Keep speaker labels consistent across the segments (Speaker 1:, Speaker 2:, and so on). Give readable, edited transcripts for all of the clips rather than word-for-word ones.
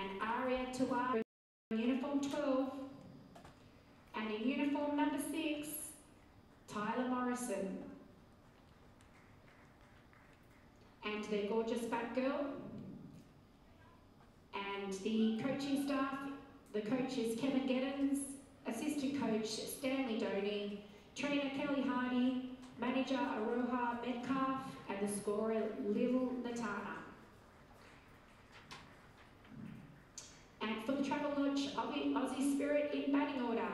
Speaker 1: and Aria Tawar in uniform 12, and in uniform number 6, Tyler Morrison. And their gorgeous fat girl. And the coaching staff, the coach is Kevin Geddens, assistant coach Stanley Doney, trainer Kelly Hardy, manager Aroha Metcalf, and the scorer Lil Natana. And for the Travel Lodge Aussie Spirit in batting order,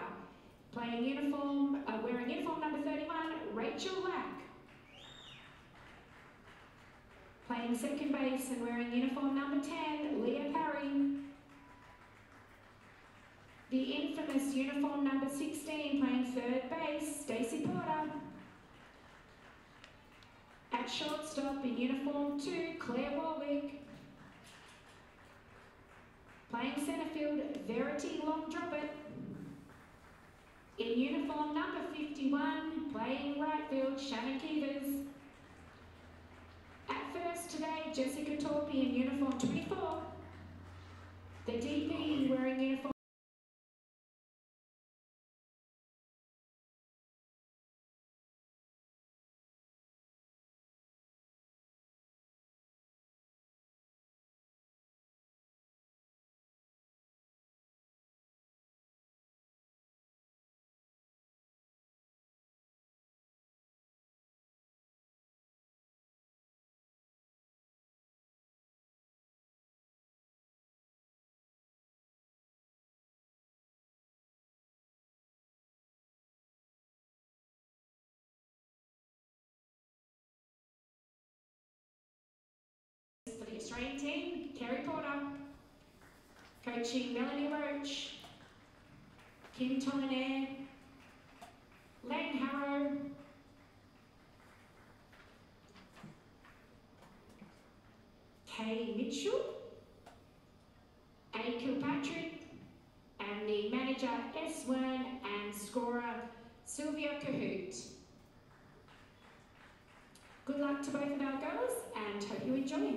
Speaker 1: playing uniform, wearing uniform number 31, Rachel Lack. Playing second base and wearing uniform number 10, Leah Parry. The infamous uniform number 16, playing third base, Stacey Porter. At shortstop in uniform 2, Claire Warwick. Playing centre field, Verity Long Droppet. In uniform number 51, playing right field, Shannon Keevers. At first today, Jessica Torpy in uniform 24. The DP wearing uniform for the Australian team, Kerry Porter. Coaching Melanie Roach, Kim Tolinaire, Len Harrow, Kay Mitchell, A. Kilpatrick, and the manager S. Wern and scorer Sylvia Cahoot. Good luck to both of our girls and hope you enjoy.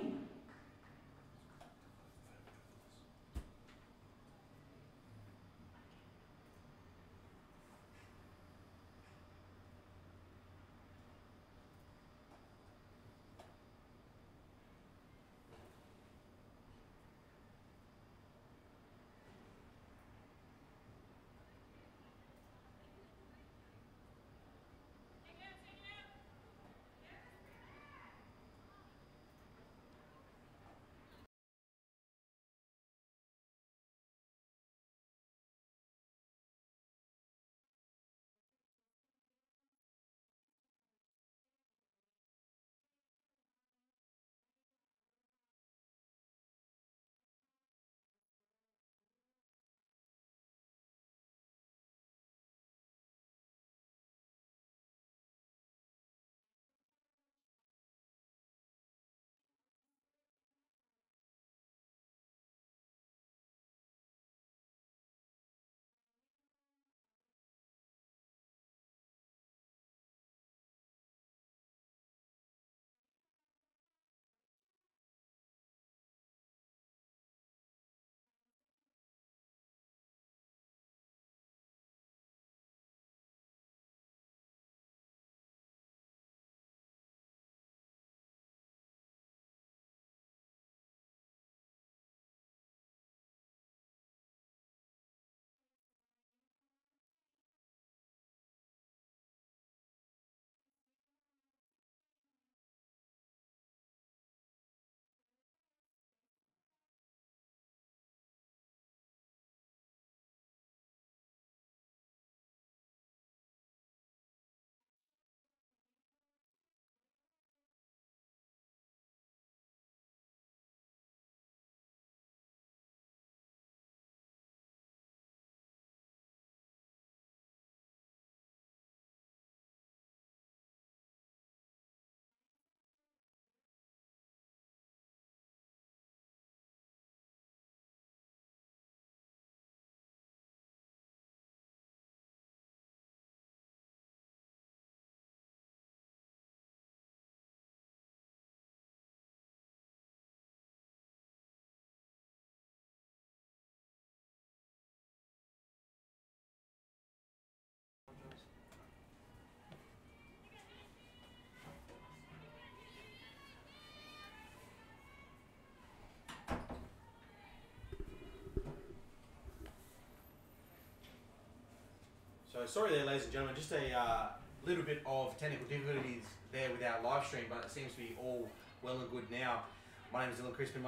Speaker 2: So sorry there, ladies and gentlemen, just a little bit of technical difficulties there with our live stream, but it seems to be all well and good now. My name is Dylan Crispin.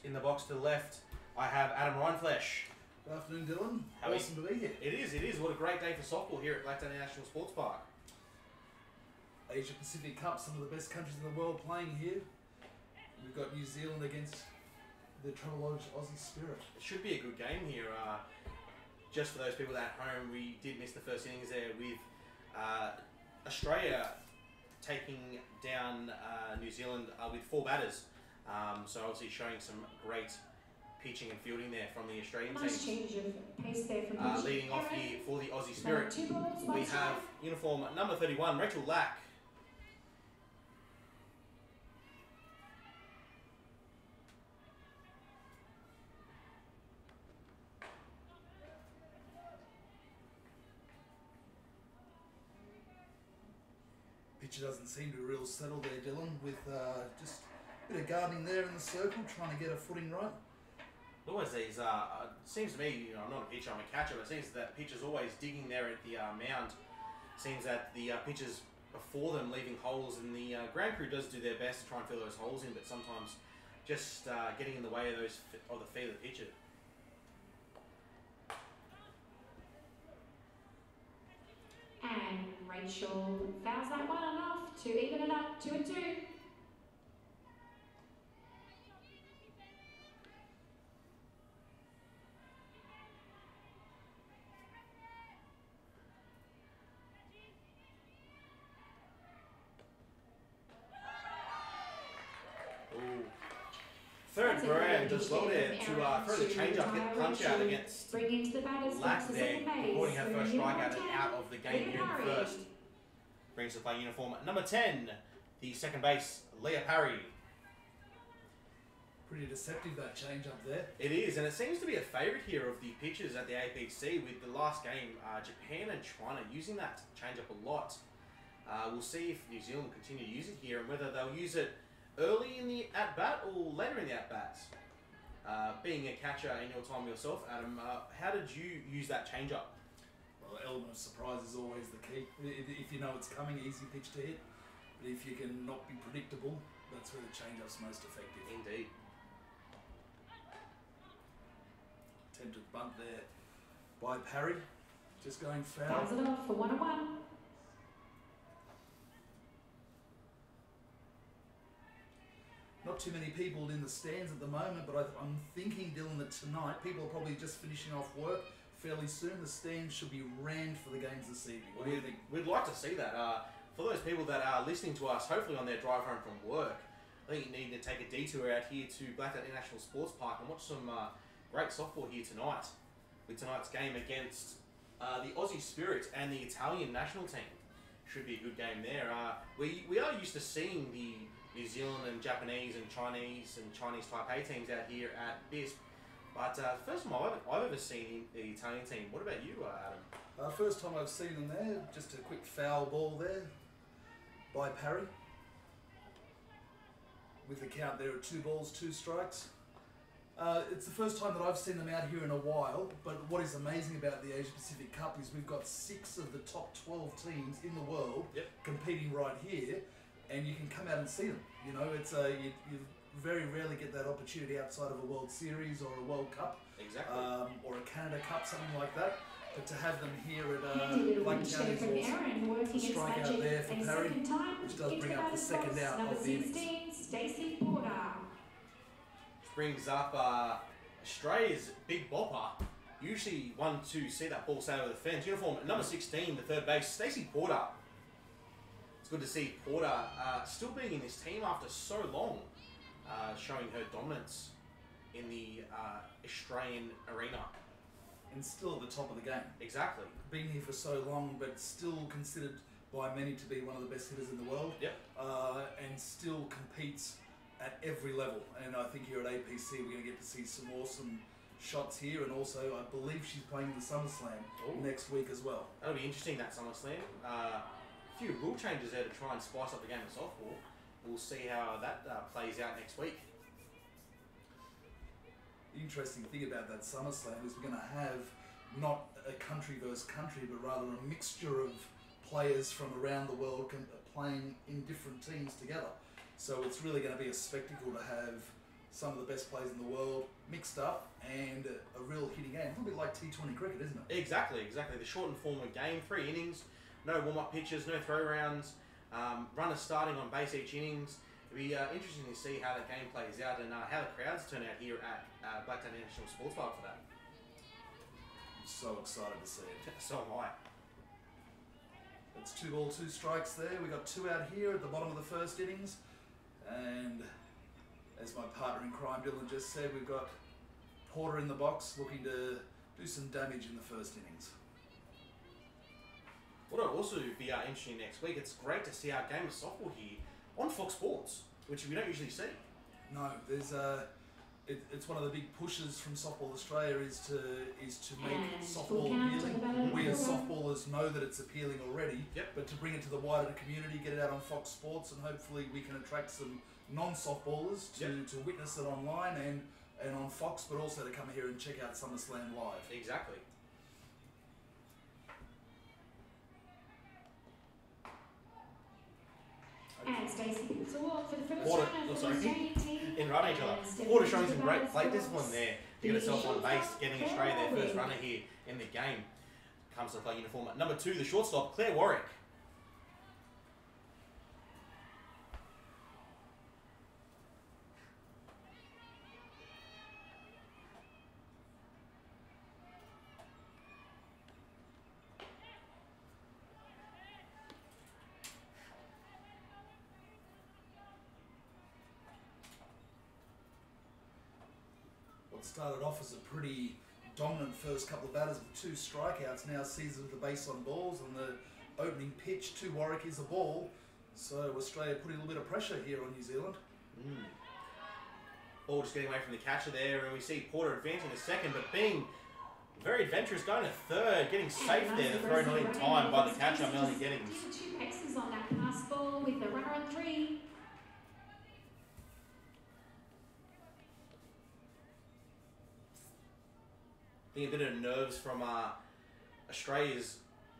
Speaker 2: In the box to the left, I have Adam Reinflesh.
Speaker 3: Good afternoon, Dylan. Awesome to be here.
Speaker 2: It is. What a great day for softball here at Blacktown National Sports Park.
Speaker 3: Asia Pacific Cup, some of the best countries in the world playing here. We've got New Zealand against the Travel Lodge Aussie Spirit.
Speaker 2: It should be a good game here. Just for those people at home, we did miss the first innings there with Australia taking down New Zealand with 4 batters. So obviously showing some great pitching and fielding there from the Australian team.
Speaker 1: Nice change of pace there from
Speaker 2: leading off here for the Aussie Spirit, we have uniform number 31, Rachel Lack.
Speaker 3: Pitcher doesn't seem to be real settled there, Dylan, with just a bit of gardening there in the circle, trying to get a footing right.
Speaker 2: Always these, seems to me, I'm not a pitcher, I'm a catcher, but it seems that pitchers always digging there at the mound. Seems that the pitchers before them leaving holes, and the ground crew does do their best to try and fill those holes in, but sometimes just getting in the way of the feet of the pitcher.
Speaker 1: And Rachel fouls that one enough to even it up 2-2.
Speaker 2: Third brand does well there to throw the change up, get the punch out against Lack there, recording her first strikeout and out of the game here in the first. Brings to play uniform number 10, the second base, Leah Parry.
Speaker 3: Pretty deceptive, that change up there.
Speaker 2: It is, and it seems to be a favourite here of the pitchers at the APC with the last game, Japan and China using that change up a lot. We'll see if New Zealand will continue to use it here and whether they'll use it early in the at-bat or later in the at-bats. Being a catcher in your time yourself, Adam, how did you use that change-up?
Speaker 3: Well, the element of surprise is always the key. If you know it's coming, easy pitch to hit. But if you can not be predictable, that's where the change-up's most effective.
Speaker 2: Indeed.
Speaker 3: Attempted bunt there by Parry. Just going foul.
Speaker 1: Fouls it off for 1-1.
Speaker 3: Not too many people in the stands at the moment, but I'm thinking, Dylan, that tonight people are probably just finishing off work fairly soon. The stands should be rammed for the games this evening. What do you think?
Speaker 2: We'd like to see that. For those people that are listening to us, hopefully on their drive home from work, I think you need to take a detour out here to Blacktown International Sports Park and watch some great softball here tonight. With tonight's game against the Aussie Spirit and the Italian national team. Should be a good game there. We are used to seeing the New Zealand and Japanese and Chinese Taipei teams out here at BISP. But first time I've ever seen the Italian team. What about you, Adam?
Speaker 3: First time I've seen them there. Just a quick foul ball there by Parry. With the count there at 2 balls, 2 strikes. It's the first time that I've seen them out here in a while, but what is amazing about the Asia Pacific Cup is we've got 6 of the top 12 teams in the world competing right here, and you can come out and see them. You know, it's you very rarely get that opportunity outside of a World Series or a World Cup,
Speaker 2: exactly,
Speaker 3: or a Canada Cup, something like that. But to have them here at Blacktown is awesome. Strike out there for Parry, which does bring up the second out of the innings.
Speaker 1: Stacey Porter.
Speaker 2: Brings up Australia's big bopper. Usually one to see that ball sail over the fence. Uniform number 16, the third base, Stacey Porter. It's good to see Porter still being in this team after so long, showing her dominance in the Australian arena.
Speaker 3: And still at the top of the game.
Speaker 2: Exactly.
Speaker 3: Been here for so long, but still considered by many to be one of the best hitters in the world.
Speaker 2: Yep.
Speaker 3: And still competes at every level. And I think here at APC we're going to get to see some awesome shots here, and also I believe she's playing in the SummerSlam next week as well.
Speaker 2: That'll be interesting, that SummerSlam. A few rule changes there to try and spice up the game of softball. We'll see how that plays out next week.
Speaker 3: The interesting thing about that SummerSlam is we're going to have not a country versus country, but rather a mixture of players from around the world playing in different teams together. So it's really going to be a spectacle to have some of the best players in the world mixed up and a real hitting game. A little bit like T20 cricket, isn't it?
Speaker 2: Exactly. The shortened form of game, 3 innings, no warm-up pitches, no throw rounds, runners starting on base each innings. It'll be interesting to see how that game plays out and how the crowds turn out here at Blacktown International Sports Park for that.
Speaker 3: I'm so excited to see it.
Speaker 2: So am I.
Speaker 3: It's 2 balls, 2 strikes there. We got 2 out here at the bottom of the first innings. And as my partner in crime, Dylan, just said, we've got Porter in the box looking to do some damage in the first innings.
Speaker 2: What'll also be interesting next week, it's great to see our game of softball here on Fox Sports, which we don't usually see.
Speaker 3: No, there's it's one of the big pushes from Softball Australia is to make softball appealing. We as softballers know that it's appealing already, but to bring it to the wider community, get it out on Fox Sports, and hopefully we can attract some non-softballers to witness it online and on Fox, but also to come here and check out SummerSlam live.
Speaker 2: Exactly.
Speaker 1: And Stacey gets a walk for the first
Speaker 2: Porter,
Speaker 1: runner for the Australian team.
Speaker 2: in running each other. Porter showing some great plate discipline there to get herself on base, getting Australia their first runner here in the game. Comes to play uniform at number 2, the shortstop, Claire Warwick.
Speaker 3: What started off as a pretty dominant first couple of batters with 2 strikeouts now sees with the base on balls, and the opening pitch to Warwick is a ball. So Australia putting a little bit of pressure here on New Zealand.
Speaker 2: Ball just getting away from the catcher there, and we see Porter advancing to second, but being very adventurous, going to third, getting safe there. The throw not in time by the catcher, Melanie Gettings.
Speaker 1: 2 X's on that pass ball with the runner on 3.
Speaker 2: I think a bit of nerves from Australia's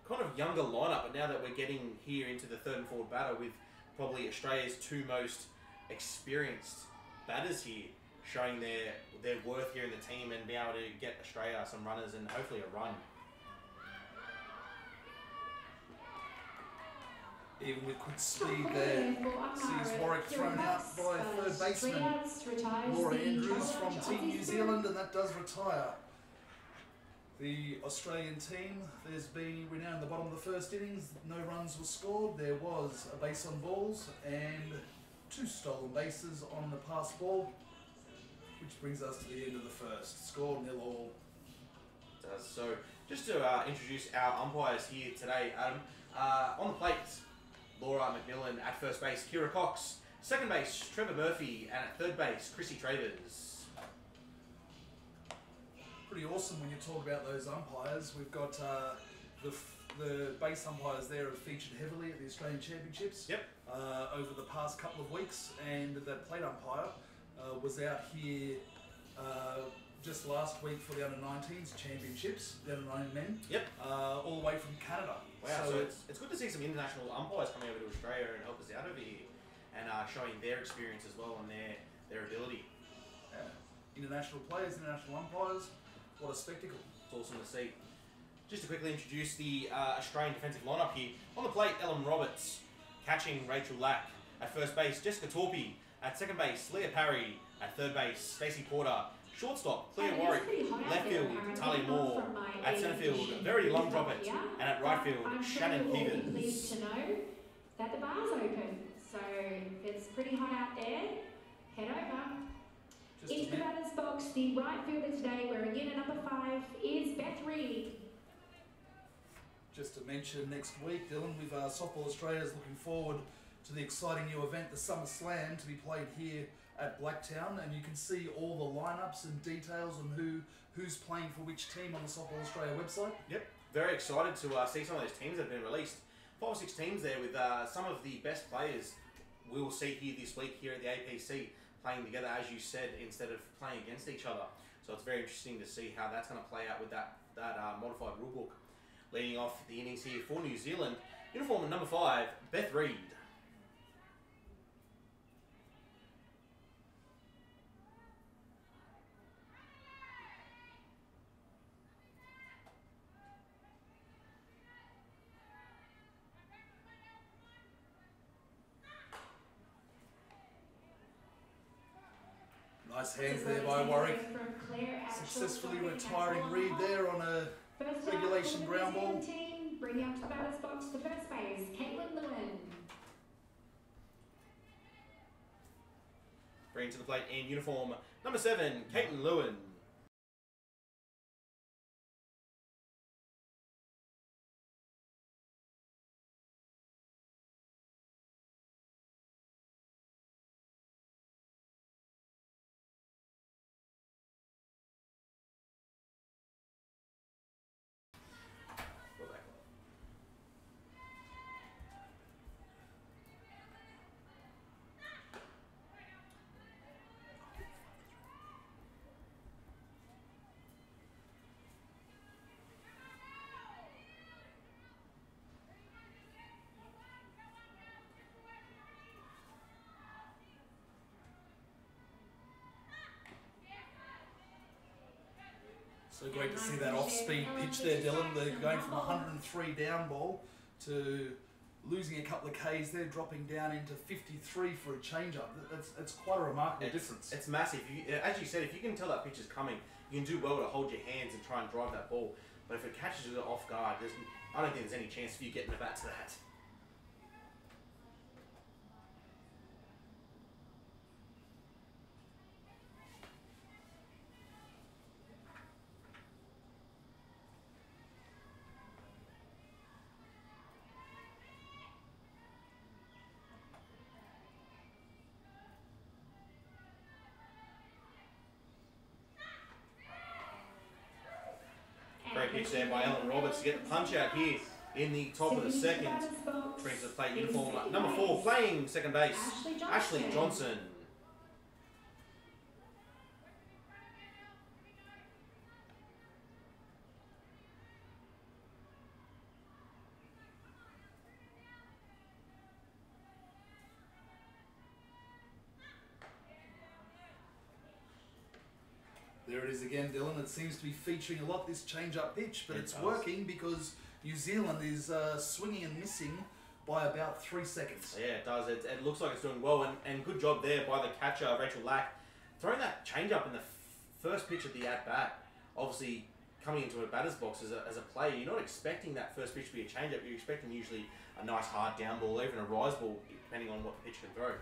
Speaker 2: kind of younger lineup, but now that we're getting here into the third and fourth batter with probably Australia's 2 most experienced batters here, showing their worth here in the team and being able to get Australia some runners and hopefully a run.
Speaker 3: Even with quick speed there, sees Warwick thrown out by third baseman Laura Andrews from Team New Zealand, and that does retire the Australian team. We're now in the bottom of the first innings. No runs were scored. There was a base on balls and 2 stolen bases on the pass ball, which brings us to the end of the first. Score 0-all.
Speaker 2: So just to introduce our umpires here today, Adam. On the plate, Laura McMillan. At first base, Kira Cox. Second base, Trevor Murphy. And at third base, Chrissy Travers.
Speaker 3: Pretty awesome when you talk about those umpires. We've got the base umpires there have featured heavily at the Australian Championships over the past couple of weeks, and that plate umpire was out here just last week for the Under-19s Championships, the Under-19 men, all the way from Canada.
Speaker 2: Wow, so it's good to see some international umpires coming over to Australia and help us out over here and showing their experience as well and their ability.
Speaker 3: Yeah. International players, international umpires. What a spectacle.
Speaker 2: It's awesome to see. Just to quickly introduce the Australian defensive lineup here. On the plate, Ellen Roberts. Catching, Rachel Lack. At first base, Jessica Torpy. At second base, Leah Parry. At third base, Stacey Porter. Shortstop, Claire Warwick. Left field, Talia Moore. At centre field, Verity Longdroppett. And at right field, Shannon
Speaker 1: I'm
Speaker 2: Peavers.
Speaker 1: pleased to know that the bar's open. So it's pretty hot out there. Head over. Into the batter's box, the right fielder today, wearing in at number 5, is Beth Reid.
Speaker 3: Just to mention, next week, Dylan, with Softball Australia is looking forward to the exciting new event, the SummerSlam, to be played here at Blacktown, and you can see all the lineups and details on who's playing for which team on the Softball Australia website.
Speaker 2: Yep, very excited to see some of those teams that have been released. 5 or 6 teams there with some of the best players we will see here this week here at the APC. Playing together, as you said, instead of playing against each other. So it's very interesting to see how that's going to play out with that modified rulebook. Leading off the innings here for New Zealand, uniform number 5, Beth Reid.
Speaker 3: Nice hands there by Warwick. Successfully retiring Reid there on a regulation ground ball.
Speaker 1: Bring out to the batter's box the first base, Caitlin Lewin.
Speaker 2: Bring to the plate in uniform number 7, Caitlin Lewin.
Speaker 3: So great to see that off-speed pitch there, Dylan. They're going from 103 down ball to losing a couple of Ks there, dropping down into 53 for a change-up. That's quite a remarkable difference.
Speaker 2: It's massive. As you said, if you can tell that pitch is coming, you can do well to hold your hands and try and drive that ball. But if it catches you off guard, I don't think there's any chance for you getting the bat to that. Great pitch there by Ellen Roberts to get the punch out here in the top of the second. Brings to the plate uniform number 4, playing second base, Ashley Johnson.
Speaker 3: There it is again, Dylan. It seems to be featuring a lot, this change-up pitch, but it's working because New Zealand is swinging and missing by about 3 seconds.
Speaker 2: Yeah, it does. It looks like it's doing well, and good job there by the catcher, Rachel Lack, throwing that change-up in the first pitch of the at-bat. Obviously, coming into a batter's box as a player, you're not expecting that first pitch to be a change-up. You're expecting usually a nice hard down ball, even a rise ball, depending on what the pitch can throw.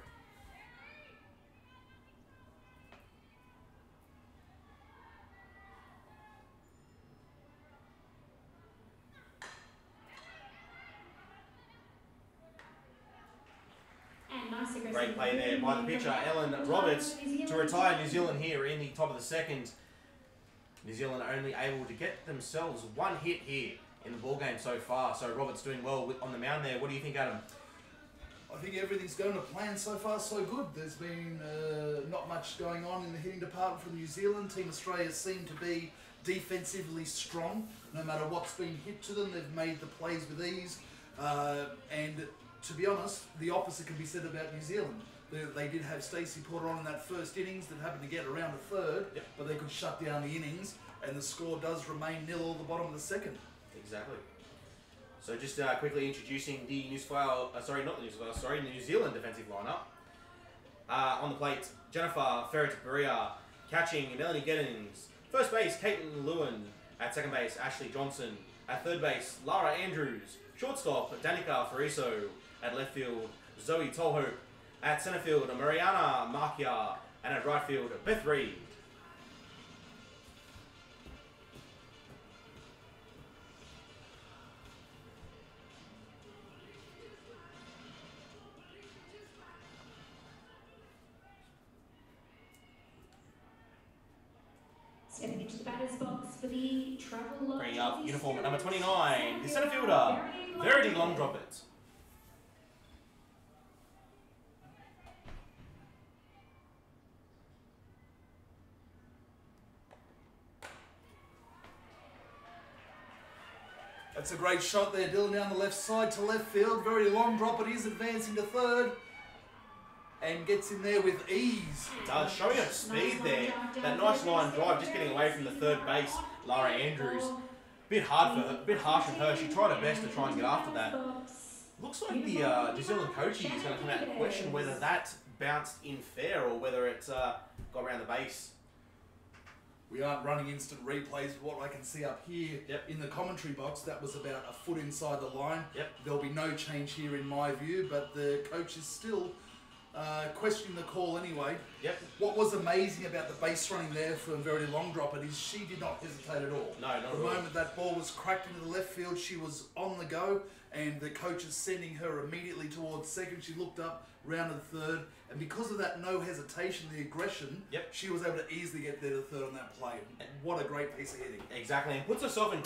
Speaker 2: Great play there by the pitcher, Ellen Roberts, to retire New Zealand here in the top of the second. New Zealand only able to get themselves 1 hit here in the ball game so far. So Roberts doing well on the mound there. What do you think, Adam?
Speaker 3: I think everything's going to plan so far so good. There's been not much going on in the hitting department from New Zealand. Team Australia seem to be defensively strong. No matter what's been hit to them, they've made the plays with ease. And to be honest, the opposite can be said about New Zealand. They did have Stacey Porter on in that first innings that happened to get around a third, but they could shut down the innings, and the score does remain nil all the bottom of the second.
Speaker 2: Exactly. So just quickly introducing the New Zealand defensive lineup. On the plate, Jennifer Ferretti-Perea, catching Melanie Geddings. First base, Caitlin Lewin. At second base, Ashley Johnson. At third base, Lara Andrews. Shortstop, Danica Fariso. At left field, Zoe Tolhope. At centre field, Mariana Markia. And at right field, Beth Reid.
Speaker 1: Stepping into the batter's box for the Travel Lodge
Speaker 2: Bringing up
Speaker 1: Aussie
Speaker 2: uniform at
Speaker 1: Spirit,
Speaker 2: number 29, the centre fielder, Verity Longdroppett.
Speaker 3: That's a great shot there, Dylan, down the left side to left field. Very long drop. It is advancing to third. And gets in there with ease.
Speaker 2: It does, showing her speed there. That nice line drive, just getting away from the third base, Lara Andrews. Bit hard for her, bit harsh on her. She tried her best to try and get after that. Looks like the New Zealand coaching is going to come out and question whether that bounced in fair or whether it got around the base.
Speaker 3: We aren't running instant replays, but what I can see up here in the commentary box, that was about a foot inside the line. There'll be no change here in my view, but the coach is still questioning the call anyway. What was amazing about the base running there for a very long drop is she did not hesitate at all.
Speaker 2: No, not at all.
Speaker 3: The moment that ball was cracked into the left field, she was on the go, and the coach is sending her immediately towards second. She looked up, rounded third, and because of that no hesitation, the aggression, she was able to easily get there to third on that play. What a great piece of hitting.
Speaker 2: Exactly, and puts herself in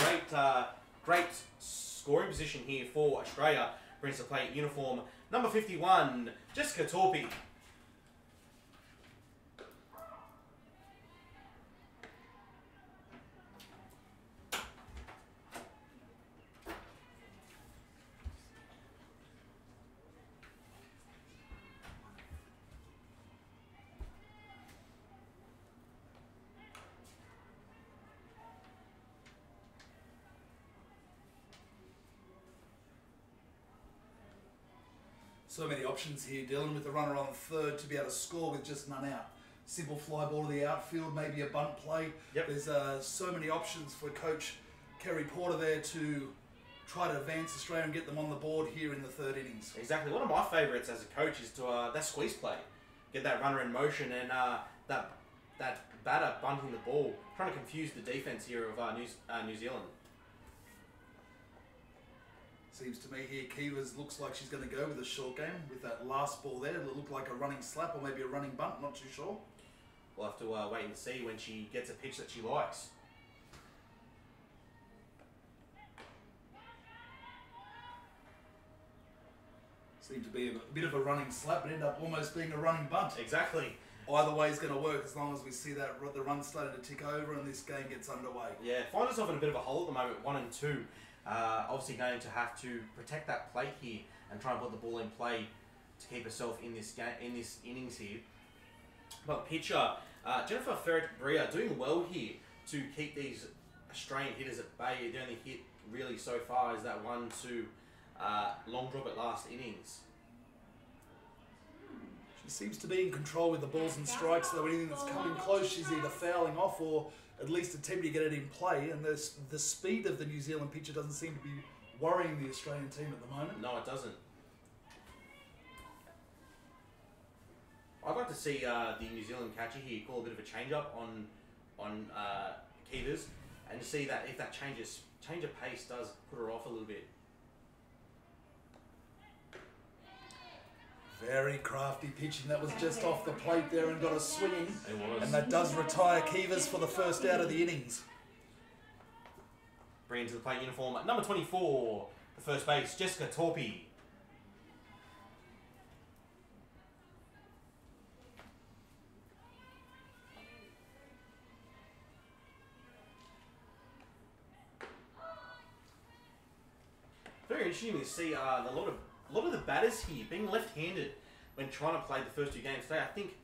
Speaker 2: great scoring position here for Australia. Brings the plate uniform number 51, Jessica Torpy.
Speaker 3: So many options here, Dylan, with the runner on third to be able to score with just none out. Simple fly ball to the outfield, maybe a bunt play. There's so many options for Coach Kerry Porter there to try to advance Australia and get them on the board here in the third innings.
Speaker 2: Exactly. One of my favourites as a coach is to that squeeze play. Get that runner in motion and that batter bunting the ball, trying to confuse the defence here of New Zealand.
Speaker 3: Seems to me here, Kivas looks like she's going to go with a short game with that last ball there. It looked like a running slap or maybe a running bunt, not too sure.
Speaker 2: We'll have to wait and see when she gets a pitch that she likes.
Speaker 3: Seemed to be a bit of a running slap, but ended up almost being a running bunt.
Speaker 2: Exactly.
Speaker 3: Either way is going to work as long as we see that the run starting to tick over and this game gets underway.
Speaker 2: Yeah, find herself in a bit of a hole at the moment, 1 and 2. Obviously going to have to protect that plate here and try and put the ball in play to keep herself in this game, in this innings here. But pitcher Jennifer Ferret-Bria doing well here to keep these Australian hitters at bay. The only hit really so far is that 1-2 long drop at last innings.
Speaker 3: She seems to be in control with the balls and strikes, though anything that's coming close she's either fouling off or at least attempting to get it in play, and the speed of the New Zealand pitcher doesn't seem to be worrying the Australian team at the moment.
Speaker 2: No, it doesn't. I'd like to see the New Zealand catcher here call a bit of a change-up on Kivas and to see that if that change of pace does put her off a little bit.
Speaker 3: Very crafty pitching. That was just off the plate there and got us swinging.
Speaker 2: It was.
Speaker 3: And that does retire Kivas for the first out of the innings.
Speaker 2: Bring into the plate uniform number 24, the first base, Jessica Torpy. Very interesting to see a lot of the batters here being left-handed when trying to play the first 2 games today. I think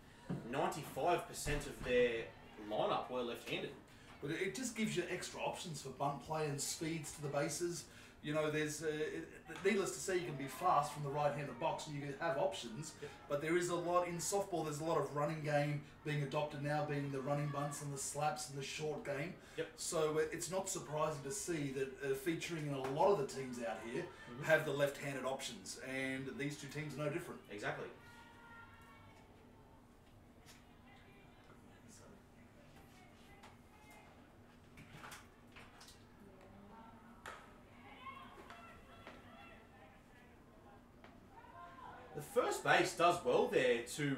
Speaker 2: 95% of their lineup were left-handed.
Speaker 3: But it just gives you extra options for bunt play and speeds to the bases. You know, there's needless to say, you can be fast from the right-handed box and you can have options. But there is a lot in softball. There's a lot of running game being adopted now, being the running bunts and the slaps and the short game. So it's not surprising to see that featuring in a lot of the teams out here have the left-handed options, and these 2 teams are no different.
Speaker 2: Exactly. The first base does well there to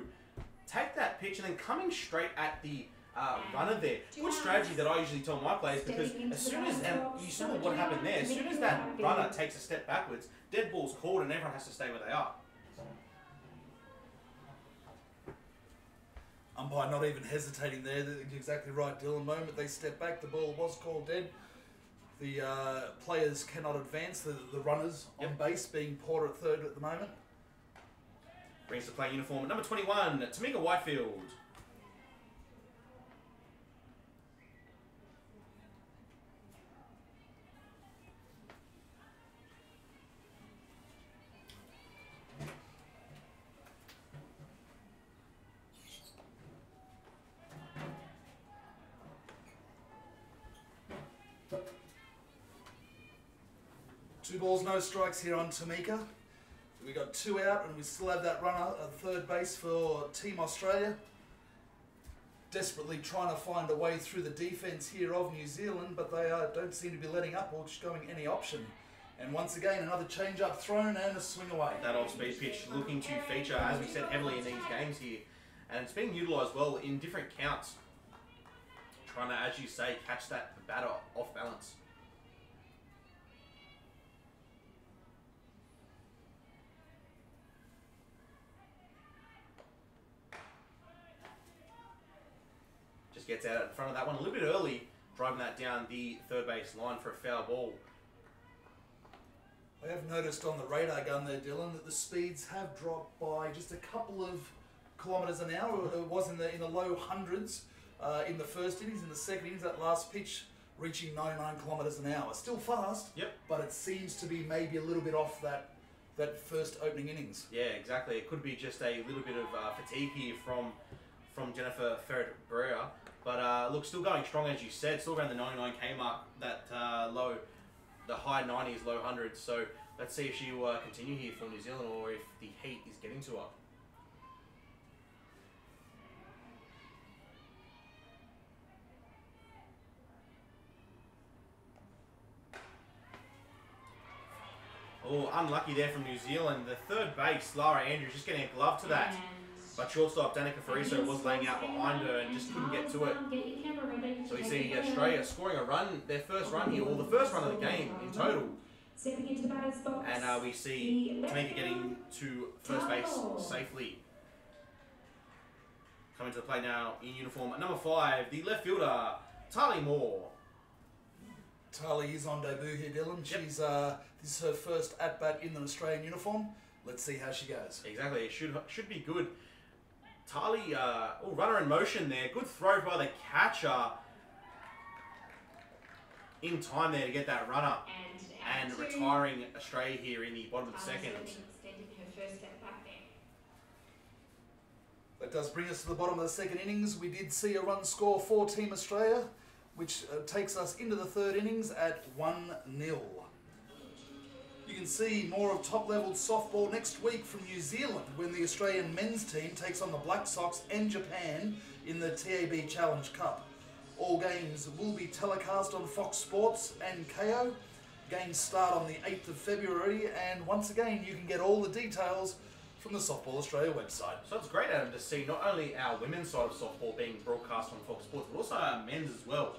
Speaker 2: take that pitch and then coming straight at the runner there. Good strategy that I usually tell my players, because as soon as, and you saw what happened there, as soon as that runner takes a step backwards, dead ball's called and everyone has to stay where they are.
Speaker 3: Umpire not even hesitating there. That's exactly right, Dylan. The moment they step back, the ball was called dead. The players cannot advance, the runners on base, being Porter at third at the moment.
Speaker 2: Brings the play uniform number 21, Tamika Whitefield.
Speaker 3: Two balls, no strikes here on Tamika. We got 2 out, and we still have that runner at third base for Team Australia. Desperately trying to find a way through the defence here of New Zealand, but they don't seem to be letting up or showing any option. And once again, another change-up thrown and a swing away.
Speaker 2: That off-speed pitch looking to feature, as we said, heavily in these games here. And it's being utilised well in different counts. Trying to, as you say, catch that batter off balance. Just gets out in front of that one a little bit early, driving that down the third base line for a foul ball.
Speaker 3: I have noticed on the radar gun there, Dylan, that the speeds have dropped by just a couple of kilometres an hour. It was in the low hundreds in the first innings. In the second innings, that last pitch reaching 99 kilometres an hour. Still fast, but it seems to be maybe a little bit off that first opening innings.
Speaker 2: Yeah, exactly. It could be just a little bit of fatigue here from Jennifer Ferret-Barrera. But look, still going strong, as you said, still around the 99k mark, that the high 90s, low 100s. So let's see if she will continue here for New Zealand, or if the heat is getting to her. Oh, unlucky there from New Zealand. The third base, Lara Andrews, just getting a glove to that. But shortstop Danica Fariso was laying out behind her and just couldn't get to it. So we see Australia scoring a run, their first run here, or the first run of the game in total. And we see Tamika getting to first base safely. Coming to the play now in uniform, number 5, the left fielder, Tali Moore.
Speaker 3: Tali is on debut here, Dylan. She's this is her first at-bat in an Australian uniform. Let's see how she goes.
Speaker 2: Exactly, it should be good. Tali, runner in motion there. Good throw by the catcher. In time there to get that runner. And retiring Australia here in the bottom of the second.
Speaker 3: That does bring us to the bottom of the second innings. We did see a run score for Team Australia, which takes us into the third innings at 1-0. You can see more of top-level softball next week from New Zealand when the Australian men's team takes on the Black Sox and Japan in the TAB Challenge Cup. All games will be telecast on Fox Sports and KO. Games start on the 8th of February, and once again, you can get all the details from the Softball Australia website.
Speaker 2: So it's great, Adam, to see not only our women's side of softball being broadcast on Fox Sports, but also our men's as well.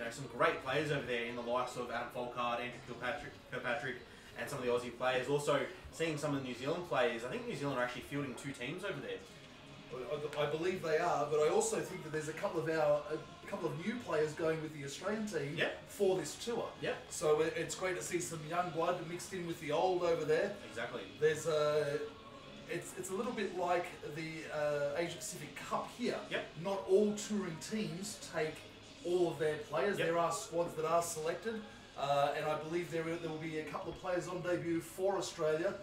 Speaker 2: Some great players over there in the likes of Adam Folkard, Andrew Kilpatrick, and some of the Aussie players. Also seeing some of the New Zealand players. I think New Zealand are actually fielding 2 teams over there.
Speaker 3: I believe they are, but I also think that there's a couple of new players going with the Australian team for this tour. So it's great to see some young blood mixed in with the old over there.
Speaker 2: Exactly.
Speaker 3: There's it's a little bit like the Asia Pacific Cup here. Not all touring teams take all of their players. There are squads that are selected, and I believe there will be a couple of players on debut for Australia.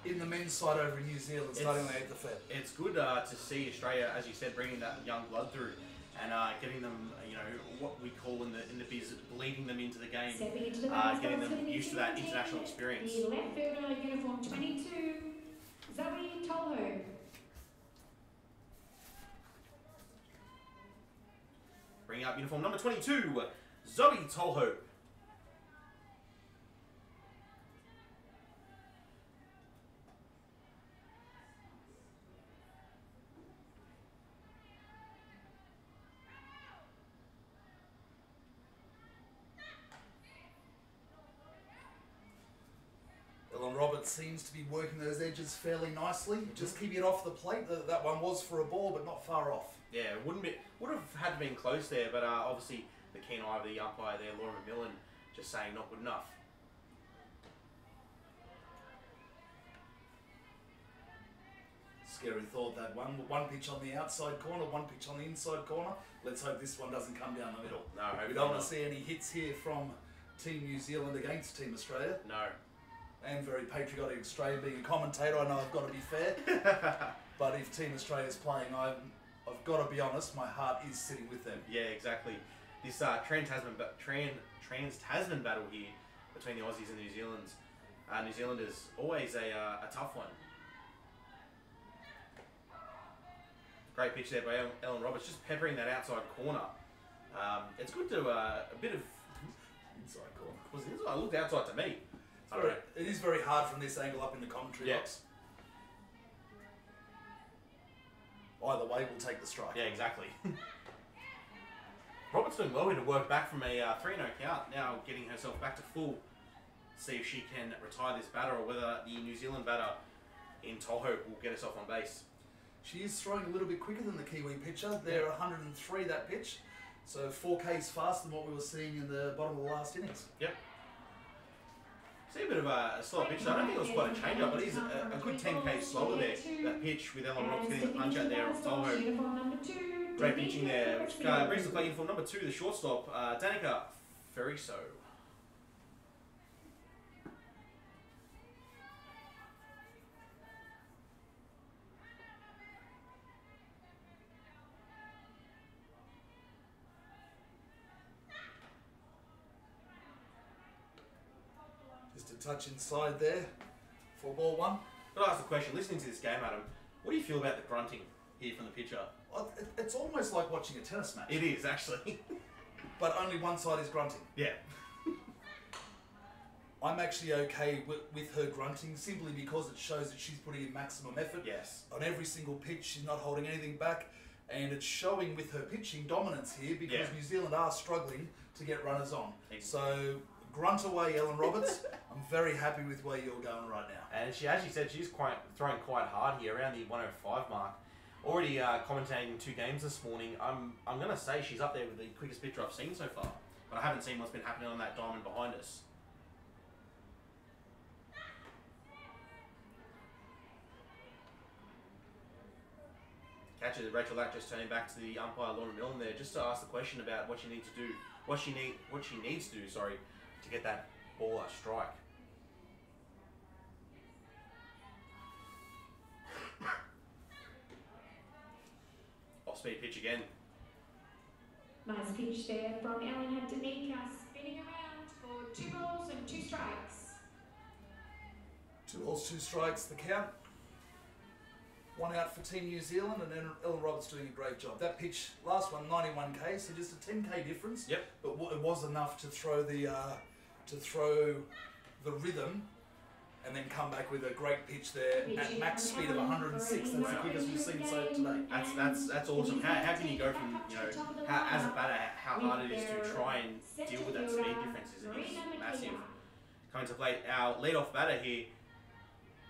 Speaker 3: In the men's side over in New Zealand, starting on the 8th of Feb.
Speaker 2: It's good to see Australia, as you said, bringing that young blood through and getting them, what we call in the biz, bleeding them into the game, getting them used to that international experience.
Speaker 1: The left fielder, uniform 22, Zoe Tolho.
Speaker 2: Bringing up uniform number 22, Zoe Tolho.
Speaker 3: Roberts seems to be working those edges fairly nicely. Just keeping it off the plate. That one was for a ball, but not far off.
Speaker 2: Yeah, would have had to been close there, but obviously the keen eye of the umpire there, Laura McMillan, just saying not good enough.
Speaker 3: Scary thought, that one pitch on the outside corner, one pitch on the inside corner. Let's hope this one doesn't come down the middle.
Speaker 2: No, hopefully
Speaker 3: we don't want
Speaker 2: not.
Speaker 3: to see any hits here from Team New Zealand against Team Australia.
Speaker 2: No.
Speaker 3: I am very patriotic Australian, being a commentator. I know I've got to be fair. But if Team Australia's playing, I've got to be honest, my heart is sitting with them.
Speaker 2: Yeah, exactly. This Trans-Tasman battle here between the Aussies and New Zealanders. New Zealand is always a tough one. Great pitch there by Ellen Roberts, just peppering that outside corner. It's good to a bit of
Speaker 3: Inside corner.
Speaker 2: was it inside? It looked outside to me.
Speaker 3: It is very hard from this angle up in the commentary box. Either way, we'll take the strike.
Speaker 2: Yeah, exactly. Roberts doing well here to work back from a 3-0 count, now getting herself back to full. See if she can retire this batter or whether the New Zealand batter in Toho will get herself on base.
Speaker 3: She is throwing a little bit quicker than the Kiwi pitcher. They're 103 that pitch, so 4 Ks faster than what we were seeing in the bottom of the last innings.
Speaker 2: Yep. See a bit of a slower pitch. I don't think it was quite a change-up, but it is a good 10 Ks slower there. That pitch with Ellen Roberts getting the punch out there of Toho. Great pitching there, which brings the play in for number 2, the shortstop, Danica Ferriso.
Speaker 3: Just a touch inside there for ball 1.
Speaker 2: But I ask the question, listening to this game, Adam, what do you feel about the grunting here from the pitcher?
Speaker 3: It's almost like watching a tennis match.
Speaker 2: It is, actually.
Speaker 3: But only one side is grunting.
Speaker 2: Yeah.
Speaker 3: I'm actually okay with her grunting simply because it shows that she's putting in maximum effort.
Speaker 2: Yes.
Speaker 3: On every single pitch, she's not holding anything back. And it's showing with her pitching dominance here because New Zealand are struggling to get runners on. So, grunt away, Ellen Roberts. I'm very happy with where you're going right now.
Speaker 2: And she, as you said, she's throwing quite hard here, around the 105 mark. Already commentating 2 games this morning. I'm going to say she's up there with the quickest pitcher I've seen so far. But I haven't seen what's been happening on that diamond behind us. Catcher Rachel Lack just turning back to the umpire Laura Millen there, just to ask the question about what she needs to do, what she needs to do, to get that ball a strike. Off-speed pitch again.
Speaker 1: Nice pitch there from Ellen Danica, spinning around for 2 balls and 2 strikes.
Speaker 3: 2 balls, 2 strikes, the count. 1 out for Team New Zealand, and then Ellen Roberts doing a great job. That pitch, last one, 91 K, so just a 10 K difference.
Speaker 2: Yep. But
Speaker 3: it was enough to throw the rhythm, and then come back with a great pitch there at max speed of 106. That's the quickest we've seen so today.
Speaker 2: That's awesome. How can you go from, as a batter, how hard it is to try and deal with that speed difference is massive. Coming to play, our leadoff batter here,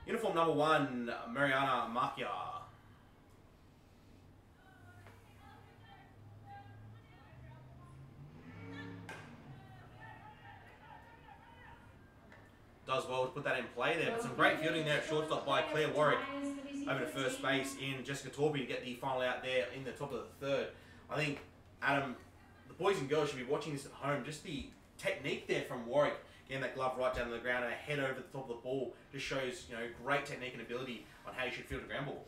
Speaker 2: uniform number 1, Mariana Makia. Does well to put that in play there, but some great fielding there at shortstop by Claire Warwick over to first base in Jessica Torby to get the final out there in the top of the 3rd. I think, Adam, the boys and girls should be watching this at home. Just the technique there from Warwick, getting that glove right down to the ground and a head over the top of the ball, just shows great technique and ability on how you should field a ground ball.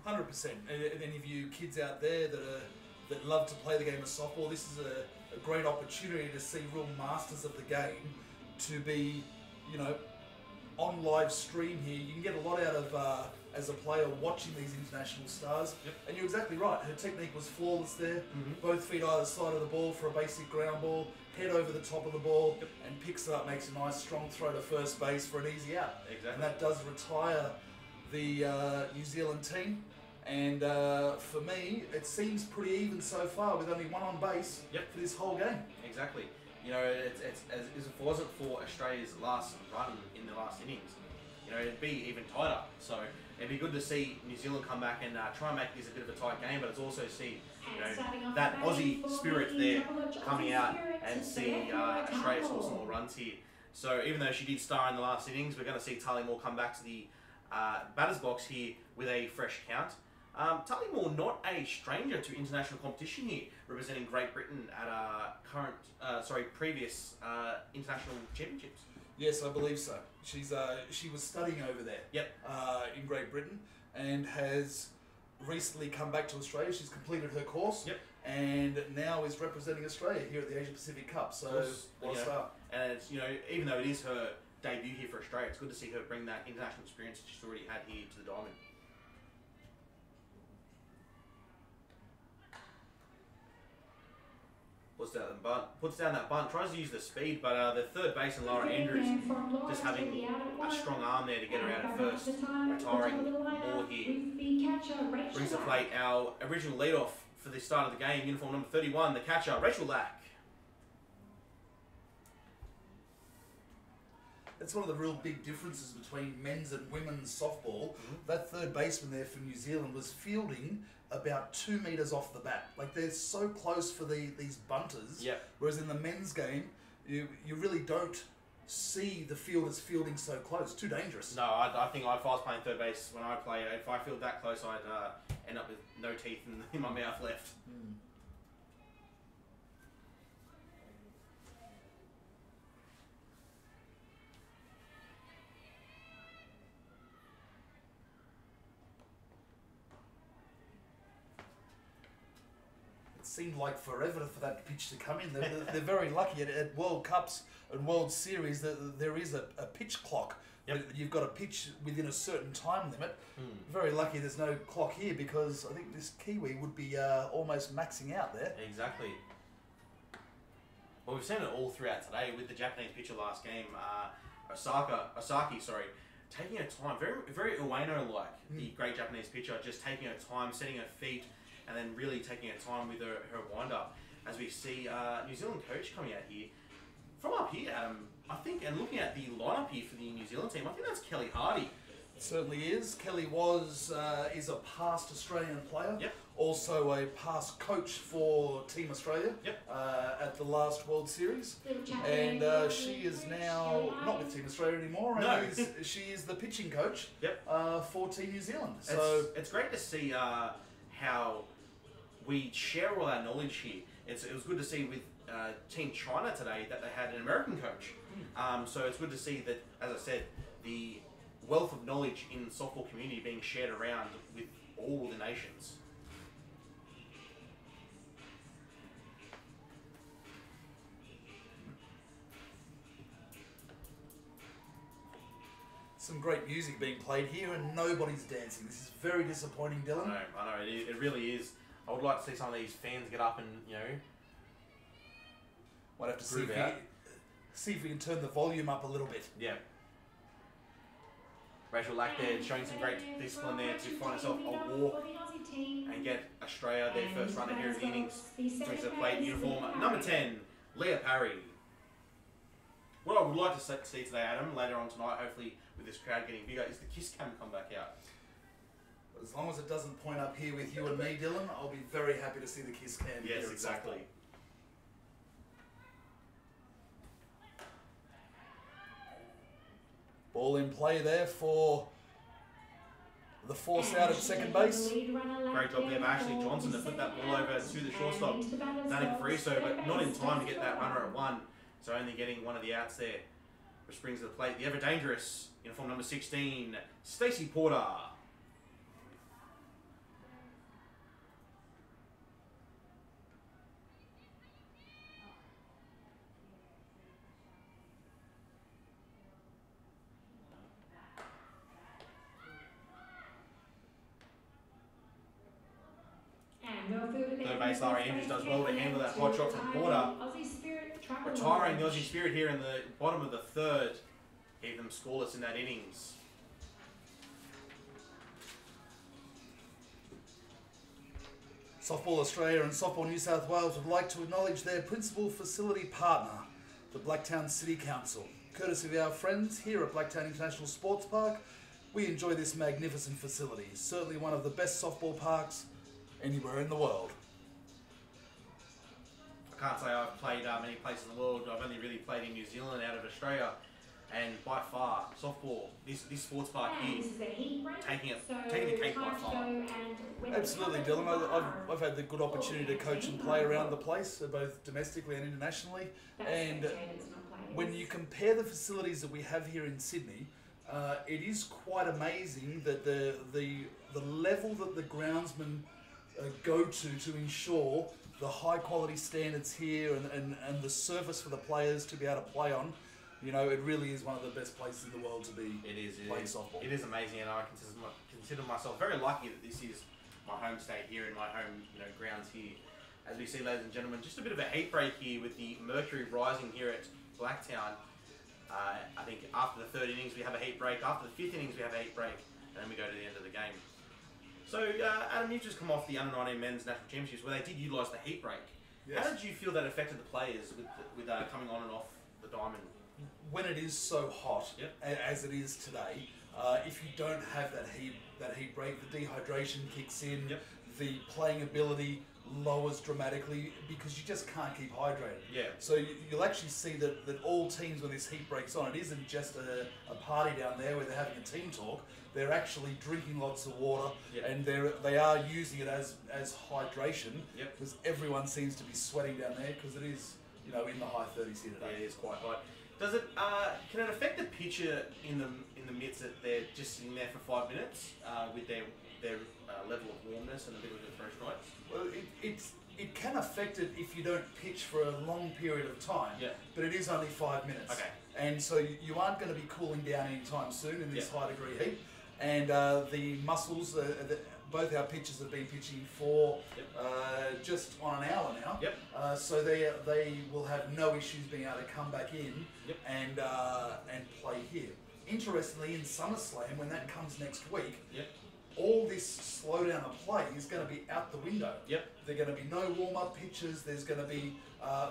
Speaker 3: 100%. And any of you kids out there that love to play the game of softball, this is a great opportunity to see real masters of the game, to be on live stream here. You can get a lot out of as a player watching these international stars.
Speaker 2: Yep.
Speaker 3: And you're exactly right. Her technique was flawless there. Both feet either side of the ball for a basic ground ball, head over the top of the ball, and picks it up, makes a nice strong throw to first base for an easy out.
Speaker 2: Exactly.
Speaker 3: And that does retire the New Zealand team. And for me, it seems pretty even so far, with only 1 on base for this whole game.
Speaker 2: Exactly. It's as if it wasn't for Australia's last run in the last innings, it'd be even tighter. So it'd be good to see New Zealand come back and try and make this a bit of a tight game, but it's also see that Aussie spirit there coming out and see Australia score some more runs here. So even though she did star in the last innings, we're going to see Tully Moore come back to the batter's box here with a fresh count. Tully Moore, not a stranger to international competition here, representing Great Britain at previous international championships.
Speaker 3: Yes, I believe so. She was studying over there.
Speaker 2: Yep.
Speaker 3: In Great Britain, and has recently come back to Australia. She's completed her course.
Speaker 2: Yep.
Speaker 3: And now is representing Australia here at the Asia Pacific Cup. So what a start.
Speaker 2: And it's, even though it is her debut here for Australia, it's good to see her bring that international experience that she's already had here to the Diamond. Puts down that bunt, tries to use the speed, but the third baseman, Laura Andrews, just having a strong arm there to get her out at first, retiring Moore here. Brings to plate our original leadoff for the start of the game, uniform number 31, the catcher, Rachel Lack.
Speaker 3: That's one of the real big differences between men's and women's softball. That third baseman there from New Zealand was fielding about 2 meters off the bat. Like, they're so close for these bunters.
Speaker 2: Yep.
Speaker 3: Whereas in the men's game, you really don't see the fielders fielding so close. Too dangerous.
Speaker 2: No, I think if I was playing third base when I play, if I field that close, I'd end up with no teeth in my mouth left.
Speaker 3: Seemed like forever for that pitch to come in. They're very lucky at World Cups and World Series that there is a pitch clock.
Speaker 2: Yep.
Speaker 3: You've got to pitch within a certain time limit. Very lucky there's no clock here, because I think this Kiwi would be almost maxing out there.
Speaker 2: Exactly. Well, we've seen it all throughout today with the Japanese pitcher last game, Osaki, taking her time, very Ueno-like, the great Japanese pitcher, just taking her time, setting her feet, and then really taking her time with her wind-up. As we see New Zealand coach coming out here. From up here, Adam, I think, and looking at the lineup here for the New Zealand team, I think that's Kelly Hardy.
Speaker 3: It certainly is. Kelly is a past Australian player.
Speaker 2: Yep.
Speaker 3: Also a past coach for Team Australia.
Speaker 2: Yep.
Speaker 3: At the last World Series. And she is now not with Team Australia anymore.
Speaker 2: No.
Speaker 3: And she is the pitching coach.
Speaker 2: Yep.
Speaker 3: For Team New Zealand. So
Speaker 2: it's great to see how we share all our knowledge here. It was good to see with Team China today that they had an American coach. So it's good to see that, as I said, the wealth of knowledge in the softball community being shared around with all the nations.
Speaker 3: some great music being played here and nobody's dancing. This is very disappointing, Dylan.
Speaker 2: I know, it really is. I would like to see some of these fans get up and,
Speaker 3: Might have to see if we can turn the volume up a little bit.
Speaker 2: Yeah. Rachel Lack there showing some great discipline there to find herself a walk and get Australia their first runner here in the innings. Brings the plate uniform number 10, Leah Parry. What I would like to see today, Adam, later on tonight, hopefully with this crowd getting bigger, is the kiss cam come back out.
Speaker 3: As long as it doesn't point up here with you and me, Dylan, I'll be very happy to see the kiss cam.
Speaker 2: Yes,
Speaker 3: here
Speaker 2: exactly.
Speaker 3: Ball in play there for the force out at second base.
Speaker 2: Great job there by Ashley Johnson to put that ball over to the shortstop, Danica Friso, but not in time to get that runner at one. So only getting one of the outs there, which brings to the plate the ever dangerous uniform number 16, Stacey Porter. Third base Lara Andrews does well to handle that hot shot from Porter. Retiring the Aussie Spirit here in the bottom of the third. Keep them scoreless in that innings.
Speaker 3: Softball Australia and Softball New South Wales would like to acknowledge their principal facility partner, the Blacktown City Council. Courtesy of our friends here at Blacktown International Sports Park, we enjoy this magnificent facility. Certainly one of the best softball parks anywhere in the world.
Speaker 2: I can't say I've played many places in the world. I've only really played in New Zealand out of Australia, and by far, softball, this sports park here, taking the cake by far.
Speaker 3: Absolutely, Dylan. I've had the good opportunity to coach and play around the place, both domestically and internationally. And when you compare the facilities that we have here in Sydney, it is quite amazing that the level that the groundsmen go to ensure the high quality standards here and the surface for the players to be able to play on. You know, it really is one of the best places in the world to be playing softball.
Speaker 2: It is amazing, and I consider myself very lucky that this is my home state here in my home grounds here. As we see, ladies and gentlemen, just a bit of a heat break here with the mercury rising here at Blacktown. I think after the third innings we have a heat break, after the fifth innings we have a heat break, and then we go to the end of the game. So, Adam, you've just come off the Under-19 Men's National Championships where they did utilise the heat break.
Speaker 3: Yes.
Speaker 2: How did you feel that affected the players with coming on and off the diamond?
Speaker 3: When it is so hot,
Speaker 2: Yep.
Speaker 3: as it is today, if you don't have that heat break, the dehydration kicks in,
Speaker 2: Yep.
Speaker 3: the playing ability lowers dramatically because you just can't keep hydrated.
Speaker 2: Yeah.
Speaker 3: So you'll actually see that all teams when this heat breaks on, it isn't just a party down there where they're having a team talk. They're actually drinking lots of water,
Speaker 2: Yep.
Speaker 3: and they are using it as hydration.
Speaker 2: Yep.
Speaker 3: Because everyone seems to be sweating down there because it is in the high 30s here
Speaker 2: Yeah,
Speaker 3: today.
Speaker 2: it is quite hot. Does it? Can it affect the pitcher in the midst that they're just sitting there for 5 minutes with their level of warmness and a bit of the throat strikes?
Speaker 3: Well, it can affect it if you don't pitch for a long period of time.
Speaker 2: Yeah.
Speaker 3: But it is only 5 minutes.
Speaker 2: Okay.
Speaker 3: And so you aren't going to be cooling down anytime soon in this
Speaker 2: Yeah.
Speaker 3: high degree heat. And the muscles, both our pitchers have been pitching for just on an hour now.
Speaker 2: Yep.
Speaker 3: So they will have no issues being able to come back in
Speaker 2: Yep.
Speaker 3: and play here. Interestingly, in SummerSlam, when that comes next week,
Speaker 2: Yep.
Speaker 3: all this slowdown of play is going to be out the window.
Speaker 2: Yep.
Speaker 3: There are going to be no warm-up pitches. There's going to be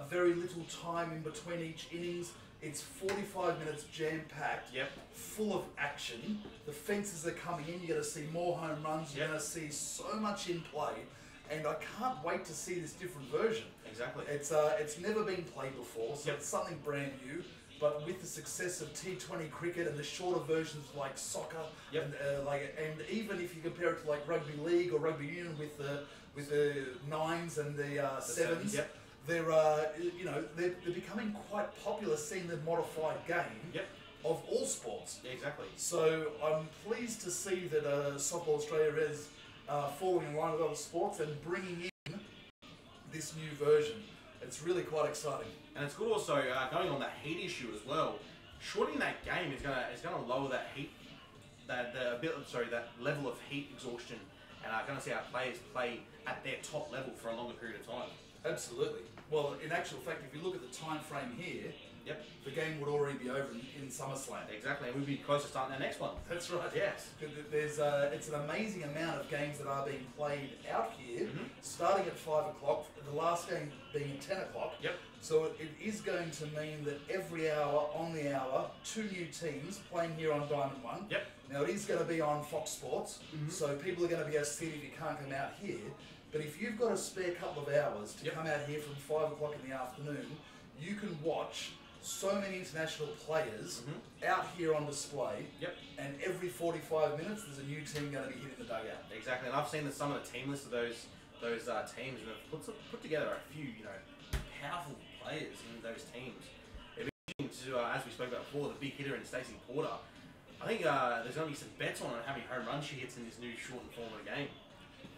Speaker 3: very little time in between each innings. It's 45 minutes jam-packed,
Speaker 2: Yep.
Speaker 3: full of action. The fences are coming in. You're going to see more home runs. You're
Speaker 2: Yep.
Speaker 3: going to see so much in play. And I can't wait to see this different version.
Speaker 2: Exactly.
Speaker 3: It's never been played before, so
Speaker 2: Yep.
Speaker 3: it's something brand new. But with the success of T20 cricket and the shorter versions like soccer,
Speaker 2: Yep.
Speaker 3: and even if you compare it to like rugby league or rugby union with the nines and the sevens,
Speaker 2: Yep.
Speaker 3: they're becoming quite popular, seeing the modified game
Speaker 2: Yep.
Speaker 3: of all sports.
Speaker 2: Yeah, exactly.
Speaker 3: So I'm pleased to see that Softball Australia is falling in line with other sports and bringing in this new version. It's really quite exciting.
Speaker 2: And it's good also going on that heat issue as well. Shortening that game is gonna lower that heat, that level of heat exhaustion, and going to see our players play at their top level for a longer period of time.
Speaker 3: Absolutely. Well, in actual fact, if you look at the time frame here,
Speaker 2: Yep.
Speaker 3: the game would already be over in SummerSlam.
Speaker 2: Exactly, and we'll be close to starting our next one.
Speaker 3: That's right.
Speaker 2: Yes.
Speaker 3: It's an amazing amount of games that are being played out here,
Speaker 2: Mhm.
Speaker 3: starting at 5 o'clock, the last game being at 10 o'clock.
Speaker 2: Yep.
Speaker 3: So it is going to mean that every hour on the hour, 2 new teams playing here on Diamond One.
Speaker 2: Yep.
Speaker 3: Now it is going to be on Fox Sports,
Speaker 2: Mhm.
Speaker 3: so people are going to be able to see it if you can't come out here. But if you've got a spare couple of hours to
Speaker 2: Yep.
Speaker 3: come out here from 5 o'clock in the afternoon, you can watch so many international players out here on display.
Speaker 2: Yep.
Speaker 3: And every 45 minutes, there's a new team going to be hitting the dugout.
Speaker 2: Exactly, and I've seen some of the team lists of those teams, and have put together a few powerful players in those teams. It'd be interesting to, as we spoke about before, the big hitter in Stacey Porter. I think there's going to be some bets on how many home runs she hits in this new shortened form of the game.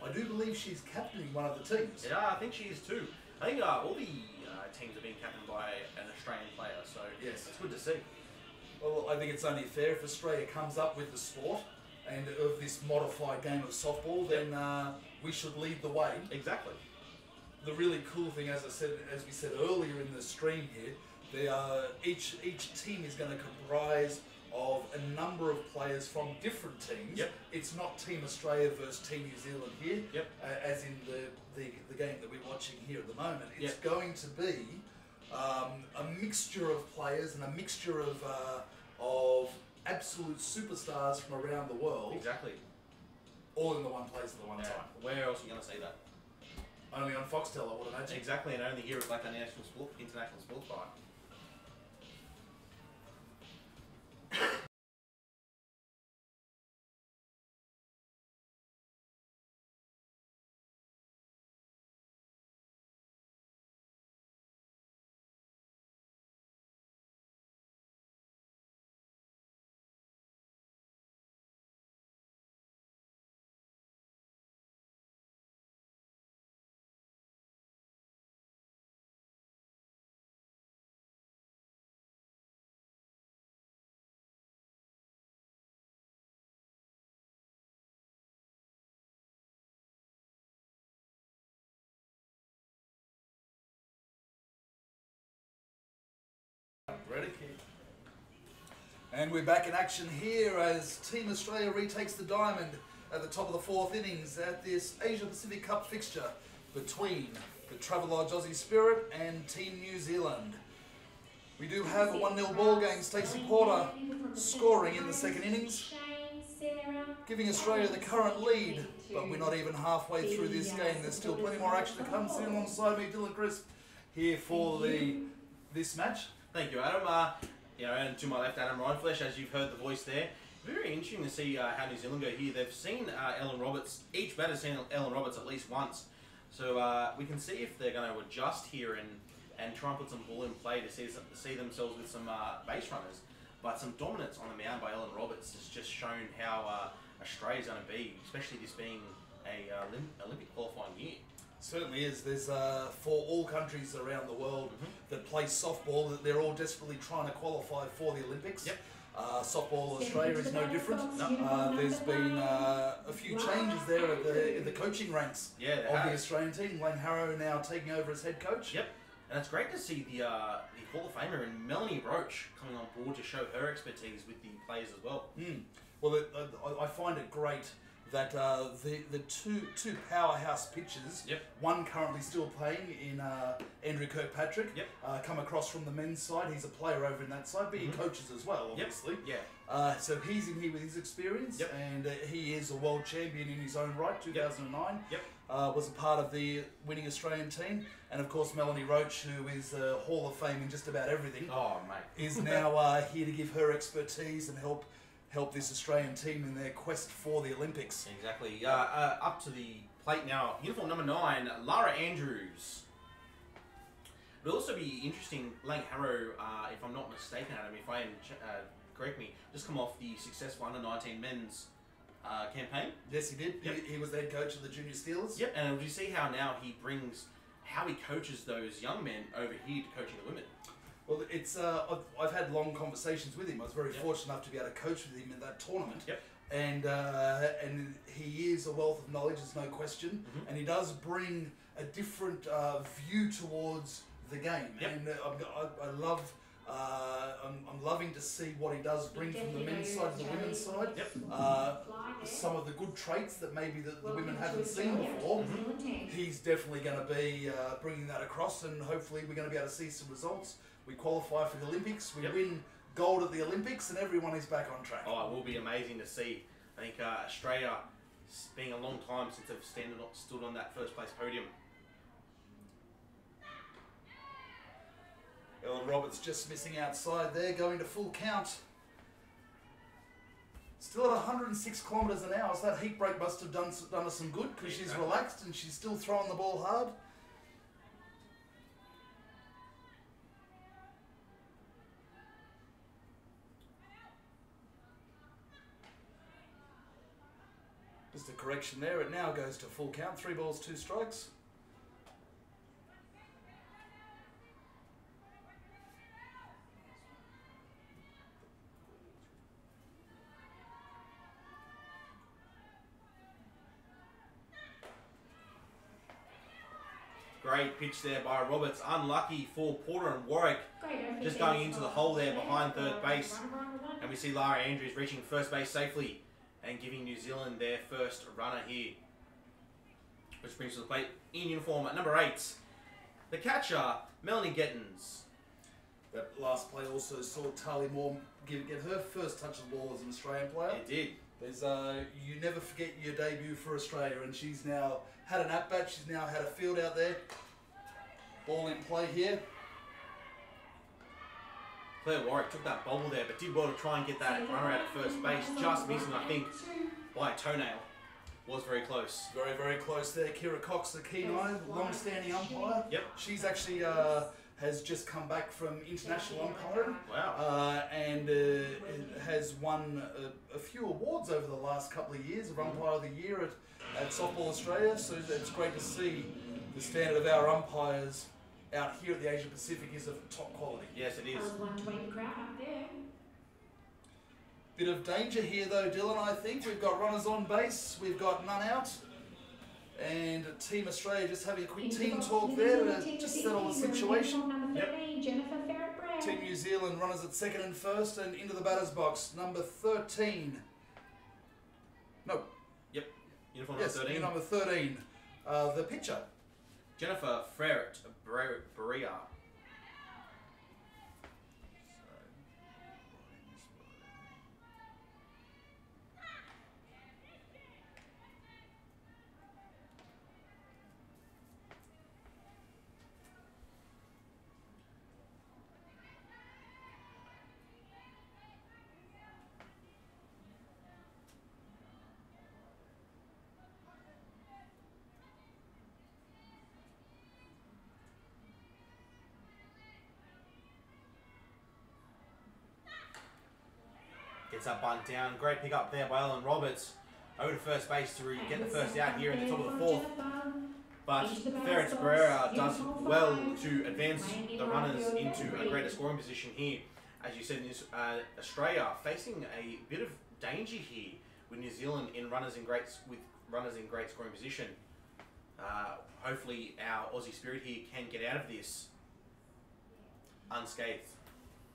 Speaker 3: I do believe she's captaining one of the teams.
Speaker 2: Yeah, I think she is too. I think all the teams are being captained by an Australian player, so
Speaker 3: Yes.
Speaker 2: it's good to see.
Speaker 3: Well, I think it's only fair if Australia comes up with the sport and of this modified game of softball, then we should lead the way.
Speaker 2: Exactly.
Speaker 3: The really cool thing, as we said earlier in the stream here, each team is going to comprise of a number of players from different teams.
Speaker 2: Yep.
Speaker 3: It's not Team Australia versus Team New Zealand here,
Speaker 2: Yep.
Speaker 3: as in the game that we're watching here at the moment. It's
Speaker 2: Yep.
Speaker 3: going to be a mixture of players and a mixture of absolute superstars from around the world,
Speaker 2: Exactly.
Speaker 3: all in the one place at the one
Speaker 2: Yeah.
Speaker 3: time.
Speaker 2: Where else are you going to see that?
Speaker 3: Only on Foxtel, I would imagine.
Speaker 2: Exactly, and only here at Blacktown International Sports Park.
Speaker 3: Ready? And we're back in action here as Team Australia retakes the diamond at the top of the fourth innings at this Asia Pacific Cup fixture between the Travel Lodge Aussie Spirit and Team New Zealand. We do have a 1-0 ball game. Stacey Porter scoring in the second innings, giving Australia the current lead, but we're not even halfway through this game. There's still plenty more action to come. Sitting alongside me, Dylan Crisp, here for this match.
Speaker 2: Thank you, Adam. And to my left, Adam Rhineflesh, as you've heard the voice there. Very interesting to see how New Zealand go here. They've seen Ellen Roberts, each batter's seen Ellen Roberts at least once. So we can see if they're going to adjust here and try and put some ball in play to see themselves with some base runners. But some dominance on the mound by Ellen Roberts has just shown how Australia's going to be, especially this being a Olympic qualifying year.
Speaker 3: Certainly is. There's for all countries around the world that play softball, that they're all desperately trying to qualify for the Olympics.
Speaker 2: Yep.
Speaker 3: Softball Australia is no different. There's been a few changes there in the coaching ranks of the Australian team. Wayne Harrow now taking over as head coach.
Speaker 2: Yep. And it's great to see the Hall of Famer and Melanie Roach coming on board to show her expertise with the players as well.
Speaker 3: Well, I find it great that the two powerhouse pitchers, one currently still playing in Andrew Kirkpatrick, come across from the men's side. He's a player over in that side, but he coaches as well, obviously. So he's in here with his experience, and he is a world champion in his own right, 2009. Was a part of the winning Australian team, and of course Melanie Roach, who is a Hall of Fame in just about everything, is now here to give her expertise and help this Australian team in their quest for the Olympics.
Speaker 2: Exactly. Up to the plate now, uniform number 9, Lara Andrews. It'll also be interesting, Lang Harrow, if I'm not mistaken, Adam, if I am, correct me, just come off the successful under-19 men's campaign.
Speaker 3: Yes, he did. He was the head coach of the Junior Steelers.
Speaker 2: Yep, and you see how now he coaches those young men over here to coaching the women.
Speaker 3: Well, it's I've had long conversations with him. I was very fortunate enough to be able to coach with him in that tournament. And he is a wealth of knowledge, there's no question. And he does bring a different view towards the game. And I love. I'm loving to see what he does bring from the men's side to the women's side. Some of the good traits that maybe the women haven't seen before. He's definitely going to be bringing that across, and hopefully we're going to be able to see some results. We qualify for the Olympics, we win gold at the Olympics, and everyone is back on track.
Speaker 2: Oh, it will be amazing to see. I think Australia, being a long time since they've stood on that first place podium.
Speaker 3: Ellen Roberts just missing outside there, going to full count. Still at 106 kilometres an hour, so that heat break must have done her some good, because she's relaxed and she's still throwing the ball hard. Just a correction there, it now goes to full count, 3 balls, 2 strikes.
Speaker 2: Great pitch there by Roberts. Unlucky for Porter and Warwick. Just going into the hole there behind third base. And we see Lara Andrews reaching first base safely and giving New Zealand their first runner here. Which brings to the plate in uniform at number 8. The catcher, Melanie Gettins.
Speaker 3: That last play also saw Tali Moore get her first touch of the ball as an Australian player.
Speaker 2: It did.
Speaker 3: There's you never forget your debut for Australia, and she's now had an at-bat, she's now had a field out there. Ball in play here.
Speaker 2: Claire Warwick took that bobble there, but did well to try and get that runner out at first base. Just missing, I think, by a toenail. Was very close.
Speaker 3: Very, very close there. Kira Cox, the keen eye, long-standing umpire.
Speaker 2: Yep.
Speaker 3: She's actually has just come back from international umpiring.
Speaker 2: Wow.
Speaker 3: And has won a few awards over the last couple of years of Umpire of the Year at Softball Australia. So it's great to see the standard of our umpires out here at the Asia Pacific is of top quality.
Speaker 2: Yes, it is.
Speaker 3: Bit of danger here though, Dylan, I think. We've got runners on base, we've got none out. And Team Australia just having a quick team talk there to just settle the situation.
Speaker 2: Yep.
Speaker 3: Team New Zealand runners at second and first and into the batter's box. Number 13. No.
Speaker 2: Yep. Uniform
Speaker 3: Yes,
Speaker 2: number 13.
Speaker 3: number 13. The pitcher.
Speaker 2: Jennifer Ferret Berea. Gets that bunt down. Great pick up there by Ellen Roberts. Over to first base to get the first out here in the top of the fourth. But Ferret Berea does well to advance the runners into a greater scoring position here. As you said, Australia facing a bit of danger here with New Zealand in runners in great scoring position. Hopefully our Aussie Spirit here can get out of this unscathed.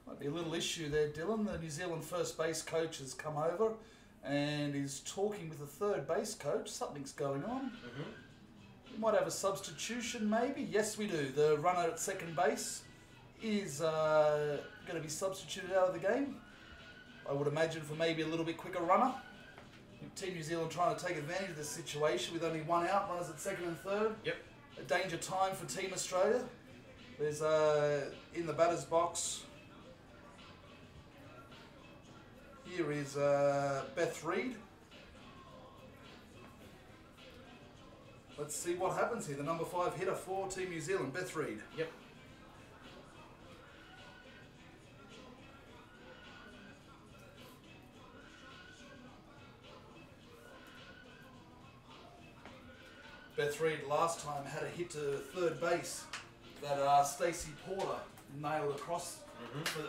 Speaker 3: Might be a little issue there, Dylan. The New Zealand first base coach has come over and is talking with the third base coach. Something's going on. We might have a substitution maybe. Yes, we do. The runner at second base is going to be substituted out of the game. I would imagine for maybe a little bit quicker runner. Team New Zealand trying to take advantage of this situation with only one out. Runners at second and third.
Speaker 2: Yep.
Speaker 3: A danger time for Team Australia. There's in the batter's box. Here is Beth Reid. Let's see what happens here. The number 5 hitter for Team New Zealand, Beth Reid.
Speaker 2: Yep.
Speaker 3: Beth Reid last time had a hit to third base that Stacey Porter nailed across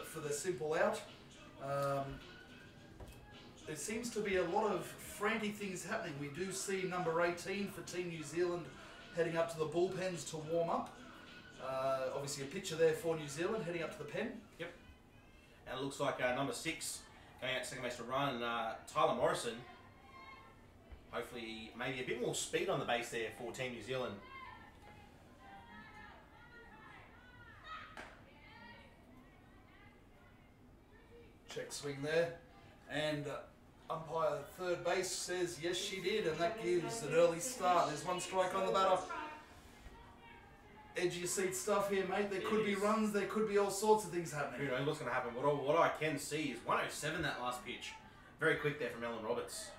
Speaker 3: for the simple out. There seems to be a lot of frantic things happening. We do see number 18 for Team New Zealand heading up to the bullpens to warm up. Obviously a pitcher there for New Zealand heading up to the pen.
Speaker 2: Yep. And it looks like number 6 going out second base to run, Tyler Morrison. Hopefully maybe a bit more speed on the base there for Team New Zealand.
Speaker 3: Check swing there. And umpire third base says yes she did, and that gives an early start. There's one strike on the batter. Edge of your seat stuff here, mate. There could be runs, there could be all sorts of things happening.
Speaker 2: Who knows what's going to happen. What I can see is 107 that last pitch. Very quick there from Ellen Roberts.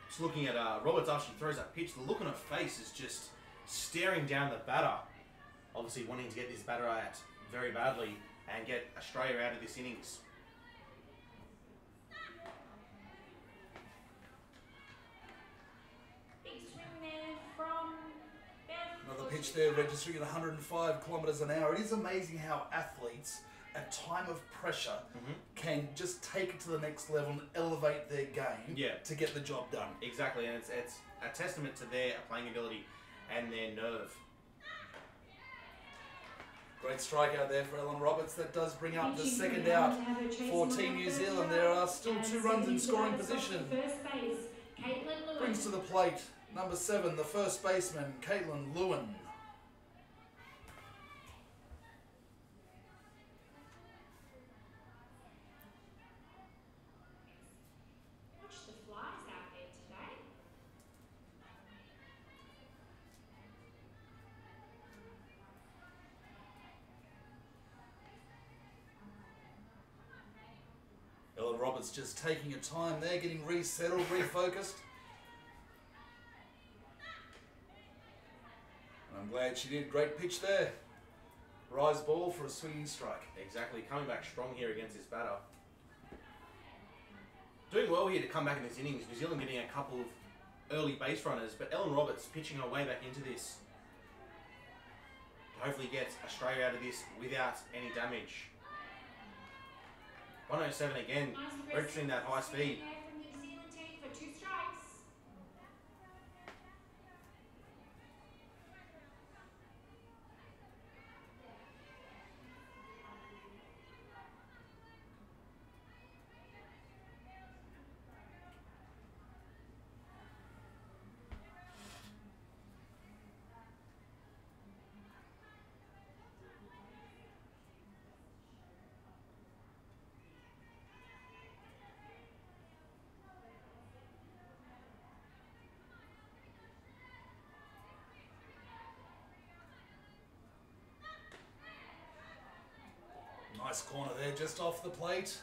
Speaker 2: Just looking at Roberts after she throws that pitch, the look on her face is just staring down the batter. Obviously wanting to get this batter out very badly and get Australia out of this innings.
Speaker 1: Big swing there from Beth.
Speaker 3: Another pitch there registering at 105 kilometres an hour. It is amazing how athletes at time of pressure can just take it to the next level and elevate their game to get the job done.
Speaker 2: Exactly, and it's a testament to their playing ability and their nerve.
Speaker 3: Great strikeout there for Ellen Roberts. That does bring up the second out for Team New Zealand. There are still 2 runs in scoring position. Brings to the plate number 7, the first baseman, Caitlin Lewin. Ellen Roberts just taking her time there, getting resettled, refocused. And I'm glad she did. Great pitch there. Rise ball for a swinging strike.
Speaker 2: Exactly. Coming back strong here against this batter. Doing well here to come back in this innings. New Zealand getting a couple of early base runners, but Ellen Roberts pitching her way back into this. To hopefully get Australia out of this without any damage. 107 again, registering that high speed.
Speaker 1: From New Zealand team for 2 strikes.
Speaker 3: Nice corner there, just off the plate.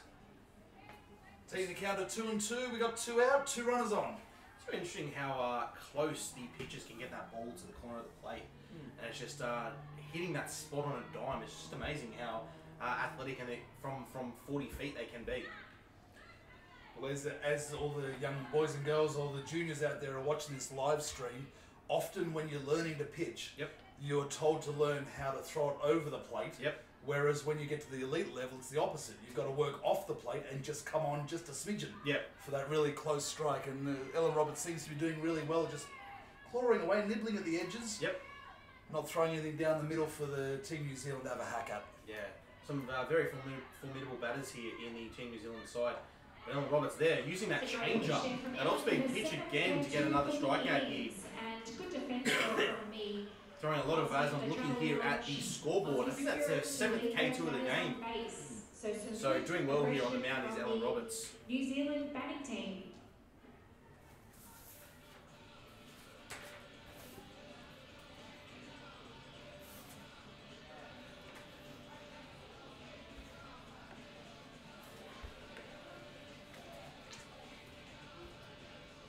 Speaker 3: Taking the count of 2-2. We got 2 out, 2 runners on.
Speaker 2: It's very interesting how close the pitchers can get that ball to the corner of the plate. And it's just hitting that spot on a dime. It's just amazing how athletic and from 40 feet they can be.
Speaker 3: Well, as all the young boys and girls, all the juniors out there are watching this live stream, often when you're learning to pitch, you're told to learn how to throw it over the plate. Whereas when you get to the elite level, it's the opposite. You've got to work off the plate and just come on just a smidgen for that really close strike. And Ellen Roberts seems to be doing really well, just clawing away, nibbling at the edges. Not throwing anything down the middle for the Team New Zealand to have a hack at.
Speaker 2: Some very formidable batters here in the Team New Zealand side. But Ellen Roberts there, using that change-up, that off-speed pitch again to get another strikeout here.
Speaker 1: And good defence from me.
Speaker 2: Throwing a lot of as I'm looking here at the scoreboard. I think that's their 7th K2 of the game. So doing well here on the mound is Ellen Roberts.
Speaker 1: New Zealand batting team.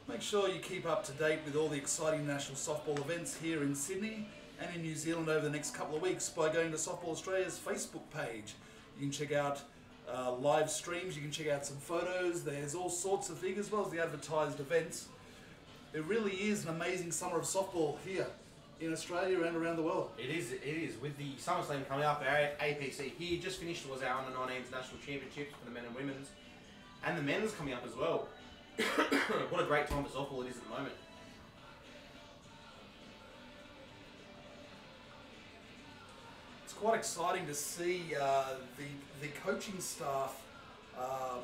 Speaker 3: Make sure you keep up to date with all the exciting national softball events here in Sydney and in New Zealand over the next couple of weeks by going to Softball Australia's Facebook page. You can check out live streams, you can check out some photos, there's all sorts of things as well as the advertised events. It really is an amazing summer of softball here in Australia and around the world.
Speaker 2: It is. With the SummerSlam coming up, our APC here just finished was our under-19 national championships for the men and women's. And the men's coming up as well. What a great time for softball it is at the moment.
Speaker 3: It's quite exciting to see the coaching staff of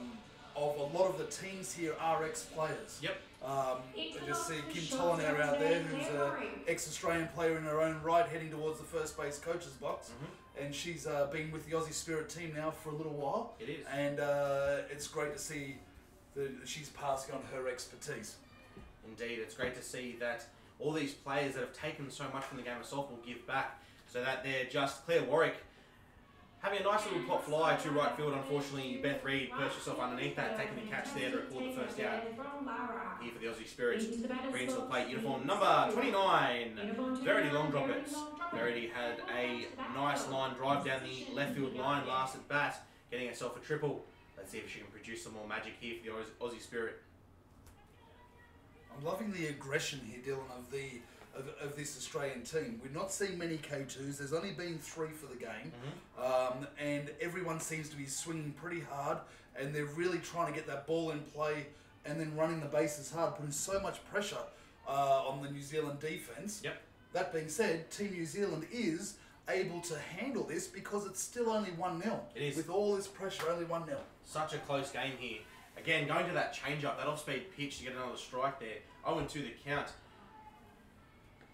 Speaker 3: a lot of the teams here are ex-players. I just see Kim Tollenair out there, who's an ex-Australian player in her own right, heading towards the first base coach's box. And she's been with the Aussie Spirit team now for a little while.
Speaker 2: It is.
Speaker 3: And it's great to see that she's passing on her expertise.
Speaker 2: Indeed, it's great to see that all these players that have taken so much from the game of softball give back, so that they're just Claire Warwick having a nice little pop fly to right field. Unfortunately, Beth Reid perched herself underneath that, taking the catch there to record the first out. Here for the Aussie Spirit, brings to the plate uniform number 29, Verity Long Droppers. Verity had a nice line drive down the left field line last at bat, getting herself a triple. Let's see if she can produce some more magic here for the Aussie Spirit.
Speaker 3: I'm loving the aggression here, Dylan, of this Australian team. We're not seeing many K2s. There's only been 3 for the game. And everyone seems to be swinging pretty hard, and they're really trying to get that ball in play and then running the bases hard, putting so much pressure on the New Zealand defence. That being said, Team New Zealand is able to handle this because it's still only 1-0.
Speaker 2: It is.
Speaker 3: With all this pressure, only 1-0.
Speaker 2: Such a close game here. Again, going to that change-up, that off-speed pitch to get another strike there. 0-2 the count.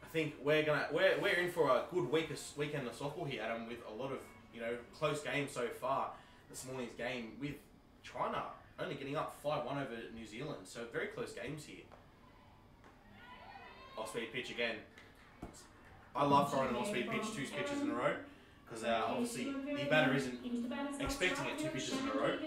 Speaker 2: I think we're in for a good weekend of softball here, Adam, with a lot of close games so far. This morning's game with China only getting up 5-1 over New Zealand, so very close games here. Off-speed pitch again. I love throwing an off-speed pitch 2 pitches in a row. because obviously the batter isn't expecting it 2 pitches in a row.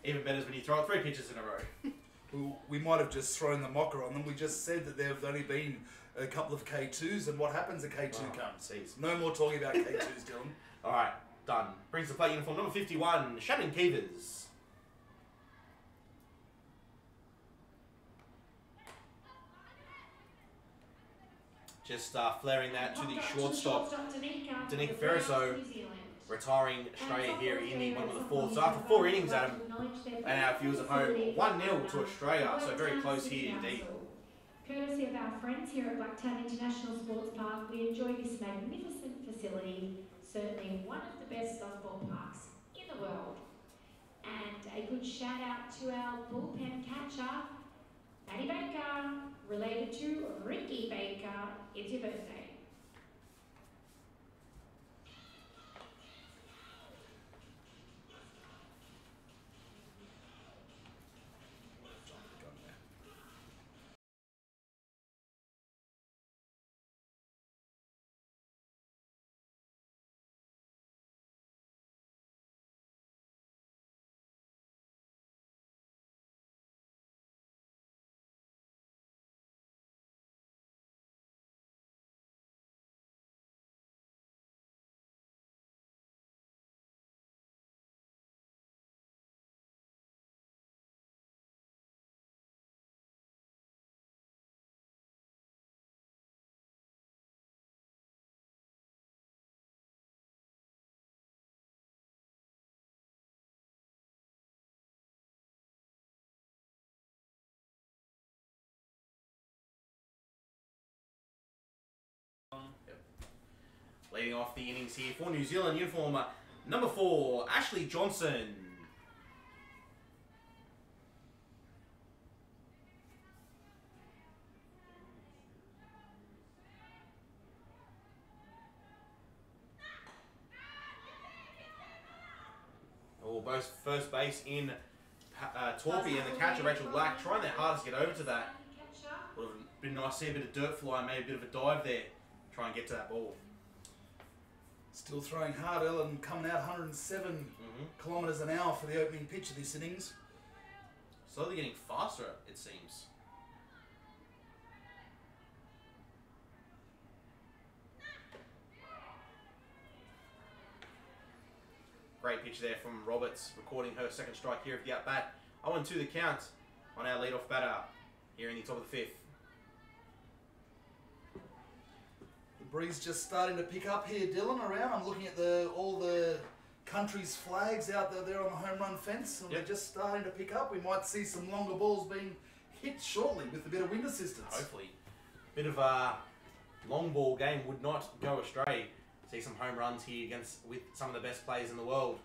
Speaker 2: Even better is when you throw it 3 pitches in a row.
Speaker 3: Well, we might have just thrown the mocker on them. We just said that there have only been a couple of K2s, and what happens? A K2 comes. No more talking about K2s, Dylan.
Speaker 2: All right, done. Brings the plate uniform number 51, Shannon Keevers. Just flaring that to the shortstop, Danica Ferriso, retiring Australia here in the bottom of the fourth. So after 4 innings, Adam, and our viewers at home, 1-0 to Australia. So very close here indeed.
Speaker 1: Courtesy of our friends here at Blacktown International Sports Park, we enjoy this magnificent facility, certainly one of the best softball parks in the world. And a good shout out to our bullpen catcher, Maddie Baker, related to Ricky Baker. It's your birthday.
Speaker 2: Leading off the innings here for New Zealand, uniform number 4, Ashley Johnson. Both first base in Torpy and the catcher Rachel Black trying their hardest to get over to that. Would have been nice to see a bit of dirt fly, maybe a bit of a dive there, try and get to that ball.
Speaker 3: Still throwing hard, Ellen, coming out 107 kilometres an hour for the opening pitch of this innings.
Speaker 2: Slowly getting faster, it seems. Great pitch there from Roberts, recording her second strike here of the at-bat. 0-2 the count on our leadoff batter here in the top of the 5th.
Speaker 3: The breeze just starting to pick up here, Dylan, around. I'm looking at all the country's flags out there on the home run fence, and they're just starting to pick up. We might see some longer balls being hit shortly with a bit of wind assistance.
Speaker 2: Hopefully. Bit of a long ball game would not go astray. See some home runs here with some of the best players in the world.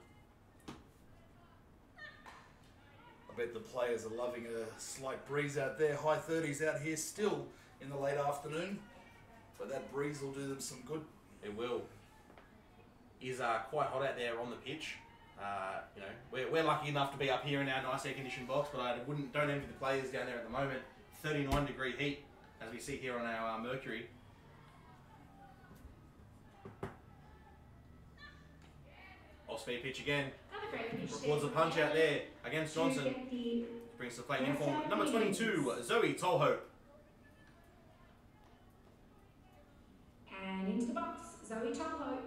Speaker 3: I bet the players are loving a slight breeze out there. High 30s out here still in the late afternoon. But that breeze will do them some good.
Speaker 2: It will. It is quite hot out there on the pitch. You know, we're lucky enough to be up here in our nice air-conditioned box, but I don't envy the players down there at the moment. 39-degree heat, as we see here on our Mercury. Off-speed pitch again. Records a punch out there against Johnson. Brings the plate uniform number 22, Zoe Tolhope.
Speaker 1: And into the box, Zoe Tolhope.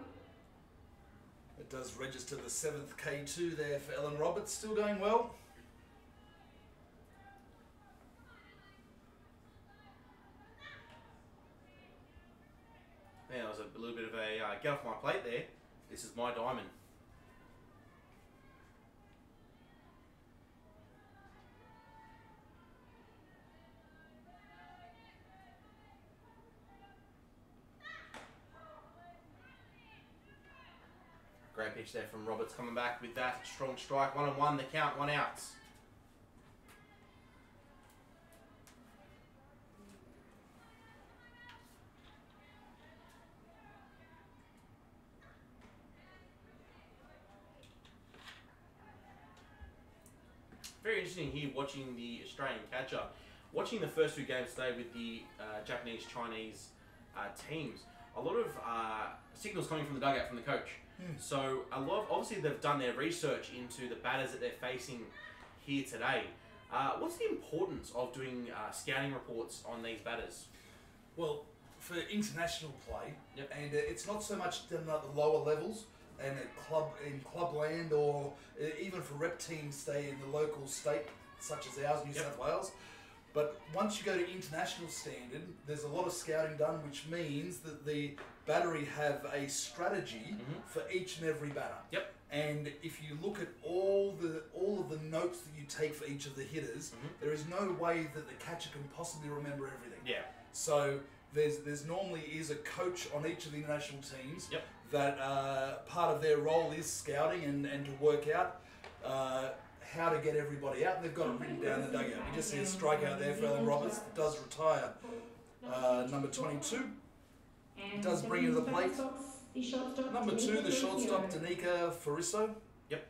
Speaker 3: It does register the 7th K2 there for Ellen Roberts, still going well.
Speaker 2: Yeah, that was a little bit of a get off my plate there. This is my diamond. Great pitch there from Roberts, coming back with that strong strike. 1-1, the count, 1 out. Very interesting here watching the Australian catcher. Watching the first 2 games today with the Japanese-Chinese teams, a lot of signals coming from the dugout from the coach. So obviously they've done their research into the batters that they're facing here today. What's the importance of doing scouting reports on these batters?
Speaker 3: Well, for international play, and it's not so much done at the lower levels and in clubland, or even for rep teams stay in the local state such as ours, New South Wales. But once you go to international standard, there's a lot of scouting done, which means that the battery have a strategy for each and every batter.
Speaker 2: Yep.
Speaker 3: And if you look at all of the notes that you take for each of the hitters, there is no way that the catcher can possibly remember everything.
Speaker 2: Yeah.
Speaker 3: So there's normally is a coach on each of the international teams that part of their role is scouting and to work out how to get everybody out. They've got it written down in the dugout. We just see a strikeout there for Alan Roberts that does retire. Number 22 does bring into the plate. Number 2, the shortstop, Danica Fariso.
Speaker 2: Yep.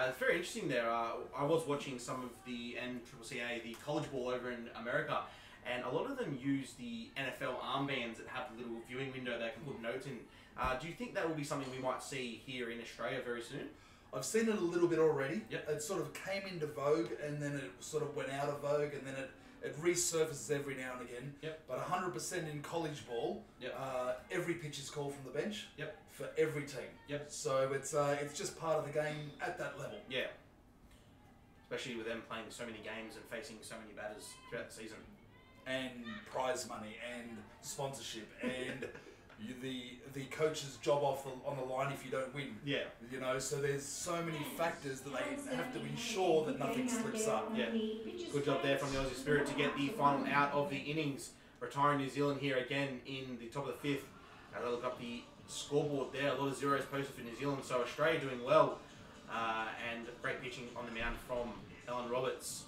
Speaker 2: It's very interesting there. I was watching some of the NCCA, the college ball over in America, and a lot of them use the NFL armbands that have a little viewing window they can put notes in. Do you think that will be something we might see here in Australia very soon?
Speaker 3: I've seen it a little bit already.
Speaker 2: Yep.
Speaker 3: It sort of came into vogue and then it sort of went out of vogue, and then it resurfaces every now and again.
Speaker 2: Yep.
Speaker 3: But 100% in college ball, every pitch is called from the bench for every team.
Speaker 2: Yep.
Speaker 3: So it's just part of the game at that level.
Speaker 2: Yeah. Especially with them playing so many games and facing so many batters throughout the season.
Speaker 3: And prize money and sponsorship and the coach's job on the line if you don't win.
Speaker 2: Yeah.
Speaker 3: You know, so there's so many factors that they have to ensure that nothing slips up.
Speaker 2: Yeah. Good job there from the Aussie Spirit to get the final out of the innings, retiring New Zealand here again in the top of the 5th. As I look up the scoreboard there, a lot of zeros posted for New Zealand, so Australia doing well, and great pitching on the mound from Alan Roberts.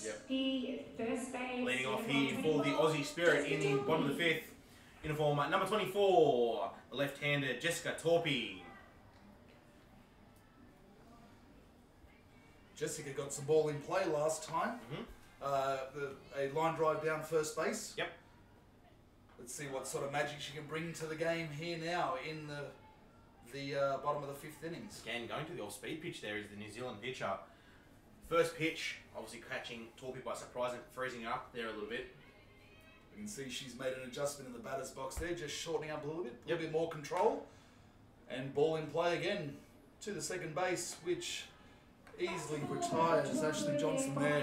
Speaker 2: Yep.
Speaker 1: The first base.
Speaker 2: Leading off here for the Aussie Spirit in bottom of the 5th. Uniform number 24, the left-hander Jessica Torpy.
Speaker 3: Jessica got some ball in play last time. A line drive down first base.
Speaker 2: Yep.
Speaker 3: Let's see what sort of magic she can bring to the game here now in the bottom of the 5th innings.
Speaker 2: Again, going to the all-speed pitch there is the New Zealand pitcher. First pitch, obviously catching Torpy by surprise and freezing up there a little bit.
Speaker 3: You can see she's made an adjustment in the batter's box there, just shortening up a little bit more control. And ball in play again to the second base, which easily retires Ashley Johnson there.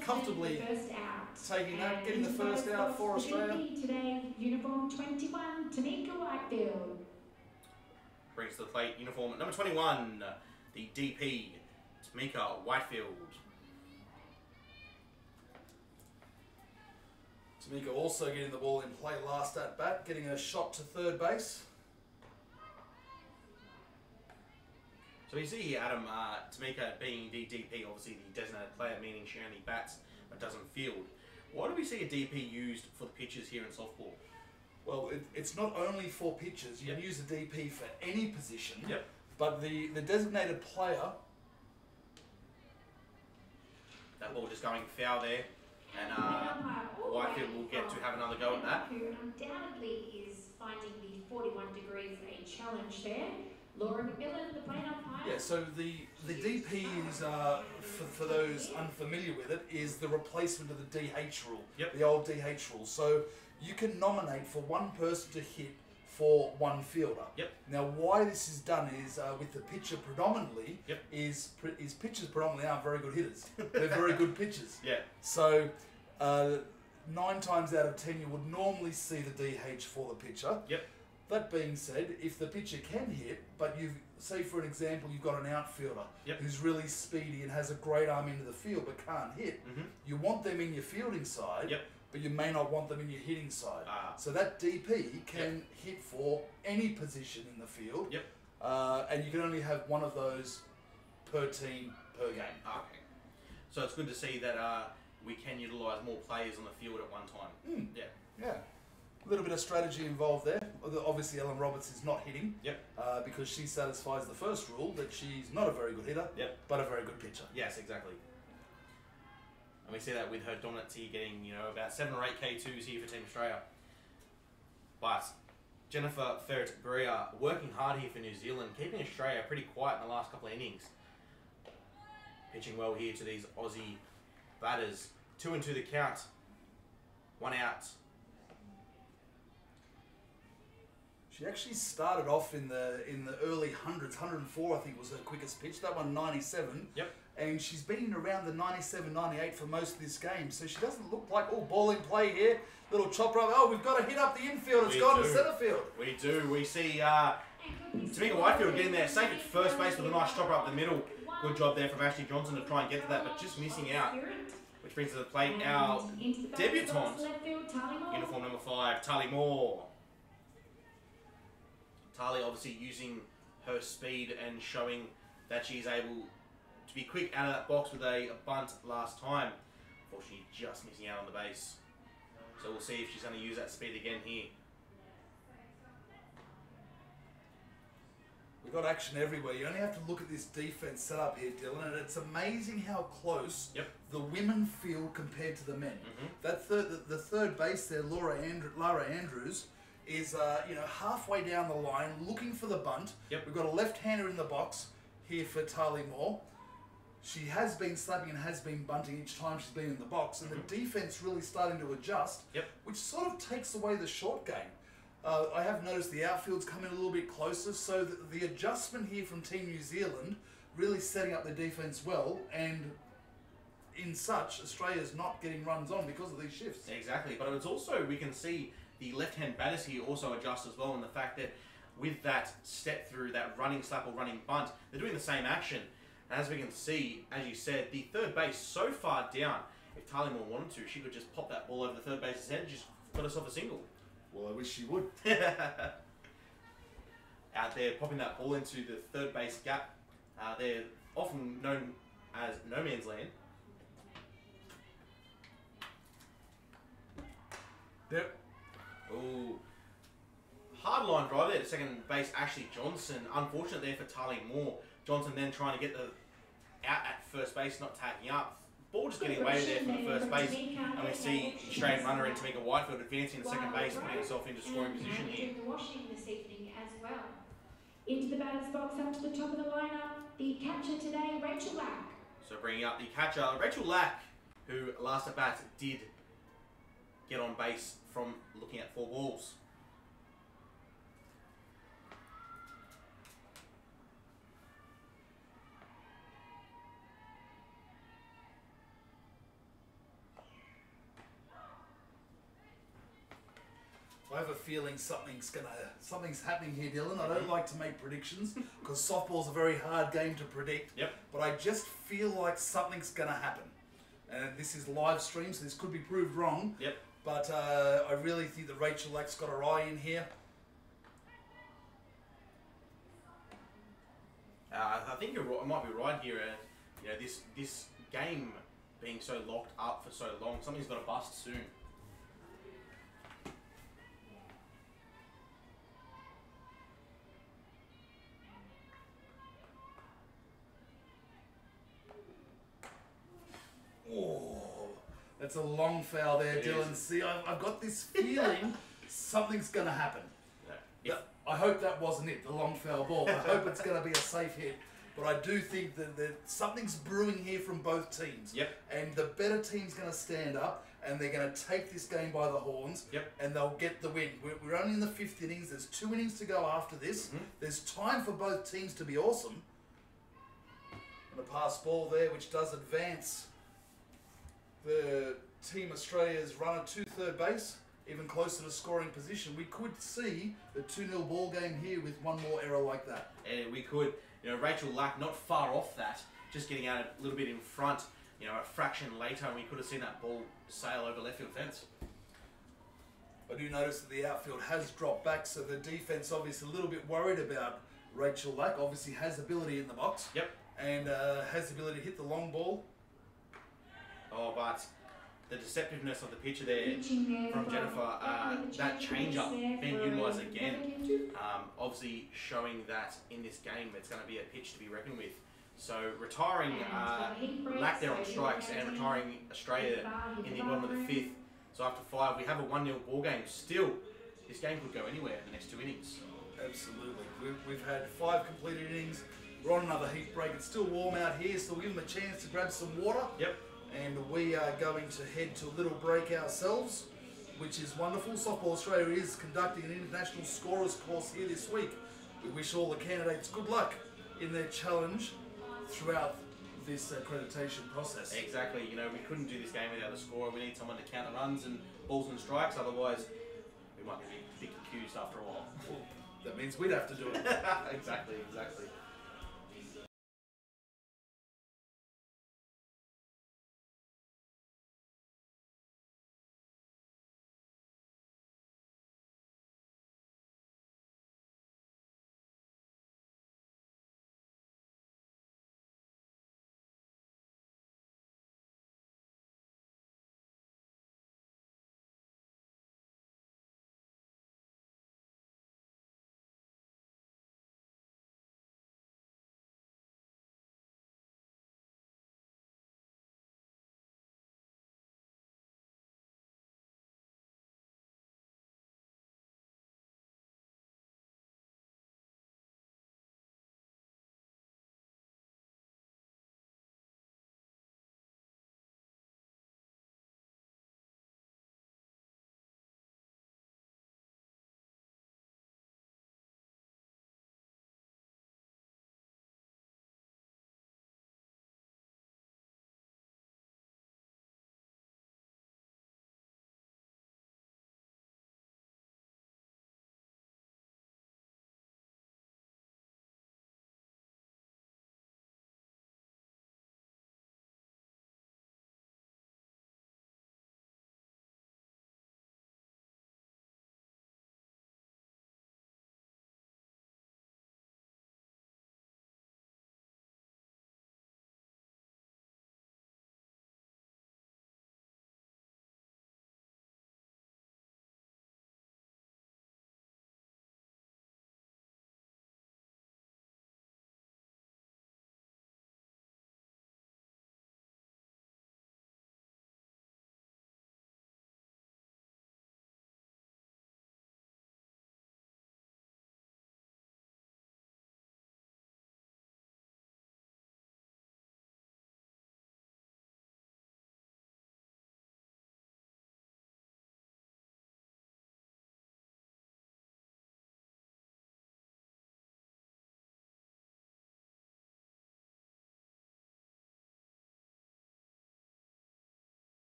Speaker 3: Comfortably taking that, getting the first out for Australia.
Speaker 1: Today, uniform 21, Tanika Whitefield.
Speaker 2: Brings to the plate uniform number 21, the DP, Tamika Whitefield.
Speaker 3: Tamika also getting the ball in play last at bat, getting a shot to third base.
Speaker 2: So you see here, Adam, Tamika being the DP, obviously the designated player, meaning she only bats but doesn't field. Why do we see a DP used for the pitches here in softball?
Speaker 3: Well, it's not only for pitches. You can use a DP for any position.
Speaker 2: Yep.
Speaker 3: But the designated player...
Speaker 2: That ball just going foul there. And Whitefield will get to have another go at that.
Speaker 1: Who undoubtedly is finding the 41 degrees a challenge there. Laura McMillan, the plate umpire.
Speaker 3: Yeah, so the DP is, for those unfamiliar with it, is the replacement of the DH rule.
Speaker 2: Yep.
Speaker 3: The old DH rule. So you can nominate for one person to hit for one fielder.
Speaker 2: Yep.
Speaker 3: Now, why this is done is with the pitcher predominantly,
Speaker 2: Yep.
Speaker 3: is pitchers predominantly aren't very good hitters. They're very good pitchers.
Speaker 2: Yeah.
Speaker 3: So 9 times out of 10 you would normally see the DH for the pitcher.
Speaker 2: Yep.
Speaker 3: That being said, if the pitcher can hit, but say for an example, you've got an outfielder
Speaker 2: Yep.
Speaker 3: who's really speedy and has a great arm into the field but can't hit, you want them in your fielding side,
Speaker 2: Yep.
Speaker 3: but you may not want them in your hitting side.
Speaker 2: Ah.
Speaker 3: So that DP can hit for any position in the field,
Speaker 2: Yep.
Speaker 3: and you can only have one of those per team per game.
Speaker 2: Okay. So it's good to see that we can utilise more players on the field at one time. Yeah.
Speaker 3: Yeah. A little bit of strategy involved there. Obviously, Ellen Roberts is not hitting because she satisfies the first rule that she's not a very good hitter, but a very good pitcher.
Speaker 2: Yes, exactly. And we see that with her dominance here getting, about 7 or 8 K2s here for Team Australia. But Jennifer Ferret-Greer working hard here for New Zealand, keeping Australia pretty quiet in the last couple of innings. Pitching well here to these Aussie batters. 2-2 the count. 1 out.
Speaker 3: She actually started off in the early hundreds. 104 I think was her quickest pitch. That one 97.
Speaker 2: Yep.
Speaker 3: And she's been around the 97, 98 for most of this game. So she doesn't look like, ball in play here. Little chopper up. Oh, we've got to hit up the infield. It's gone to centre field.
Speaker 2: We do. We see Tamika Whitefield getting there safe at first base with a nice chopper up the middle. Good job there from Ashley Johnson to try and get to that, but just missing out. Which brings to the plate our debutante, uniform number 5, Tali Moore. Tali obviously using her speed and showing that she's able to be quick out of that box with a bunt last time. Unfortunately, just missing out on the base. So we'll see if she's going to use that speed again here.
Speaker 3: We've got action everywhere. You only have to look at this defense setup here, Dylan, and it's amazing how close the women feel compared to the men. That the third base there, Lara Andrews, is halfway down the line looking for the bunt. We've got a left-hander in the box here for Tali Moore. She has been slapping and has been bunting each time she's been in the box, and the defense really starting to adjust, which sort of takes away the short game. I have noticed the outfield's come in a little bit closer, so the adjustment here from Team New Zealand really setting up their defense well, and in such, Australia's not getting runs on because of these shifts.
Speaker 2: Exactly, but it's also, we can see the left-hand batters here also adjust as well, and the fact that with that step through, that running slap or running bunt, they're doing the same action. And as we can see, as you said, the third base so far down, if Tali Moore wanted to, she could just pop that ball over the third base's head and just got herself a single.
Speaker 3: Well, I wish she would.
Speaker 2: Out there, popping that ball into the third base gap. They're often known as no man's land. Ooh. Hard line drive there to second base, Ashley Johnson. Unfortunate there for Tali Moore. Johnson then trying to get out at first base, not tagging up. Ball just getting away there from the first base, and we see Australian runner in Tamika Whitefield advancing to second base, putting herself into scoring position here.
Speaker 1: Washing this evening as well. Into the batter's box, up to the top of the lineup, the catcher today, Rachel Lack.
Speaker 2: So bringing up the catcher, Rachel Lack, who last at bat did get on base from looking at 4 balls.
Speaker 3: I have a feeling something's happening here, Dylan. I don't like to make predictions because softball's a very hard game to predict. But I just feel like something's going to happen. And this is live stream, so this could be proved wrong. But I really think that Rachel Lack's got her eye in here.
Speaker 2: I think I might be right here. This game being so locked up for so long, something's got to bust soon.
Speaker 3: That's a long foul there, Dylan. See, I've got this feeling something's going to happen. I hope that wasn't it, the long foul ball. I hope it's going to be a safe hit. But I do think that something's brewing here from both teams.
Speaker 2: Yep.
Speaker 3: And the better team's going to stand up, and they're going to take this game by the horns.
Speaker 2: Yep.
Speaker 3: And they'll get the win. We're only in the 5th innings. There's 2 innings to go after this.
Speaker 2: Mm-hmm.
Speaker 3: There's time for both teams to be awesome. And a pass ball there, which does advance the Team Australia's runner to third base, even closer to scoring position. We could see the 2-0 ball game here with one more error like that.
Speaker 2: And we could, Rachel Lack not far off that, just getting out a little bit in front, a fraction later, and we could have seen that ball sail over left field fence.
Speaker 3: I do notice that the outfield has dropped back, so the defense obviously a little bit worried about Rachel Lack. Obviously has ability in the box.
Speaker 2: Yep.
Speaker 3: And has the ability to hit the long ball.
Speaker 2: Oh, but the deceptiveness of the pitcher there from Jennifer, that change-up being utilised again, obviously showing that in this game it's going to be a pitch to be reckoned with. So retiring Lack there on strikes and retiring Australia in the bottom of the 5th. So after 5, we have a 1-0 ball game. Still, this game could go anywhere in the next 2 innings.
Speaker 3: Absolutely. We've had 5 completed innings. We're on another heat break. It's still warm out here, so we'll give them a chance to grab some water.
Speaker 2: Yep.
Speaker 3: And we are going to head to a little break ourselves, which is wonderful. Softball Australia is conducting an international scorers course here this week. We wish all the candidates good luck in their challenge throughout this accreditation process.
Speaker 2: Exactly. We couldn't do this game without a scorer. We need someone to count the runs and balls and strikes. Otherwise, we might be confused after a while.
Speaker 3: That means we'd have to do it.
Speaker 2: Exactly.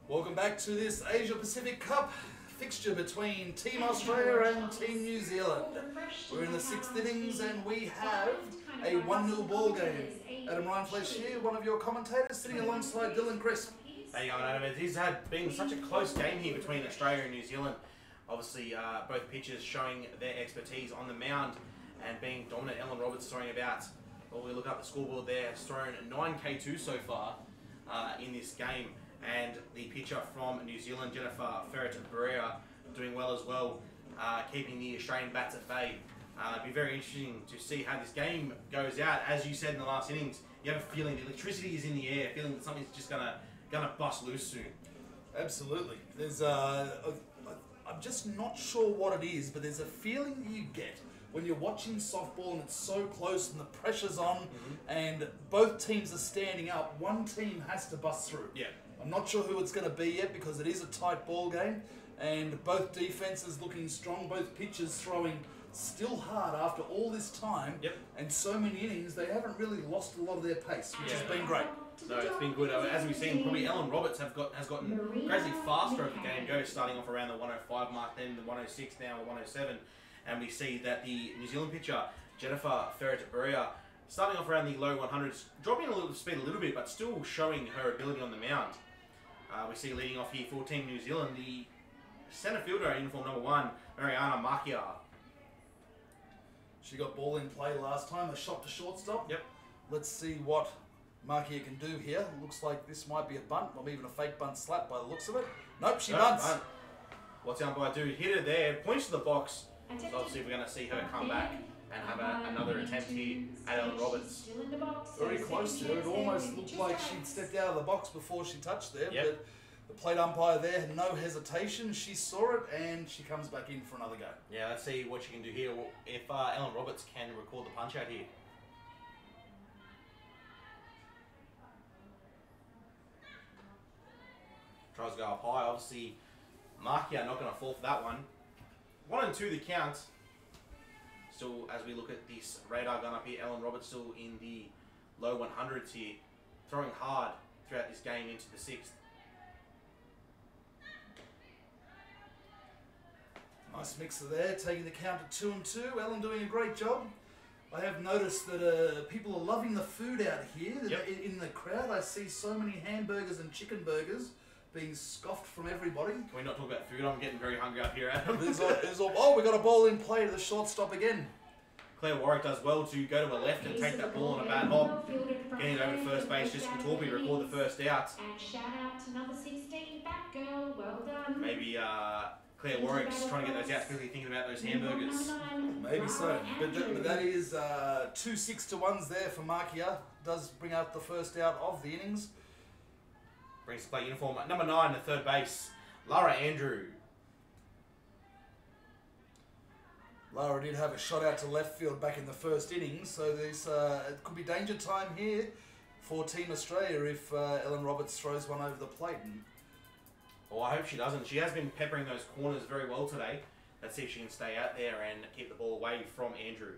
Speaker 3: Welcome back to this Asia Pacific Cup fixture between Team Australia and Team New Zealand. We're in the 6th innings and we have a 1-0 ball game. Adam Ryan Flesh here, one of your commentators, sitting alongside Dylan Crisp.
Speaker 2: There you go, Adam. It has been such a close game here between Australia and New Zealand. Obviously, both pitchers showing their expertise on the mound and being dominant. Ellen Roberts throwing about, well, we look up the scoreboard there, has thrown 9K2 so far in this game. And the pitcher from New Zealand, Jennifer Ferret-Berea, doing well as well, keeping the Australian bats at bay. It'll be very interesting to see how this game goes out. As you said in the last innings, you have a feeling the electricity is in the air, feeling that something's just gonna bust loose soon.
Speaker 3: Absolutely. There's I'm just not sure what it is, but there's a feeling you get when you're watching softball and it's so close and the pressure's on and both teams are standing up. One team has to bust through.
Speaker 2: Yeah.
Speaker 3: I'm not sure who it's going to be yet because it is a tight ball game and both defenses looking strong, both pitchers throwing still hard after all this time and so many innings. They haven't really lost a lot of their pace, which has been great.
Speaker 2: No, it's been good. As we've seen, probably Ellen Roberts has gotten gradually faster as the game goes, starting off around the 105 mark, then the 106, now the 107. And we see that the New Zealand pitcher, Jennifer Ferret-Berea, starting off around the low 100s, dropping a little speed a little bit, but still showing her ability on the mound. We see leading off here for Team New Zealand, the centre fielder in uniform number 1, Mariana Markia.
Speaker 3: She got ball in play last time, a shot to shortstop.
Speaker 2: Yep.
Speaker 3: Let's see what Markia can do here. Looks like this might be a bunt, or even a fake bunt slap by the looks of it. Nope, she bunts.
Speaker 2: What's the umpire do? Hit it there, points to the box. So obviously we're going to see her come back and have another attempt here at Ellen Roberts.
Speaker 3: Very close to her. It almost looked like she'd stepped out of the box before she touched there.
Speaker 2: Yep.
Speaker 3: But the plate umpire there had no hesitation. She saw it and she comes back in for another go.
Speaker 2: Yeah, let's see what she can do here. If Ellen Roberts can record the punch out here. Tries to go up high. Obviously, Markia not going to fall for that one. 1 and 2 the count. Still, as we look at this radar gun up here, Ellen Roberts still in the low 100s here, throwing hard throughout this game into the 6th.
Speaker 3: Nice mixer there, taking the count to 2 and 2. Ellen doing a great job. I have noticed that people are loving the food out here. In the crowd, I see so many hamburgers and chicken burgers being scoffed from everybody.
Speaker 2: Can we not talk about food? I'm getting very hungry up here, Adam.
Speaker 3: Oh, we got a ball in play to the shortstop again.
Speaker 2: Claire Warwick does well to go to her left and take that ball on a bad hop. Getting it over to first base, just Katorbi record the first out.
Speaker 1: And shout out to number 16, back girl, well done.
Speaker 2: Maybe Claire Warwick's trying to get those outs, quickly thinking about those hamburgers.
Speaker 3: Maybe so. But that is 2 6-1s there for Markia. Does bring out the first out of the innings.
Speaker 2: Brings to play uniform number 9, the third base, Lara Andrew.
Speaker 3: Lara did have a shot out to left field back in the first innings, so there's it could be danger time here for Team Australia if Ellen Roberts throws one over the plate.
Speaker 2: Well, I hope she doesn't. She has been peppering those corners very well today. Let's see if she can stay out there and keep the ball away from Andrew.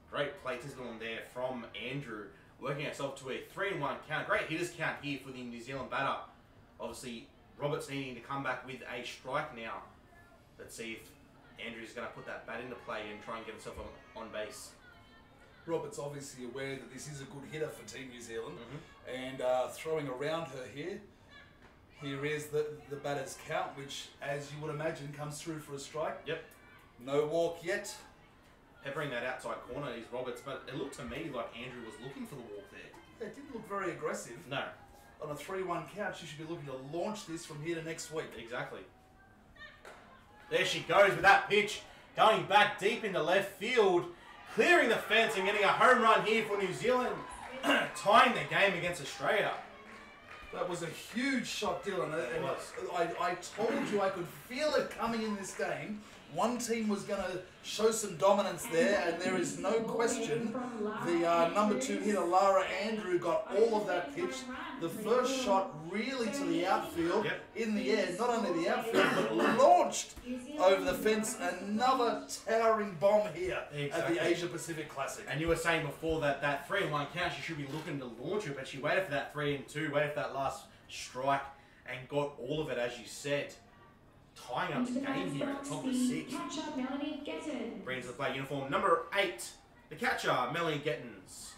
Speaker 2: Great plate on there from Andrew, working herself to a 3-1 count. Great hitters count here for the New Zealand batter. Obviously, Roberts needing to come back with a strike now. Let's see if Andrew's going to put that bat into play and try and get himself on base.
Speaker 3: Roberts obviously aware that this is a good hitter for Team New Zealand and throwing around her here. Here is the batter's count, which, as you would imagine, comes through for a strike.
Speaker 2: Yep.
Speaker 3: No walk yet.
Speaker 2: Peppering that outside corner is Roberts, but it looked to me like Andrew was looking for the walk there.
Speaker 3: It didn't look very aggressive.
Speaker 2: No.
Speaker 3: On a 3-1 count, she should be looking to launch this from here to next week.
Speaker 2: Exactly. There she goes with that pitch, going back deep into left field. clearing the fence and getting a home run here for New Zealand, tying the game against Australia.
Speaker 3: That was a huge shot, Dylan. And I told you I could feel it coming in this game. One team was going to show some dominance there, and there is no question the number 2 hitter, Lara Andrew, got all of that pitch. The first shot really to the outfield, in the air, not only the outfield, but launched over the fence. Another towering bomb here at the Asia Pacific Classic.
Speaker 2: And you were saying before that 3-1 count, she should be looking to launch it, but she waited for that 3-2, waited for that last strike, and got all of it, as you said. Tying up the game here at the top of the 6th. Brings to the play uniform number 8, the catcher, Melanie Gettins.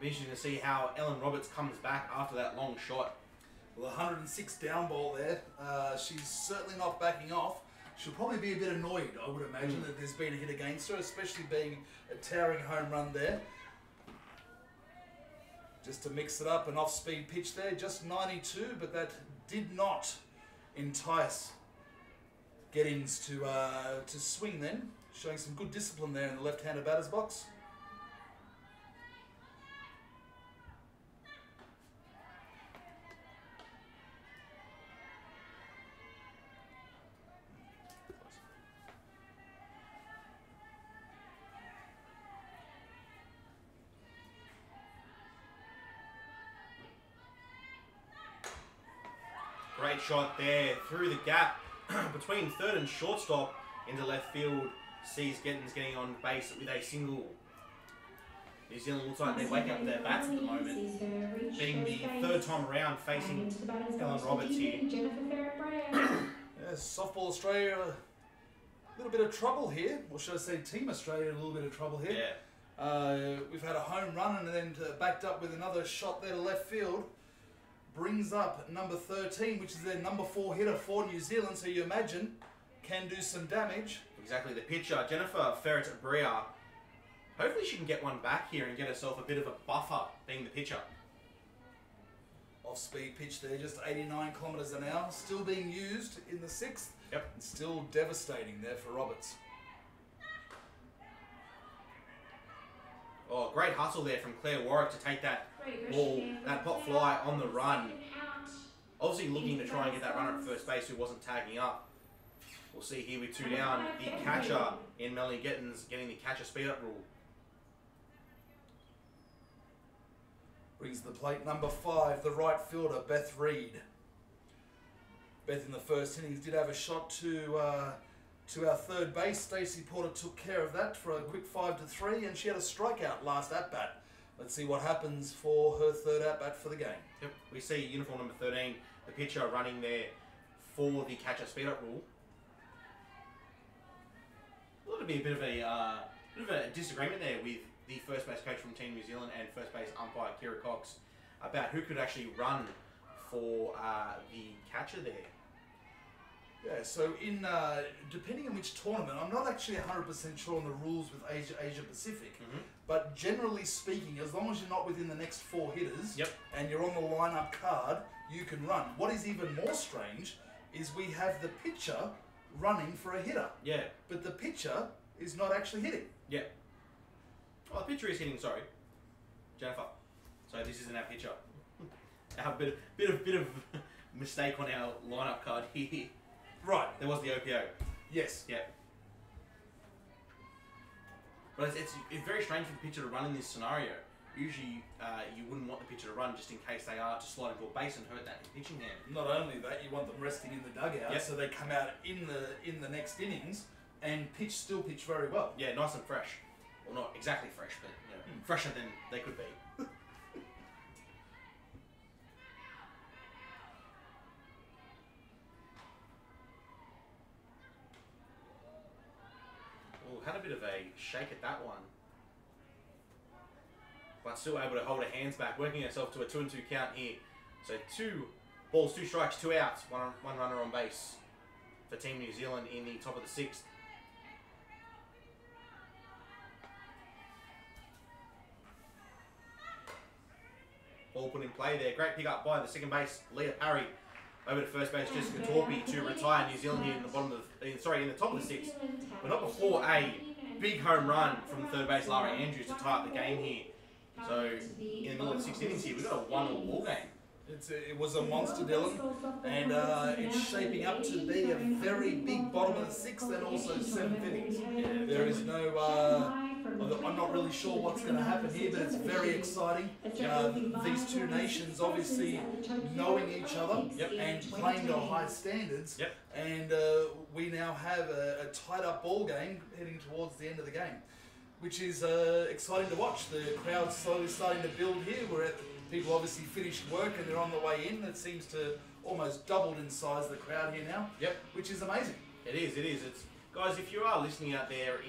Speaker 2: Be interesting to see how Ellen Roberts comes back after that long shot.
Speaker 3: Well, 106 down ball there. She's certainly not backing off. She'll probably be a bit annoyed, I would imagine, that there's been a hit against her, especially being a towering home run there. Just to mix it up, an off-speed pitch there, just 92, but that did not entice Gettins to swing then. Showing some good discipline there in the left-handed batter's box.
Speaker 2: Great shot there through the gap between third and shortstop into left field. Sees Gettins getting on base with a single. New Zealand looks like they're waking up their bats at the moment, being the 3rd time around facing Ellen Roberts here.
Speaker 3: Yes, Softball Australia, a little bit of trouble here, or should I say Team Australia, a little bit of trouble here.
Speaker 2: Yeah.
Speaker 3: We've had a home run and then backed up with another shot there to left field. Brings up number 13, which is their number 4 hitter for New Zealand, so you imagine can do some damage.
Speaker 2: Exactly, the pitcher, Jennifer Ferret-Brea. Hopefully she can get one back here and get herself a bit of a buffer being the pitcher.
Speaker 3: Off-speed pitch there, just 89 kilometres an hour, still being used in the 6th.
Speaker 2: Yep.
Speaker 3: And still devastating there for Roberts.
Speaker 2: Oh, great hustle there from Claire Warwick to take that ball, that pop fly on the run. Obviously looking to try and get that runner at first base who wasn't tagging up. We'll see here with 2 down, the catcher in Melanie Gettins getting the catcher speed up rule.
Speaker 3: Brings to the plate number 5, the right fielder, Beth Reed. Beth in the first innings did have a shot to our third base. Stacey Porter took care of that for a quick 5-3, and she had a strikeout last at-bat. Let's see what happens for her third at-bat for the game.
Speaker 2: Yep. We see uniform number 13, the pitcher running there for the catcher speed up rule. Thought it'd be a bit of a disagreement there with the first base coach from Team New Zealand and first base umpire Kira Cox about who could actually run for the catcher there.
Speaker 3: Yeah, so in depending on which tournament, I'm not actually 100% sure on the rules with Asia Pacific, but generally speaking, as long as you're not within the next 4 hitters and you're on the lineup card, you can run. What is even more strange is we have the pitcher running for a hitter. Yeah. But the pitcher is not actually hitting.
Speaker 2: Yeah. Oh, the pitcher is hitting, sorry. Jennifer. So this isn't our pitcher. A bit of mistake on our lineup card here.
Speaker 3: Right.
Speaker 2: There was the OPO.
Speaker 3: Yes.
Speaker 2: Yeah. But it's very strange for the pitcher to run in this scenario. Usually, you wouldn't want the pitcher to run just in case they are to slide into a base and hurt that pitching hand.
Speaker 3: Not only that, you want them resting in the dugout, so they come out in the next innings and still pitch very well.
Speaker 2: Yeah, nice and fresh. Well, not exactly fresh, but you know, fresher than they could be. Had a bit of a shake at that one, but still able to hold her hands back, working herself to a 2-2 count here. So 2 balls, 2 strikes, 2 outs, one runner on base for Team New Zealand in the top of the 6th. Ball put in play there. Great pick up by the second base, Leah Parry. over to first base, Jessica Torpy to retire New Zealand here in the in the top of the sixth, but not before a big home run from third base Lara Andrews to tie up the game here. So in the middle of the sixth innings here, we've got a 1-all ball game.
Speaker 3: It was a monster, Dylan, and it's shaping up to be a very big bottom of the sixth and also 7th innings. There is no, I'm not really sure what's going to happen here, but it's very exciting. These two nations obviously knowing each other and playing to high standards, and we now have a tied up ball game heading towards the end of the game, which is exciting to watch. The crowd's slowly starting to build here. People obviously finished work and they're on the way in. It seems to almost doubled in size, the crowd here now. Which is amazing.
Speaker 2: It is. It's guys, if you are listening out there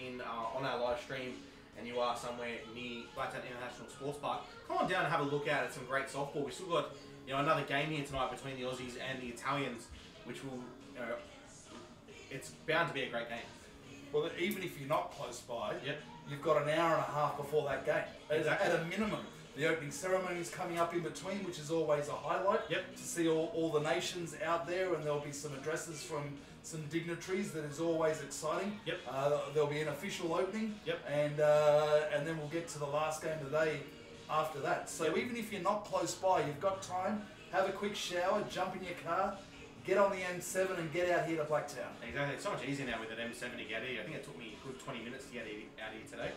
Speaker 2: on our live stream and you are somewhere near Blacktown International Sports Park, come on down and have a look at some great softball. We've still got another game here tonight between the Aussies and the Italians, which will it's bound to be a great game.
Speaker 3: Well, even if you're not close by, you've got an hour and a half before that game.
Speaker 2: Exactly.
Speaker 3: At a minimum. The opening ceremony is coming up in between, which is always a highlight. To see all the nations out there, and there'll be some addresses from some dignitaries. That is always exciting. There'll be an official opening. And then we'll get to the last game of the day after that. So even if you're not close by, you've got time. Have a quick shower, jump in your car, get on the M7 and get out here to Blacktown.
Speaker 2: Exactly. It's so much easier now with an M7 to get here. I think it took me a good 20 minutes to get out here today.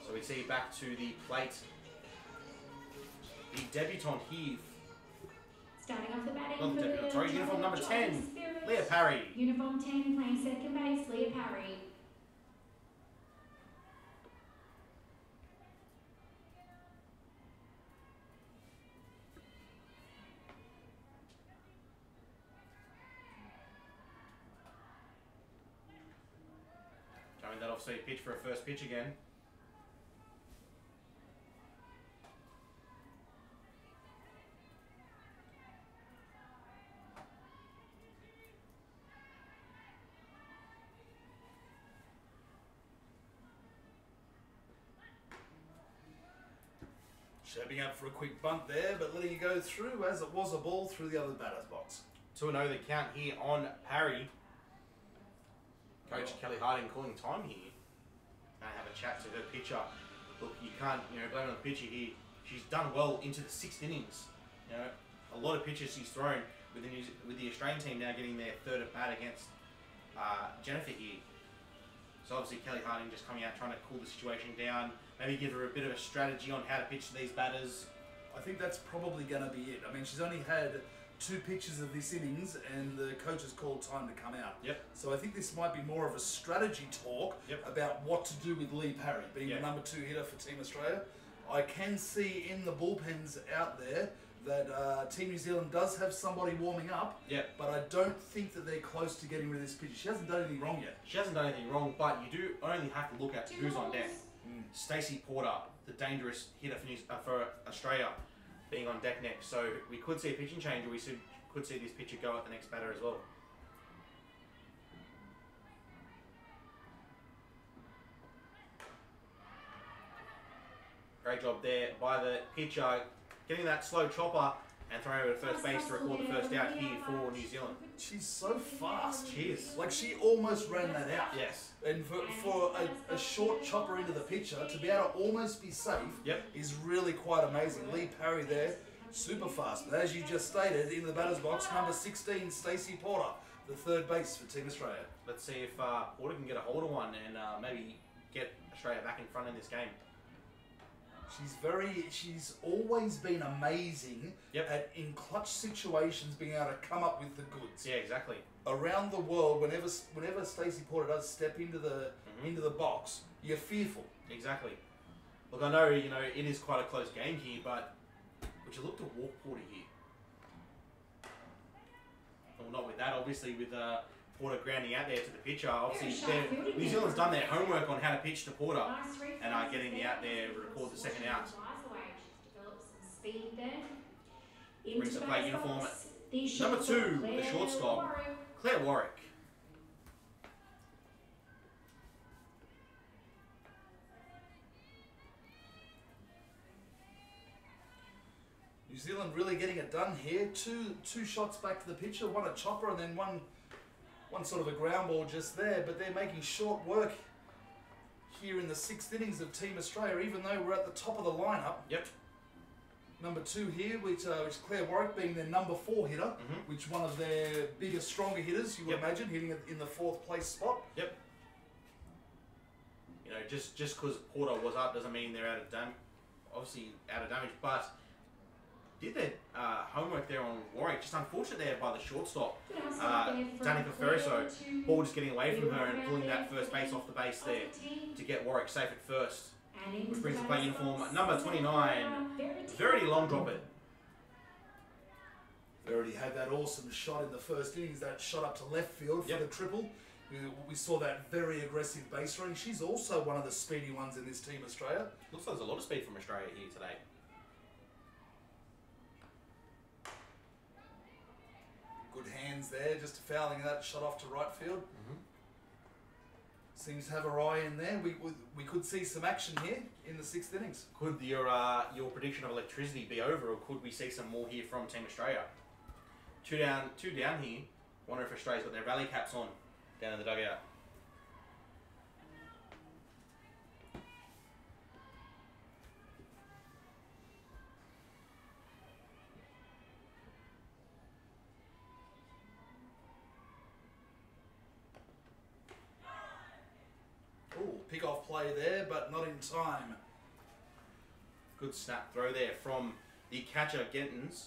Speaker 2: So we see back to the plate. The debutant here.
Speaker 1: Starting off the batting
Speaker 2: Not the debutant, sorry, uniform number 10,
Speaker 1: Spirit.
Speaker 2: Leah Parry.
Speaker 1: Uniform 10 playing second base, Leah Parry.
Speaker 2: Showing that off-speed pitch for a first pitch again.
Speaker 3: Shaping up for a quick bunt there, but letting it go through as it was a ball through the other batter's box.
Speaker 2: 2-0 the count here on Parry. Coach Kelly Harding calling time here. Going to have a chat to her pitcher. Look, you can't blame on the pitcher here. She's done well into the 6th innings. A lot of pitches she's thrown with the Australian team now getting their third at bat against Jennifer here. So obviously Kelly Harding just coming out trying to cool the situation down. Maybe give her a bit of a strategy on how to pitch to these batters.
Speaker 3: I think that's probably going to be it. I mean, she's only had 2 pitches of this innings and the coach has called time to come out. So I think this might be more of a strategy talk about what to do with Lee Parry, being the number 2 hitter for Team Australia. I can see in the bullpens out there that Team New Zealand does have somebody warming up, but I don't think that they're close to getting rid of this pitcher. She hasn't done anything wrong yet.
Speaker 2: She hasn't done anything wrong, but you do only have to look at who's on deck. Stacey Porter, the dangerous hitter for Australia, being on deck next. So we could see a pitching change, or we could see this pitcher go at the next batter as well. Great job there by the pitcher, getting that slow chopper and throwing over to first base to record the first out here for New Zealand.
Speaker 3: She's so fast.
Speaker 2: She is.
Speaker 3: Like, she almost ran that out.
Speaker 2: Yes.
Speaker 3: And for a short chopper into the pitcher, to be able to almost be safe is really quite amazing. Lee Parry there, super fast. But as you just stated, in the batter's box, number 16, Stacey Porter, the third base for Team Australia.
Speaker 2: Let's see if Porter can get a hold of one and maybe get Australia back in front in this game. She's always been amazing in clutch situations, being able to come up with the goods.
Speaker 3: Yeah, exactly. Around the world, whenever Stacey Porter does step into the box, you're fearful.
Speaker 2: Exactly. Look, I know it is quite a close game here, but would you look to walk Porter here? Well, not with that, obviously, with Porter grounding out there to the pitcher. Obviously, New Zealand's done their homework on how to pitch to Porter and getting the out there to record the second out. Brings the plate uniform. Number 2, the shortstop, Claire Warwick.
Speaker 3: New Zealand really getting it done here. Two shots back to the pitcher, one a chopper and then one sort of a ground ball just there, but they're making short work here in the 6th innings of Team Australia, even though we're at the top of the lineup.
Speaker 2: Yep.
Speaker 3: Number 2 here, which Claire Warwick being their number 4 hitter, which one of their bigger, stronger hitters, you would imagine, hitting it in the 4th place spot.
Speaker 2: Yep. You know, just because Porter was up doesn't mean they're out of damage. Obviously out of damage, but did their homework there on Warwick. Just unfortunate there by the shortstop, Danica Ferriso. Ball just getting away from her and pulling that first base off the base there to get Warwick safe at first. Which brings the play uniform number 29, Verity long drop it.
Speaker 3: Verity had that awesome shot in the first innings, that shot up to left field for the triple. We saw that very aggressive base running. She's also one of the speedy ones in this Team Australia.
Speaker 2: Looks like there's a lot of speed from Australia here today.
Speaker 3: Good hands there, just fouling that shot off to right field. Seems to have her eye in there. We could see some action here in the 6th innings.
Speaker 2: Could your prediction of electricity be over, or could we see some more here from Team Australia? Two down here. Wonder if Australia's got their rally caps on down in the dugout.
Speaker 3: Pick-off play there, but not in time.
Speaker 2: Good snap throw there from the catcher, Gentons.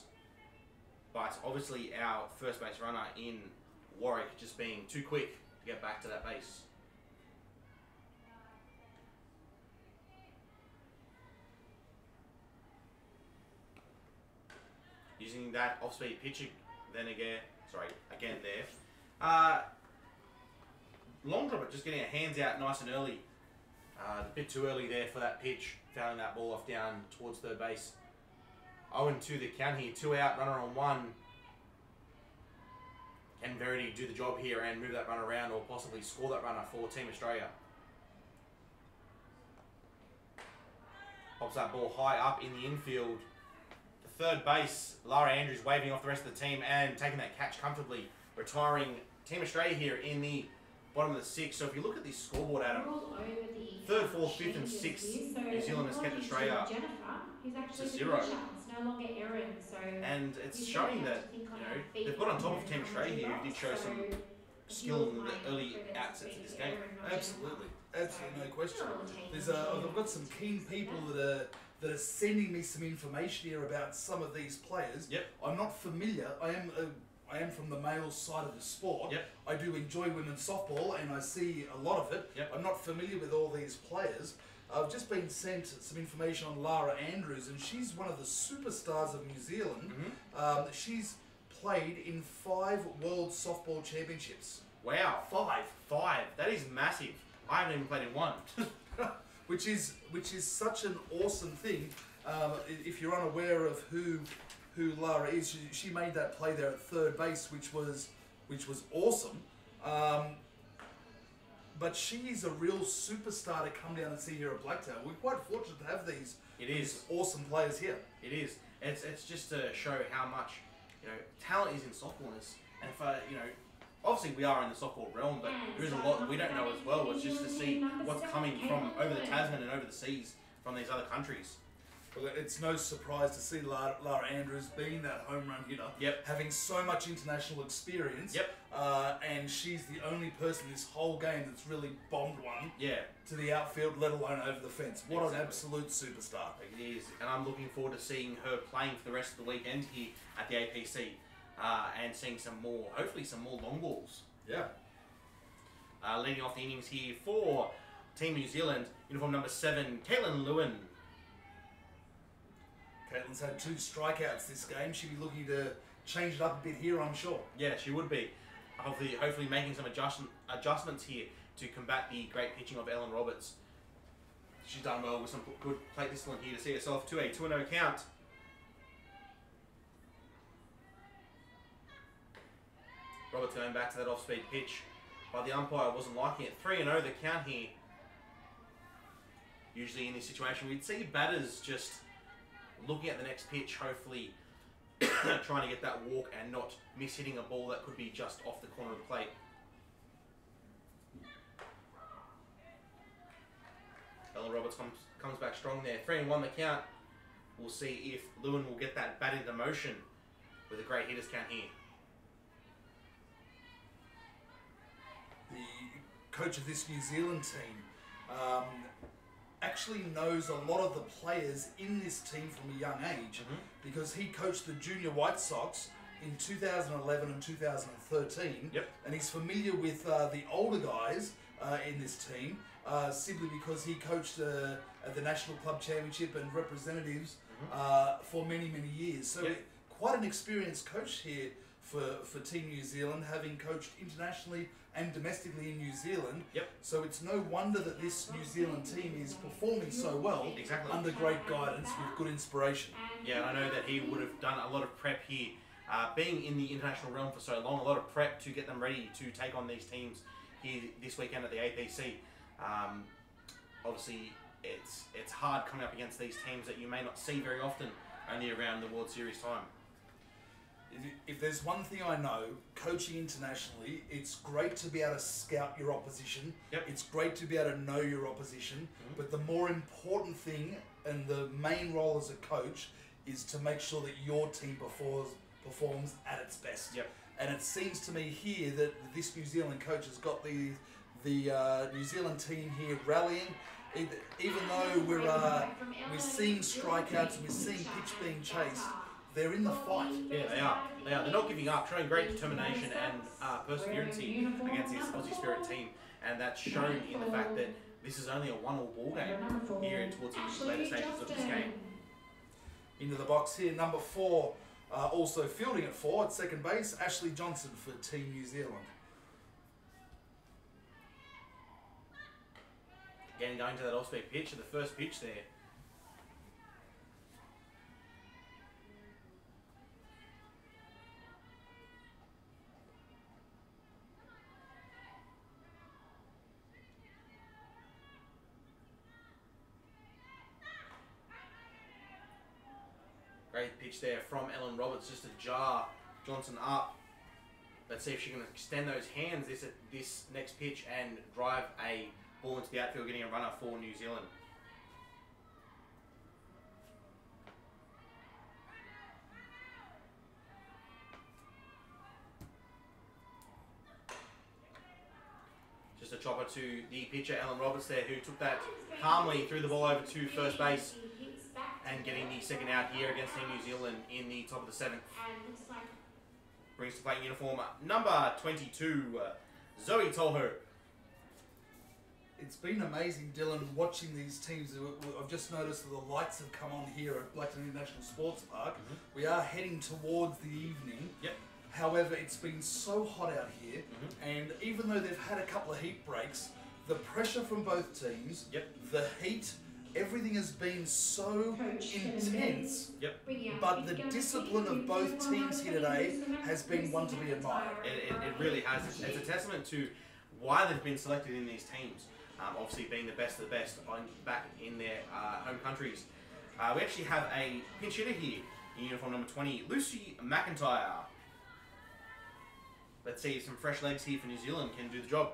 Speaker 2: But obviously our first base runner in Warwick just being too quick to get back to that base. Using that off-speed pitch again there. Long drop it, just getting her hands out nice and early. A bit too early there for that pitch, fouling that ball off down towards third base. 0-2 the count here, 2 out, runner on 1. Can Verity do the job here and move that runner around or possibly score that runner for Team Australia? Pops that ball high up in the infield. The third base, Lara Andrews waving off the rest of the team and taking that catch comfortably, retiring Team Australia here in the bottom of the 6th. So if you look at this scoreboard, Adam, 3rd, 4th, 5th and 6th, New Zealand has kept Australia to 0. And it's showing that, you know, they've got on top of Team Australia here, who did show some skill in the early outsets of this game.
Speaker 3: Absolutely, no question. I've got some keen people that are sending me some information here about some of these players.
Speaker 2: Yep.
Speaker 3: I'm not familiar. I am from the male side of the sport.
Speaker 2: Yep.
Speaker 3: I do enjoy women's softball and I see a lot of it.
Speaker 2: Yep.
Speaker 3: I'm not familiar with all these players. I've just been sent some information on Lara Andrews, and she's one of the superstars of New Zealand. She's played in 5 World Softball Championships.
Speaker 2: Wow.
Speaker 3: 5.
Speaker 2: That is massive. I haven't even played in 1.
Speaker 3: which is such an awesome thing. If you're unaware of who Lara is, she made that play there at third base, which was awesome. But she's a real superstar to come down and see here at Blacktown. We're quite fortunate to have these awesome players here.
Speaker 2: It is. It's just to show how much, you know, talent is in softball. And for, you know, obviously we are in the softball realm, but there is a lot we don't know as well. It's just to see what's coming from over the Tasman and over the seas from these other countries.
Speaker 3: Well, it's no surprise to see Lara Andrews being that home run hitter, having so much international experience, and she's the only person this whole game that's really bombed one to the outfield, let alone over the fence. What an absolute superstar.
Speaker 2: It is, and I'm looking forward to seeing her playing for the rest of the weekend here at the APC, and seeing some more, hopefully some more long balls.
Speaker 3: Yeah.
Speaker 2: Leading off the innings here for Team New Zealand, uniform number 7, Caitlin Lewin.
Speaker 3: Caitlin's had 2 strikeouts this game. She'll be looking to change it up a bit here, I'm sure.
Speaker 2: Yeah, she would be. Hopefully making some adjustments here to combat the great pitching of Ellen Roberts. She's done well with some good plate discipline here to see herself to a 2-0 count. Roberts going back to that off-speed pitch, but the umpire wasn't liking it. 3-0 the count here. Usually in this situation, we'd see batters just looking at the next pitch, hopefully trying to get that walk and not miss hitting a ball that could be just off the corner of the plate. Ellen Roberts comes back strong there. 3-1 the count. We'll see if Lewin will get that bat into motion with a great hitters count here.
Speaker 3: The coach of this New Zealand team actually knows a lot of the players in this team from a young age because he coached the junior White Sox in 2011 and 2013, and he's familiar with the older guys in this team simply because he coached at the National Club Championship and representatives for many years. So quite an experienced coach here for Team New Zealand, having coached internationally and domestically in New Zealand. So it's no wonder that this New Zealand team is performing so well under great guidance with good inspiration.
Speaker 2: Yeah, and I know that he would have done a lot of prep here. Being in the international realm for so long, a lot of prep to get them ready to take on these teams here this weekend at the APC. Obviously, it's hard coming up against these teams that you may not see very often, only around the World Series time.
Speaker 3: If there's one thing I know, coaching internationally, it's great to be able to scout your opposition. It's great to be able to know your opposition. But the more important thing and the main role as a coach is to make sure that your team performs at its best. And it seems to me here that this New Zealand coach has got the New Zealand team here rallying. Even though we're seeing strikeouts and we're seeing pitch being chased, they're in the fight.
Speaker 2: Yeah, they are. They're not giving up, showing great determination and perseverance against this Aussie Spirit team. And that's shown in the fact that this is only a 1-all ball game here towards the later stages of this game.
Speaker 3: Into the box here, number 4, also fielding at 4 at second base, Ashley Johnson for Team New Zealand.
Speaker 2: Again, going to that off-speed pitch at the first pitch there. Great pitch there from Ellen Roberts, just to jar Johnson up. Let's see if she can extend those hands this next pitch and drive a ball into the outfield, getting a runner for New Zealand. Just a chopper to the pitcher, Ellen Roberts there, who took that calmly, threw the ball over to first base, and getting the second out here against Team New Zealand in the top of the 7th. Brings to play uniform number 22, Zoe Tolher.
Speaker 3: It's been amazing, Dylan, watching these teams. I've just noticed that the lights have come on here at Blacktown International Sports Park. We are heading towards the evening. However, it's been so hot out here, and even though they've had a couple of heat breaks, the pressure from both teams, the heat, everything has been so intense, but the discipline of both teams here today has been one to be admired.
Speaker 2: It really has. It's a testament to why they've been selected in these teams. Obviously being the best of the best back in their home countries. We actually have a pinch hitter here in uniform number 20, Lucy McIntyre. Let's see if some fresh legs here for New Zealand can do the job.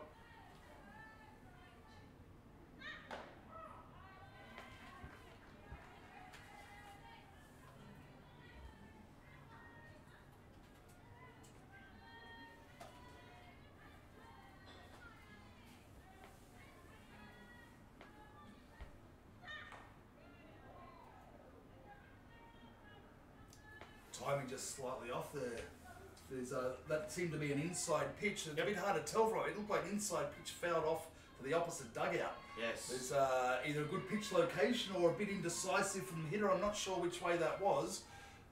Speaker 3: Timing just slightly off there. That seemed to be an inside pitch. It's a bit hard to tell from it. It looked like an inside pitch fouled off to the opposite dugout.
Speaker 2: Yes.
Speaker 3: There's either a good pitch location or a bit indecisive from the hitter. I'm not sure which way that was,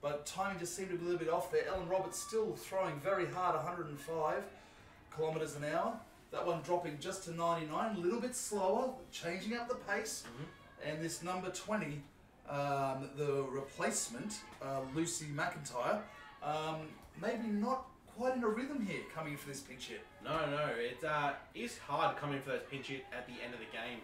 Speaker 3: but timing just seemed to be a little bit off there. Ellen Roberts still throwing very hard, 105 kilometres an hour. That one dropping just to 99, a little bit slower, changing up the pace. And this number 20, the replacement, Lucy McIntyre, maybe not quite in a rhythm here coming for this pinch hit.
Speaker 2: No, it is hard coming for those pinch hit at the end of the game,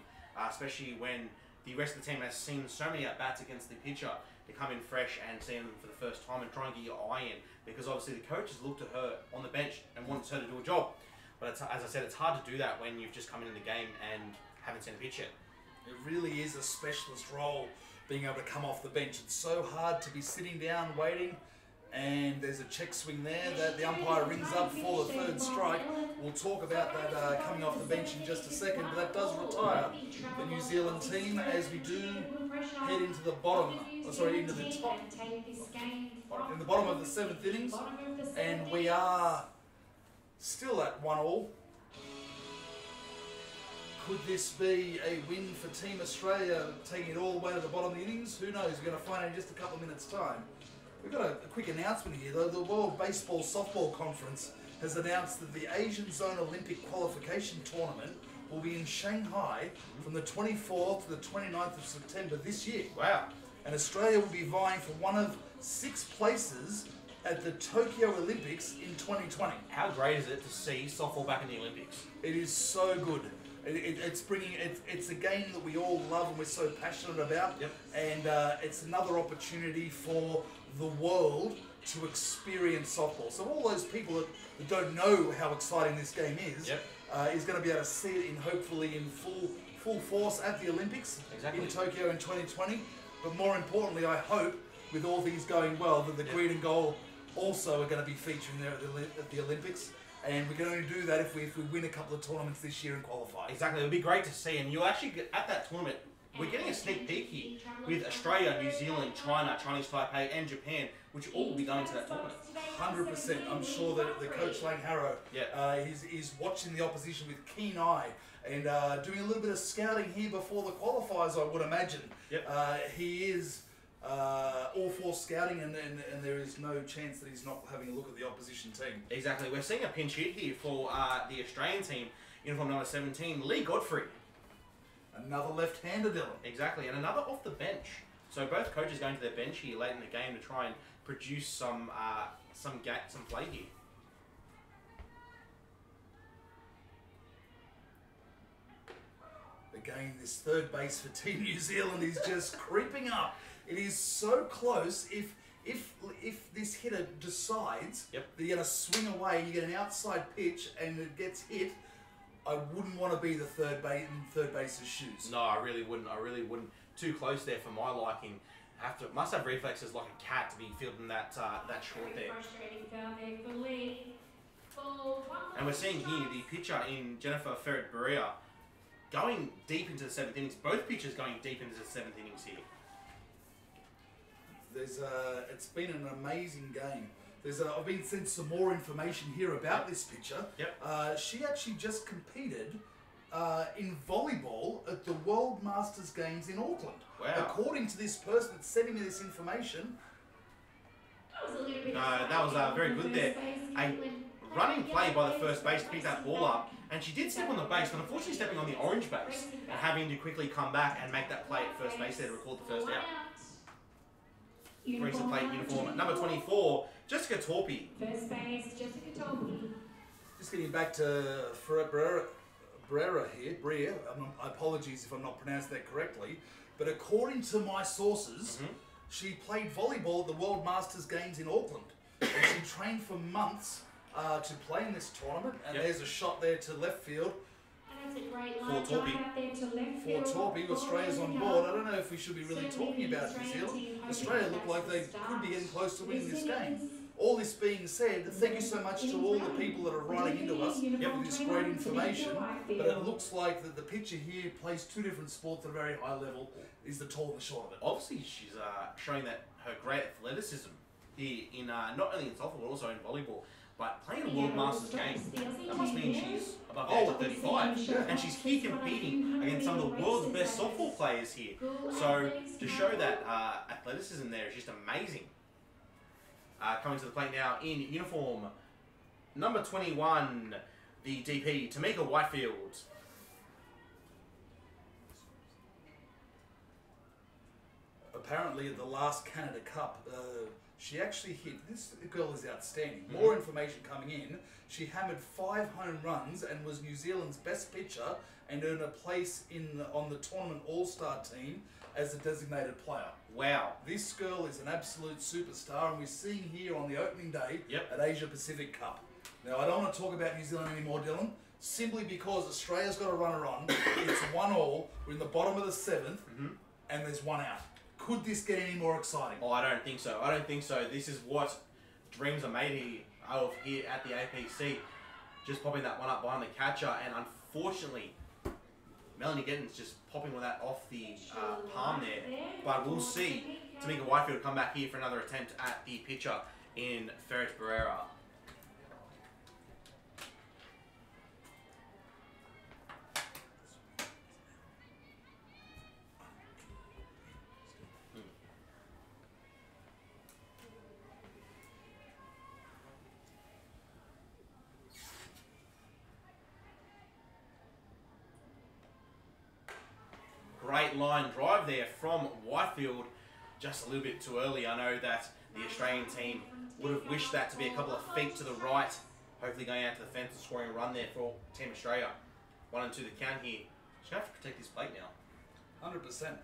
Speaker 2: especially when the rest of the team has seen so many at-bats against the pitcher to come in fresh and see them for the first time and try and get your eye in, because obviously the coaches looked at her on the bench and wanted her to do a job. But it's, as I said, it's hard to do that when you've just come in the game and haven't seen a pitch yet.
Speaker 3: It really is a specialist role, being able to come off the bench. It's so hard to be sitting down waiting, and there's a check swing there that the umpire rings up for the third strike. We'll talk about that coming off the bench in just a second, but that does retire the New Zealand team as we do head into the bottom, into the top, in the bottom of the 7th innings, and we are still at 1-1. Could this be a win for Team Australia, taking it all the way to the bottom of the innings? Who knows? We're going to find out in just a couple of minutes' time. We've got a quick announcement here. The World Baseball Softball Conference has announced that the Asian Zone Olympic Qualification Tournament will be in Shanghai from the 24th to the 29th of September this year.
Speaker 2: Wow.
Speaker 3: And Australia will be vying for one of 6 places at the Tokyo Olympics in 2020.
Speaker 2: How great is it to see softball back in the Olympics?
Speaker 3: It is so good. It's a game that we all love and we're so passionate about.
Speaker 2: Yep.
Speaker 3: And it's another opportunity for the world to experience softball. So all those people that don't know how exciting this game is,
Speaker 2: Yep.
Speaker 3: Is going to be able to see it hopefully in full force at the Olympics in Tokyo in 2020. But more importantly, I hope with all these going well that the green and gold also are going to be featuring there at the Olympics. And we can only do that if we win a couple of tournaments this year and qualify.
Speaker 2: Exactly, it would be great to see. And you'll actually get at that tournament. We're getting a sneak peek here with Australia, New Zealand, China, Chinese Taipei, and Japan, which all will be going to that tournament.
Speaker 3: 100%. I'm sure that the coach Lang Harrow is watching the opposition with keen eye and doing a little bit of scouting here before the qualifiers, I would imagine.
Speaker 2: Yep.
Speaker 3: He is all for scouting, and there is no chance that he's not having a look at the opposition team.
Speaker 2: Exactly. We're seeing a pinch hit here for the Australian team, uniform number 17, Lee Godfrey.
Speaker 3: Another left-hander, Dylan.
Speaker 2: Exactly, and another off the bench. So both coaches going to their bench here late in the game to try and produce some play here.
Speaker 3: Again, this third base for Team New Zealand is just creeping up. It is so close. If this hitter decides that you're going to swing away, you get an outside pitch and it gets hit, I wouldn't want to be the third base's shoes.
Speaker 2: No, I really wouldn't. Too close there for my liking. Must have reflexes like a cat to be fielding that short there. And we're seeing here the pitcher in Jennifer Ferret-Berea going deep into the 7th innings. Both pitchers going deep into the 7th innings here.
Speaker 3: It's been an amazing game. I've been sent some more information here about this pitcher.
Speaker 2: Yep.
Speaker 3: She actually just competed in volleyball at the World Masters Games in Auckland.
Speaker 2: Wow.
Speaker 3: According to this person that's sending me this information.
Speaker 2: That was very good there. A running play by the first base to pick that ball up, and she did step on the base, but unfortunately stepping on the orange base and having to quickly come back and make that play at first base there to record the first out. Brings the plate uniform number 24, Jessica Torpy.
Speaker 1: First base, Jessica Torpy.
Speaker 3: Just getting back to Brera here. Apologies if I'm not pronouncing that correctly. But according to my sources, she played volleyball at the World Masters Games in Auckland. And she trained for months to play in this tournament. And there's a shot there to left field.
Speaker 1: That's a great line drive out there to left field.
Speaker 3: For Torpy, Australia's on board. I don't know if we should be really talking about New Zealand. Australia look like they could be getting close to winning this game. All this being said, thank you so much to all the people that are writing into us with this great information. But it looks like that the pitcher here plays 2 different sports at a very high level. Is the tall and the short of it.
Speaker 2: Obviously, she's showing that her great athleticism here in not only in softball but also in volleyball. But playing a World Masters game, that must mean she's above the age of 35. And she's here competing against some of the world's best softball players here. So to show that athleticism there is just amazing. Coming to the plate now in uniform number 21, the DP, Tamika Whitefield.
Speaker 3: Apparently at the last Canada Cup, She actually hit, this girl is outstanding. More information coming in. She hammered 5 home runs and was New Zealand's best pitcher and earned a place on the tournament all-star team as a designated player.
Speaker 2: Wow.
Speaker 3: This girl is an absolute superstar, and we're seeing here on the opening day at Asia Pacific Cup. Now, I don't want to talk about New Zealand anymore, Dylan, simply because Australia's got a runner on. It's 1-1. We're in the bottom of the 7th, and there's 1 out. Could this get any more exciting?
Speaker 2: Oh, I don't think so. I don't think so. This is what dreams are made of here at the APC. Just popping that one up behind the catcher, and unfortunately, Melanie Gittins just popping with that off the palm there. But we'll see Tamika Whitefield come back here for another attempt at the pitcher in Ferris Barrera. Great line drive there from Whitefield, just a little bit too early. I know that the Australian team would have wished that to be a couple of feet to the right, hopefully going out to the fence and scoring a run there for Team Australia. 1-2 the count here. She's going to have to protect this plate now.
Speaker 3: 100%.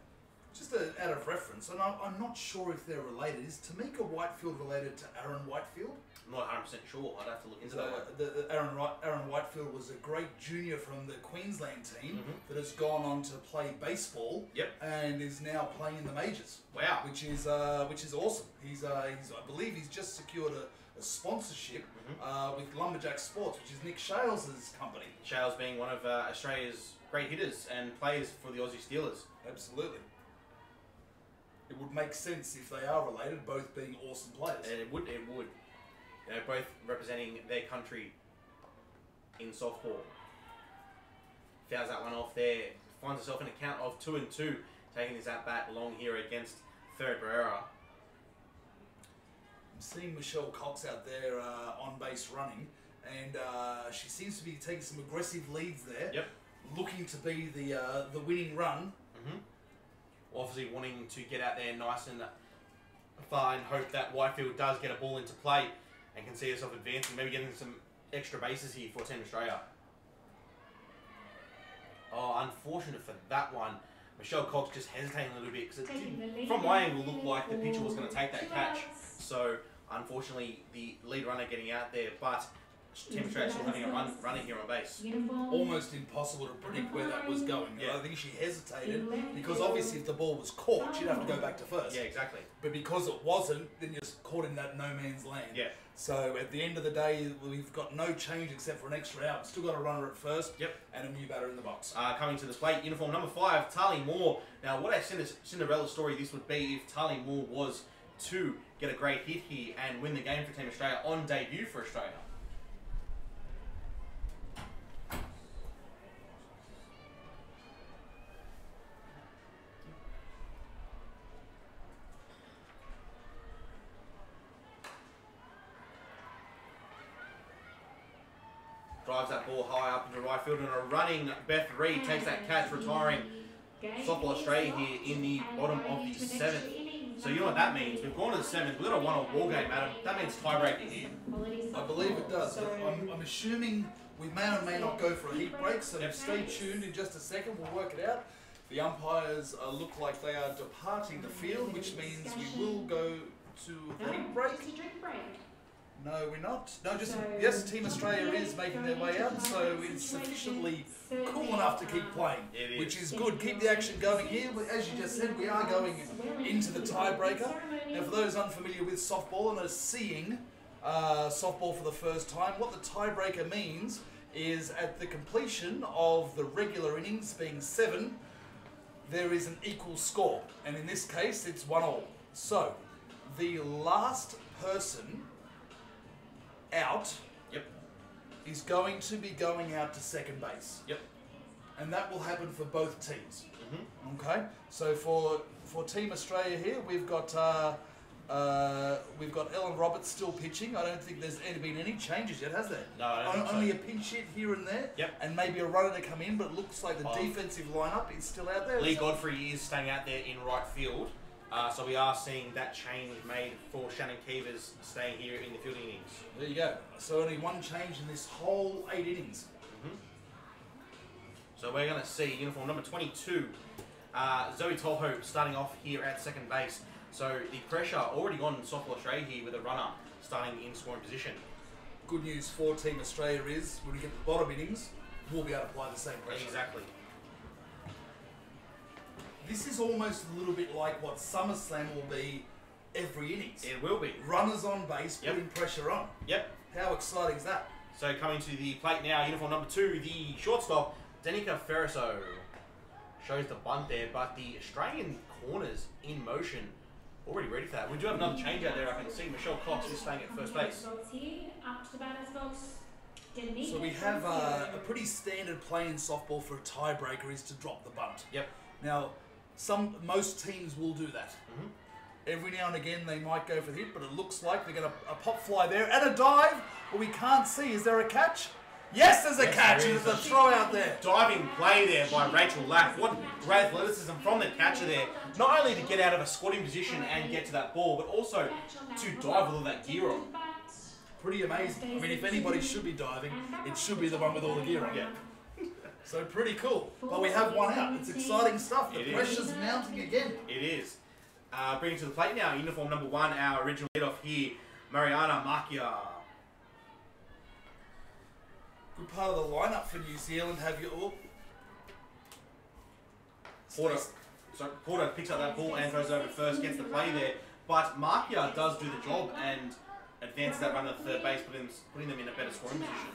Speaker 3: Just out of reference, and I'm not sure if they're related. Is Tamika Whitefield related to Aaron Whitefield?
Speaker 2: I'm not 100% sure. I'd have to look into that.
Speaker 3: Aaron Whitefield was a great junior from the Queensland team that has gone on to play baseball and is now playing in the majors.
Speaker 2: Wow.
Speaker 3: Which is awesome. I believe he's just secured a sponsorship with Lumberjack Sports, which is Nick Shales' company.
Speaker 2: Shales being one of Australia's great hitters and players for the Aussie Steelers.
Speaker 3: Absolutely. It would make sense if they are related, both being awesome players.
Speaker 2: It would. You know, both representing their country in softball. Fouls that one off there. Finds herself in a count of 2-2, taking this at bat long here against Ferris Barrera.
Speaker 3: I'm seeing Michelle Cox out there on base running, and she seems to be taking some aggressive leads there.
Speaker 2: Yep.
Speaker 3: Looking to be the winning run.
Speaker 2: Obviously wanting to get out there nice and far and hope that Whitefield does get a ball into play and can see herself advancing, maybe getting some extra bases here for Team Australia. Oh, unfortunate for that one. Michelle Cox just hesitating a little bit because it did, from my angle, looked like the pitcher was going to take that catch. So, unfortunately, the lead runner getting out there, but Team Australia still having a running here on base.
Speaker 3: Almost impossible to predict where that was going. Yeah. I think she hesitated because obviously if the ball was caught, she'd have to go back to first.
Speaker 2: Yeah, exactly.
Speaker 3: But because it wasn't, then you're caught in that no man's land.
Speaker 2: Yeah.
Speaker 3: So at the end of the day, we've got no change except for an extra out. Still got a runner at first.
Speaker 2: Yep.
Speaker 3: And a new batter in the box.
Speaker 2: Coming to the plate, uniform number 5, Tali Moore. Now, what a Cinderella story this would be if Tali Moore was to get a great hit here and win the game for Team Australia on debut for Australia. Drives that ball high up into right field, and a running Beth Reid takes that catch, retiring Softball Australia here in the bottom of the 7th. So you know what that means. We've gone to the 7th. We've got a 1-all ball game, Adam. That means tiebreaker here.
Speaker 3: I believe it does. I'm assuming we may or may not go for a heat break, so stay tuned in just a second. We'll work it out. The umpires look like they are departing the field, which means we will go to the heat break. No, we're not. No, just yes, Team Australia is making their way out, so it's sufficiently cool enough to keep playing, which is good. Keep the action going here. As you just said, we are going into the tiebreaker. Now, for those unfamiliar with softball and are seeing softball for the first time, what the tiebreaker means is at the completion of the regular innings, being 7, there is an equal score, and in this case, it's 1-all. So, the last person out is going to be going out to second base. And that will happen for both teams. Okay? So for Team Australia here, we've got Ellen Roberts still pitching. I don't think there's been any changes yet, has there?
Speaker 2: No, I don't think so.
Speaker 3: Only a pinch hit here and there. And maybe a runner to come in, but it looks like the defensive lineup is still out there.
Speaker 2: Lee Godfrey is staying out there in right field. So we are seeing that change made for Shannon Keevers staying here in the fielding innings.
Speaker 3: There you go. So only one change in this whole 8 innings.
Speaker 2: So we're going to see uniform number 22, Zoe Tolho starting off here at second base. So the pressure already gone in softball Australia here with a runner starting in scoring position.
Speaker 3: Good news for Team Australia is when we get to the bottom innings, we'll be able to apply the same pressure.
Speaker 2: Exactly.
Speaker 3: This is almost a little bit like what SummerSlam will be every innings.
Speaker 2: It will be.
Speaker 3: Runners on base, putting pressure on.
Speaker 2: Yep.
Speaker 3: How exciting is that?
Speaker 2: So coming to the plate now, uniform number 2, the shortstop, Danica Ferriso. Shows the bunt there, but the Australian corners in motion. Already ready for that. We do have another change out there. I can see Michelle Cox is staying at first base.
Speaker 3: So we have a pretty standard play in softball for a tiebreaker is to drop the bunt.
Speaker 2: Yep.
Speaker 3: Now, most teams will do that. Every now and again they might go for the hit, but it looks like they're going to a pop fly there and a dive. But we can't see. Is there a catch? Yes, there's a catch. There's a throw out there.
Speaker 2: Diving play there by Rachel Lack. What great athleticism from the catcher there. Not only to get out of a squatting position and get to that ball, but also to dive with all that gear on.
Speaker 3: Pretty amazing. I mean, if anybody should be diving, it should be the one with all the gear on.
Speaker 2: Yeah.
Speaker 3: So pretty cool. But we have one out. It's exciting stuff. The pressure's mounting again.
Speaker 2: It is. Bringing to the plate now, uniform number 1, our original lead-off here, Mariana Marquia.
Speaker 3: Good part of the lineup for New Zealand. Have you all?
Speaker 2: Porter picks up that ball and goes over first, gets the play there. But Marquia does do the job and advances that runner to third base, putting them in a better scoring position.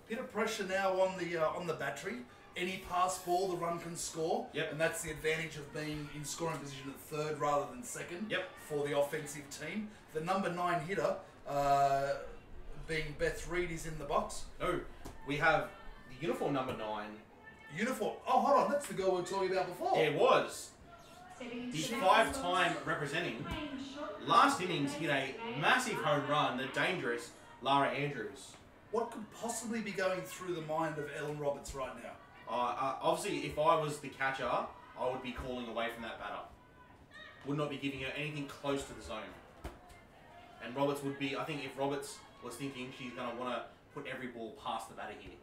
Speaker 3: Bit of pressure now on the battery. Any pass ball, the run can score.
Speaker 2: Yep.
Speaker 3: And that's the advantage of being in scoring position at third rather than second.
Speaker 2: Yep.
Speaker 3: For the offensive team. The number 9 hitter, being Beth Reed, is in the box.
Speaker 2: Oh, we have the uniform number 9.
Speaker 3: Uniform. Oh, hold on. That's the girl we were talking about before.
Speaker 2: It was. The 5-time representing. Last innings hit a massive home run, the dangerous Lara Andrews.
Speaker 3: What could possibly be going through the mind of Ellen Roberts right now?
Speaker 2: Obviously, if I was the catcher, I would be calling away from that batter. Would not be giving her anything close to the zone. And Roberts would be, I think if Roberts was thinking she's going to want to put every ball past the batter here.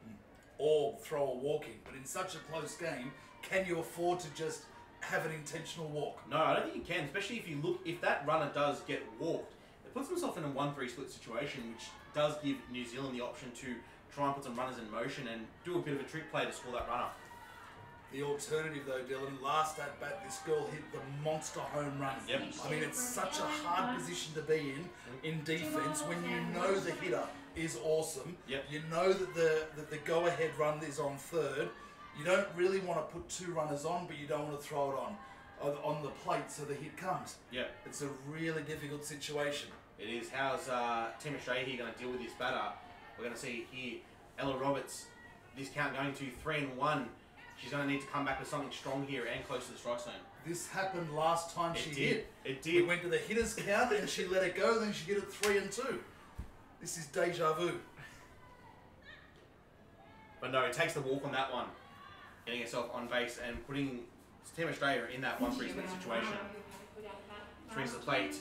Speaker 3: Or throw a walk in. But in such a close game, can you afford to just have an intentional walk?
Speaker 2: No, I don't think you can, especially if that runner does get walked. It puts himself in a 1-3 split situation, which does give New Zealand the option to try and put some runners in motion and do a bit of a trick play to score that runner.
Speaker 3: The alternative though, Dylan, last at bat, this girl hit the monster home run.
Speaker 2: Yep.
Speaker 3: I mean, it's such a hard position to be in defense when you know the hitter is awesome.
Speaker 2: Yep.
Speaker 3: You know that the go-ahead run is on third. You don't really want to put 2 runners on, but you don't want to throw it on the plate so the hit comes.
Speaker 2: Yep.
Speaker 3: It's a really difficult situation.
Speaker 2: It is. How's Team Australia here going to deal with this batter? We're going to see here Ella Roberts, this count going to 3-1. She's going to need to come back with something strong here and close to the strike zone.
Speaker 3: This happened last time she hit.
Speaker 2: It did.
Speaker 3: We went to the hitter's count and she let it go, then she did it 3-2. This is deja vu.
Speaker 2: But no, it takes the walk on that one. Getting herself on base and putting Team Australia in that 1-3 split situation. Brings the plate.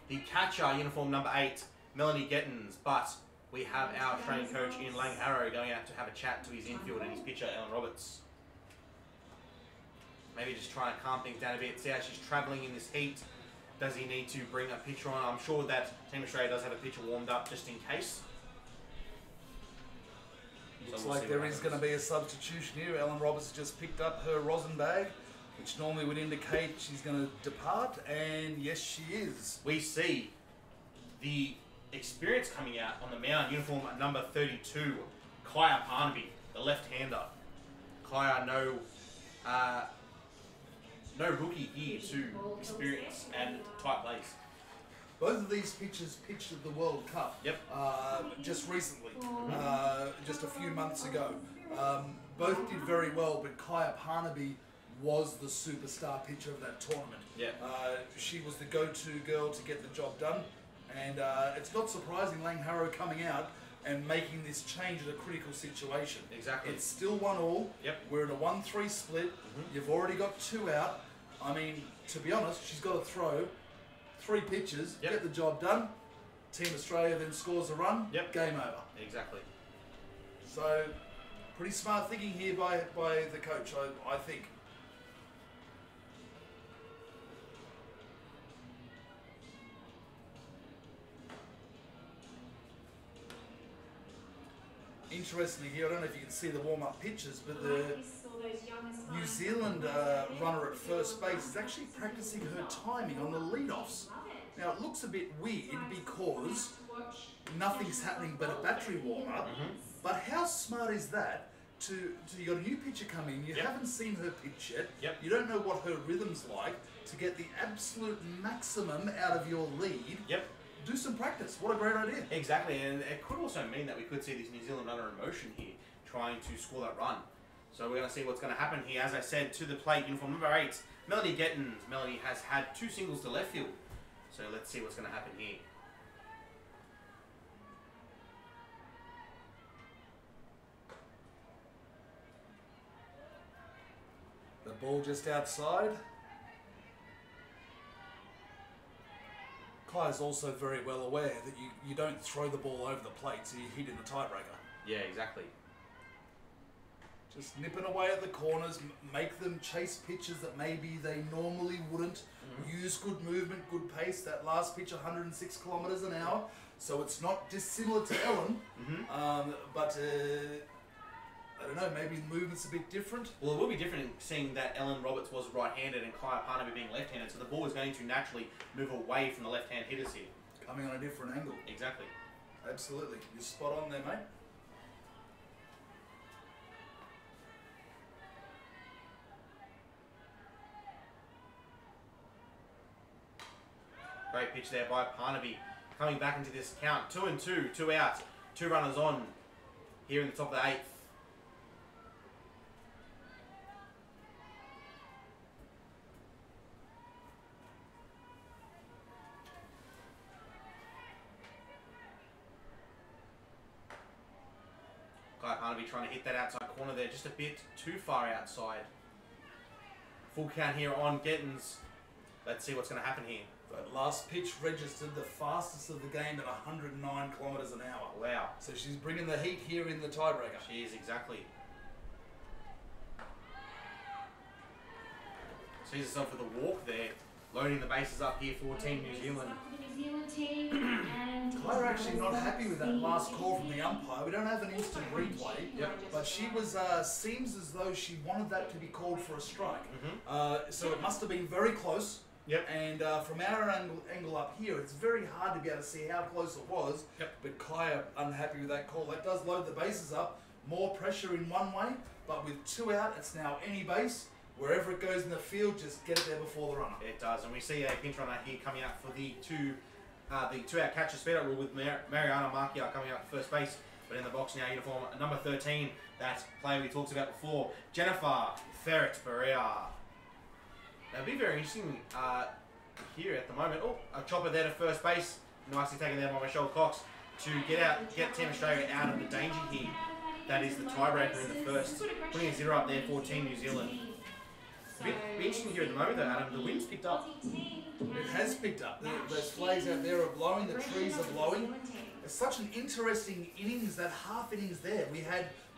Speaker 2: The catcher, uniform number 8, Melanie Gettins, but we have our Australian coach Ian Lang Harrow going out to have a chat to his infield and his pitcher, Ellen Roberts. Maybe just trying to calm things down a bit, see how she's travelling in this heat. Does he need to bring a pitcher on? I'm sure that Team Australia does have a pitcher warmed up just in case.
Speaker 3: Looks like there is going to be a substitution here. Ellen Roberts just picked up her rosin bag, which normally would indicate she's going to depart, and yes, she is.
Speaker 2: We see the experience coming out on the mound, uniform number 32, Kaya Parnaby, the left-hander. Kaya, no rookie here to experience and tight plays.
Speaker 3: Both of these pitchers pitched at the World Cup.
Speaker 2: Yep.
Speaker 3: Just recently, just a few months ago. Both did very well, but Kaya Parnaby was the superstar pitcher of that tournament.
Speaker 2: Yeah.
Speaker 3: She was the go-to girl to get the job done, and it's not surprising Lang Harrow coming out and making this change at a critical situation.
Speaker 2: Exactly.
Speaker 3: It's still 1-1.
Speaker 2: Yep.
Speaker 3: We're in a 1-3 split. You've already got 2 out. I mean, to be honest, she's got to throw 3 pitches,
Speaker 2: Yep.
Speaker 3: get the job done. Team Australia then scores a run.
Speaker 2: Yep.
Speaker 3: Game over.
Speaker 2: Exactly.
Speaker 3: So, pretty smart thinking here by the coach, I think. Interestingly here, I don't know if you can see the warm-up pitches, but the New Zealand runner at first base is actually practicing her timing on the lead-offs. Now, it looks a bit weird because nothing's happening but a battery warm-up, but how smart is that you got a new pitcher come in, you haven't seen her pitch yet, you don't know what her rhythm's like, to get the absolute maximum out of your lead, do some practice. What a great idea.
Speaker 2: Exactly, and it could also mean that we could see this New Zealand runner in motion here, trying to score that run. So we're going to see what's going to happen here. As I said, to the plate, uniform number 8, Melanie Gettins. Melanie has had 2 singles to left field. So let's see what's going to happen here.
Speaker 3: The ball just outside. Kai's also very well aware that you don't throw the ball over the plate, so you hit in the tiebreaker.
Speaker 2: Yeah, exactly.
Speaker 3: Just nipping away at the corners, make them chase pitches that maybe they normally wouldn't. Use good movement, good pace. That last pitch, 106 kilometres an hour. So it's not dissimilar to Ellen, but I don't know, maybe the movement's a bit different.
Speaker 2: Well, it will be different seeing that Ellen Roberts was right-handed and Kaya Parnaby being left-handed, so the ball is going to naturally move away from the left-hand hitters here.
Speaker 3: Coming on a different angle.
Speaker 2: Exactly.
Speaker 3: Absolutely. You're spot on there, mate.
Speaker 2: Great pitch there by Parnaby. Coming back into this count. 2 and 2, 2 out, 2 runners on here in the top of the 8th. Guy Parnaby trying to hit that outside corner there, just a bit too far outside. Full count here on Gettins. Let's see what's going to happen here.
Speaker 3: That last pitch registered the fastest of the game at 109 kilometres an hour.
Speaker 2: Wow.
Speaker 3: So she's bringing the heat here in the tiebreaker.
Speaker 2: She is, exactly. Sees herself with a walk there, loading the bases up here for Team New Zealand.
Speaker 3: We're actually not happy with that last call from the umpire. We don't have an instant replay, but she was seems as though she wanted that to be called for a strike. So it must have been very close. And from our angle up here, it's very hard to be able to see how close it was. But Kaya unhappy with that call. That does load the bases up. More pressure in one way, but with 2 out, it's now any base. Wherever it goes in the field, just get it there before the runner.
Speaker 2: It does, and we see a pinch runner here coming out for the 2-out catcher speed-up rule with Mariana Marquia coming out for first base. But in the box now, uniform number 13, that player we talked about before, Jennifer Ferret-Pereira. Now, it'll be very interesting here at the moment. Oh, a chopper there to first base. Nicely taken there by Michelle Cox to get Team Australia out of the danger here. That is the tiebreaker in the first, putting a 0 up there for Team New Zealand. Be interesting here at the moment though, Adam. The wind's picked up.
Speaker 3: It has picked up. Those flags out there are blowing, the trees are blowing. It's such an interesting innings, that half innings there.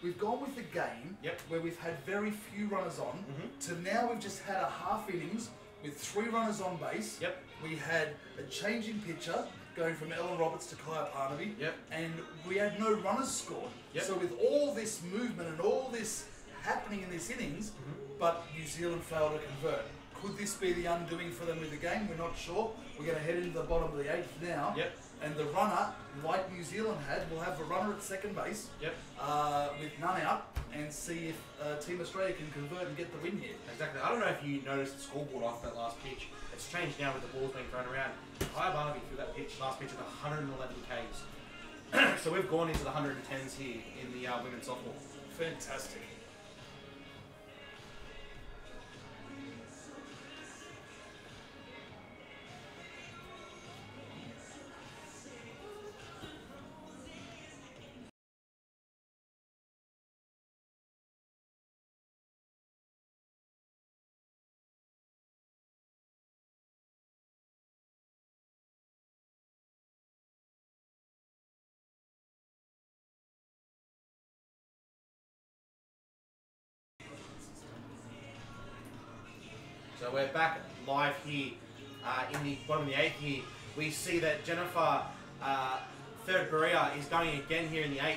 Speaker 3: We've gone with the game where we've had very few runners on to now we've just had a half innings with 3 runners on base. We had a change in pitcher going from Ellen Roberts to Kaya Parnaby, and we had no runners scored. So with all this movement and all this happening in this innings, but New Zealand failed to convert. Could this be the undoing for them with the game? We're not sure. We're going to head into the bottom of the 8th now. And the runner, like New Zealand had, will have the runner at second base with none out and see if Team Australia can convert and get the win here.
Speaker 2: Exactly. I don't know if you noticed the scoreboard after that last pitch. It's changed now with the balls being thrown around. Kaya Parnaby threw that last pitch with 111 Ks. So we've gone into the 110s here in the women's softball.
Speaker 3: Fantastic.
Speaker 2: So we're back live here in the bottom of the 8th here. We see that Jennifer Tiebreaker is going again here in the 8th.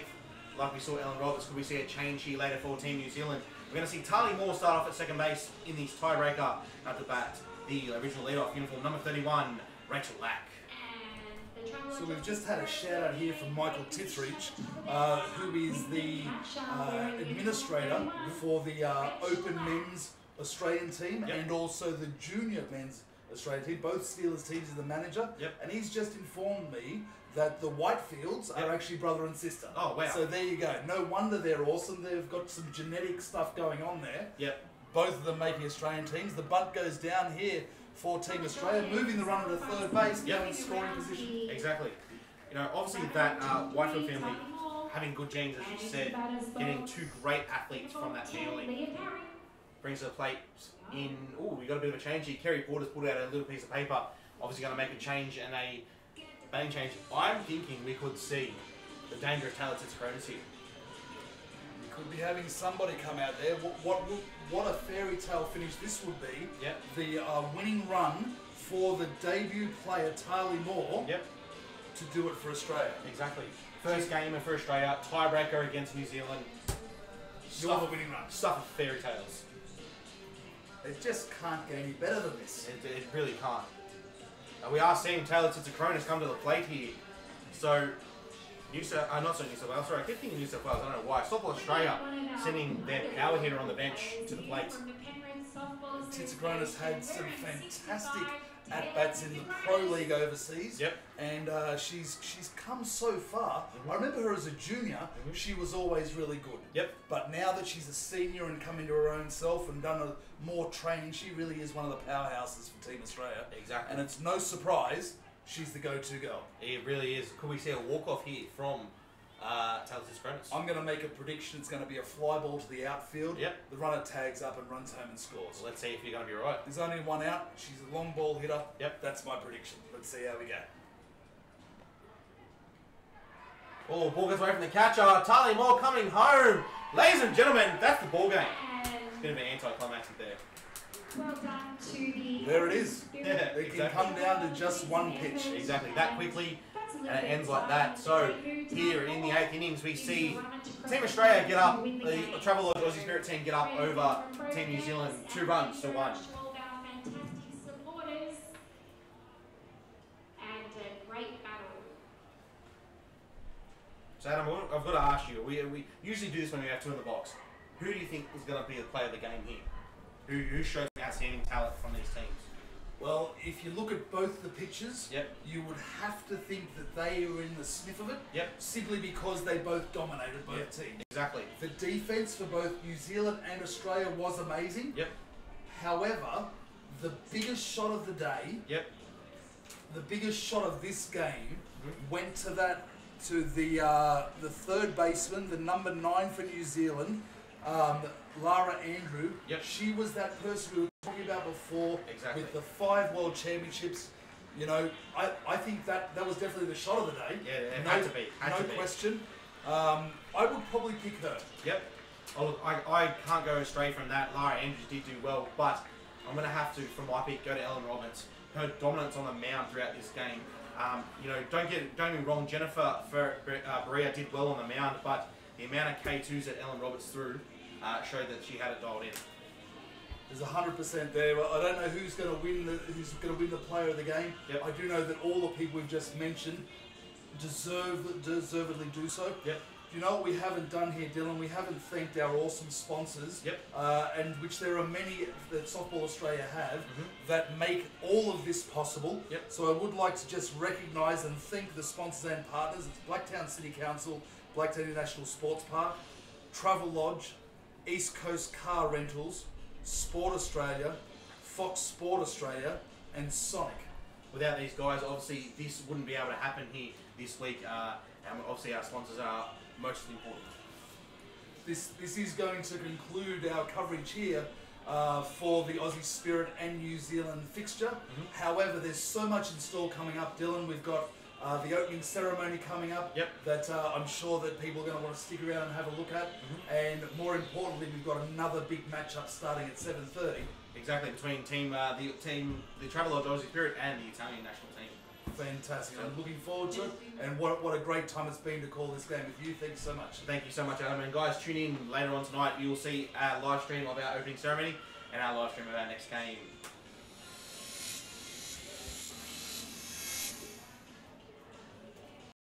Speaker 2: Like we saw Ellen Roberts, could we see a change here later for Team New Zealand? We're going to see Tali Moore start off at second base in this tiebreaker at the bat. The original leadoff, uniform number 31, Rachel Lack.
Speaker 3: So we've just had a shout out here from Michael Titteridge, who is the administrator for the Open Men's Australian team and also the Junior Men's Australian team. Both Steelers teams are the manager. And he's just informed me that the Whitefields are actually brother and sister.
Speaker 2: Oh, wow.
Speaker 3: So there you go. No wonder they're awesome. They've got some genetic stuff going on there. Both of them making Australian teams. The bunt goes down here for Team Australia, moving the runner to third base, now in scoring position.
Speaker 2: Exactly. You know, obviously that Whitefield family having good genes, as you said, getting two great athletes from that family. Brings to the plate in, we got a bit of a change here. Kerry Porter's put out a little piece of paper, obviously going to make a change and a batting change. I'm thinking we could see the dangerous Taylor Titz here.
Speaker 3: You could be having somebody come out there. What a fairy tale finish this would be. The winning run for the debut player, Tali Moore, to do it for Australia.
Speaker 2: Exactly. First game for Australia, tiebreaker against New Zealand.
Speaker 3: You're the winning run.
Speaker 2: Stuff of fairy tales.
Speaker 3: It just can't get any better than this.
Speaker 2: It really can't. We are seeing Taylor Titz come to the plate here. So, New South Wales, sorry, I keep thinking New South Wales, I don't know why. Softball Australia sending their power hitter on the bench to the plate.
Speaker 3: Titz had some fantastic at-bats in the Pro League overseas. And she's come so far. I remember her as a junior, she was always really good. But now that she's a senior and come into her own self and done more training, she really is one of the powerhouses for Team Australia.
Speaker 2: Exactly.
Speaker 3: And it's no surprise she's the go-to girl.
Speaker 2: It really is. Could we see a walk-off here from Taylor Titz?
Speaker 3: I'm going to make a prediction. It's going to be a fly ball to the outfield. The runner tags up and runs home and scores.
Speaker 2: Let's see if you're going to be right.
Speaker 3: There's only one out. She's a long ball hitter. That's my prediction. Let's see how we go.
Speaker 2: Oh, ball goes away from the catcher. Tali Moore coming home. Ladies and gentlemen, that's the ball game. It's a bit of an anticlimactic there.
Speaker 1: Well done to the...
Speaker 3: There it is.
Speaker 2: It
Speaker 3: can come down to just one pitch.
Speaker 2: Exactly, that quickly, and it ends like that. So, here in the 8th innings, we see Team Australia get up, the Travel Lodge Aussie Spirit team get up over Team New Zealand, 2 runs to 1. So Adam, I've got to ask you, we usually do this when we have 2 in the box. Who do you think is going to be the player of the game here? Who shows outstanding talent from these teams?
Speaker 3: Well, if you look at both the pitches, you would have to think that they were in the sniff of it, simply because they both dominated both teams.
Speaker 2: Exactly.
Speaker 3: The defense for both New Zealand and Australia was amazing. However, the biggest shot of the day, the biggest shot of this game went to the third baseman, the number 9 for New Zealand, Lara Andrew. She was that person we were talking about before with the 5 World Championships. You know, I think that was definitely the shot of the day.
Speaker 2: It had to be.
Speaker 3: No question. I would probably pick her.
Speaker 2: Oh, look, I can't go astray from that. Lara Andrews did do well, but I'm going to have to, from my pick, go to Ellen Roberts. Her dominance on the mound throughout this game. You know, don't get me wrong, Jennifer Berea did well on the mound, but the amount of K2s that Ellen Roberts threw showed that she had it dialed in.
Speaker 3: There's 100% there. I don't know who's going to win the player of the game. I do know that all the people we've just mentioned deservedly do so. You know what we haven't done here, Dylan? We haven't thanked our awesome sponsors, and which there are many that Softball Australia have that make all of this possible. So I would like to just recognise and thank the sponsors and partners. It's Blacktown City Council, Blacktown International Sports Park, Travel Lodge, East Coast Car Rentals, Sport Australia, Fox Sport Australia, and Sonic.
Speaker 2: Without these guys, obviously this wouldn't be able to happen here this week. And obviously our sponsors are most important.
Speaker 3: This is going to conclude our coverage here for the Aussie Spirit and New Zealand fixture. However, there's so much in store coming up, Dylan. We've got the opening ceremony coming up that I'm sure that people are going to want to stick around and have a look at. And more importantly, we've got another big matchup starting at 7:30
Speaker 2: Exactly, between the Travel Lodge Aussie Spirit and the Italian national team.
Speaker 3: Fantastic. I'm looking forward to it. And what a great time it's been to call this game with you. Thank you so much.
Speaker 2: Thank you so much, Adam. And guys, tune in later on tonight. You will see our live stream of our opening ceremony and our live stream of our next game.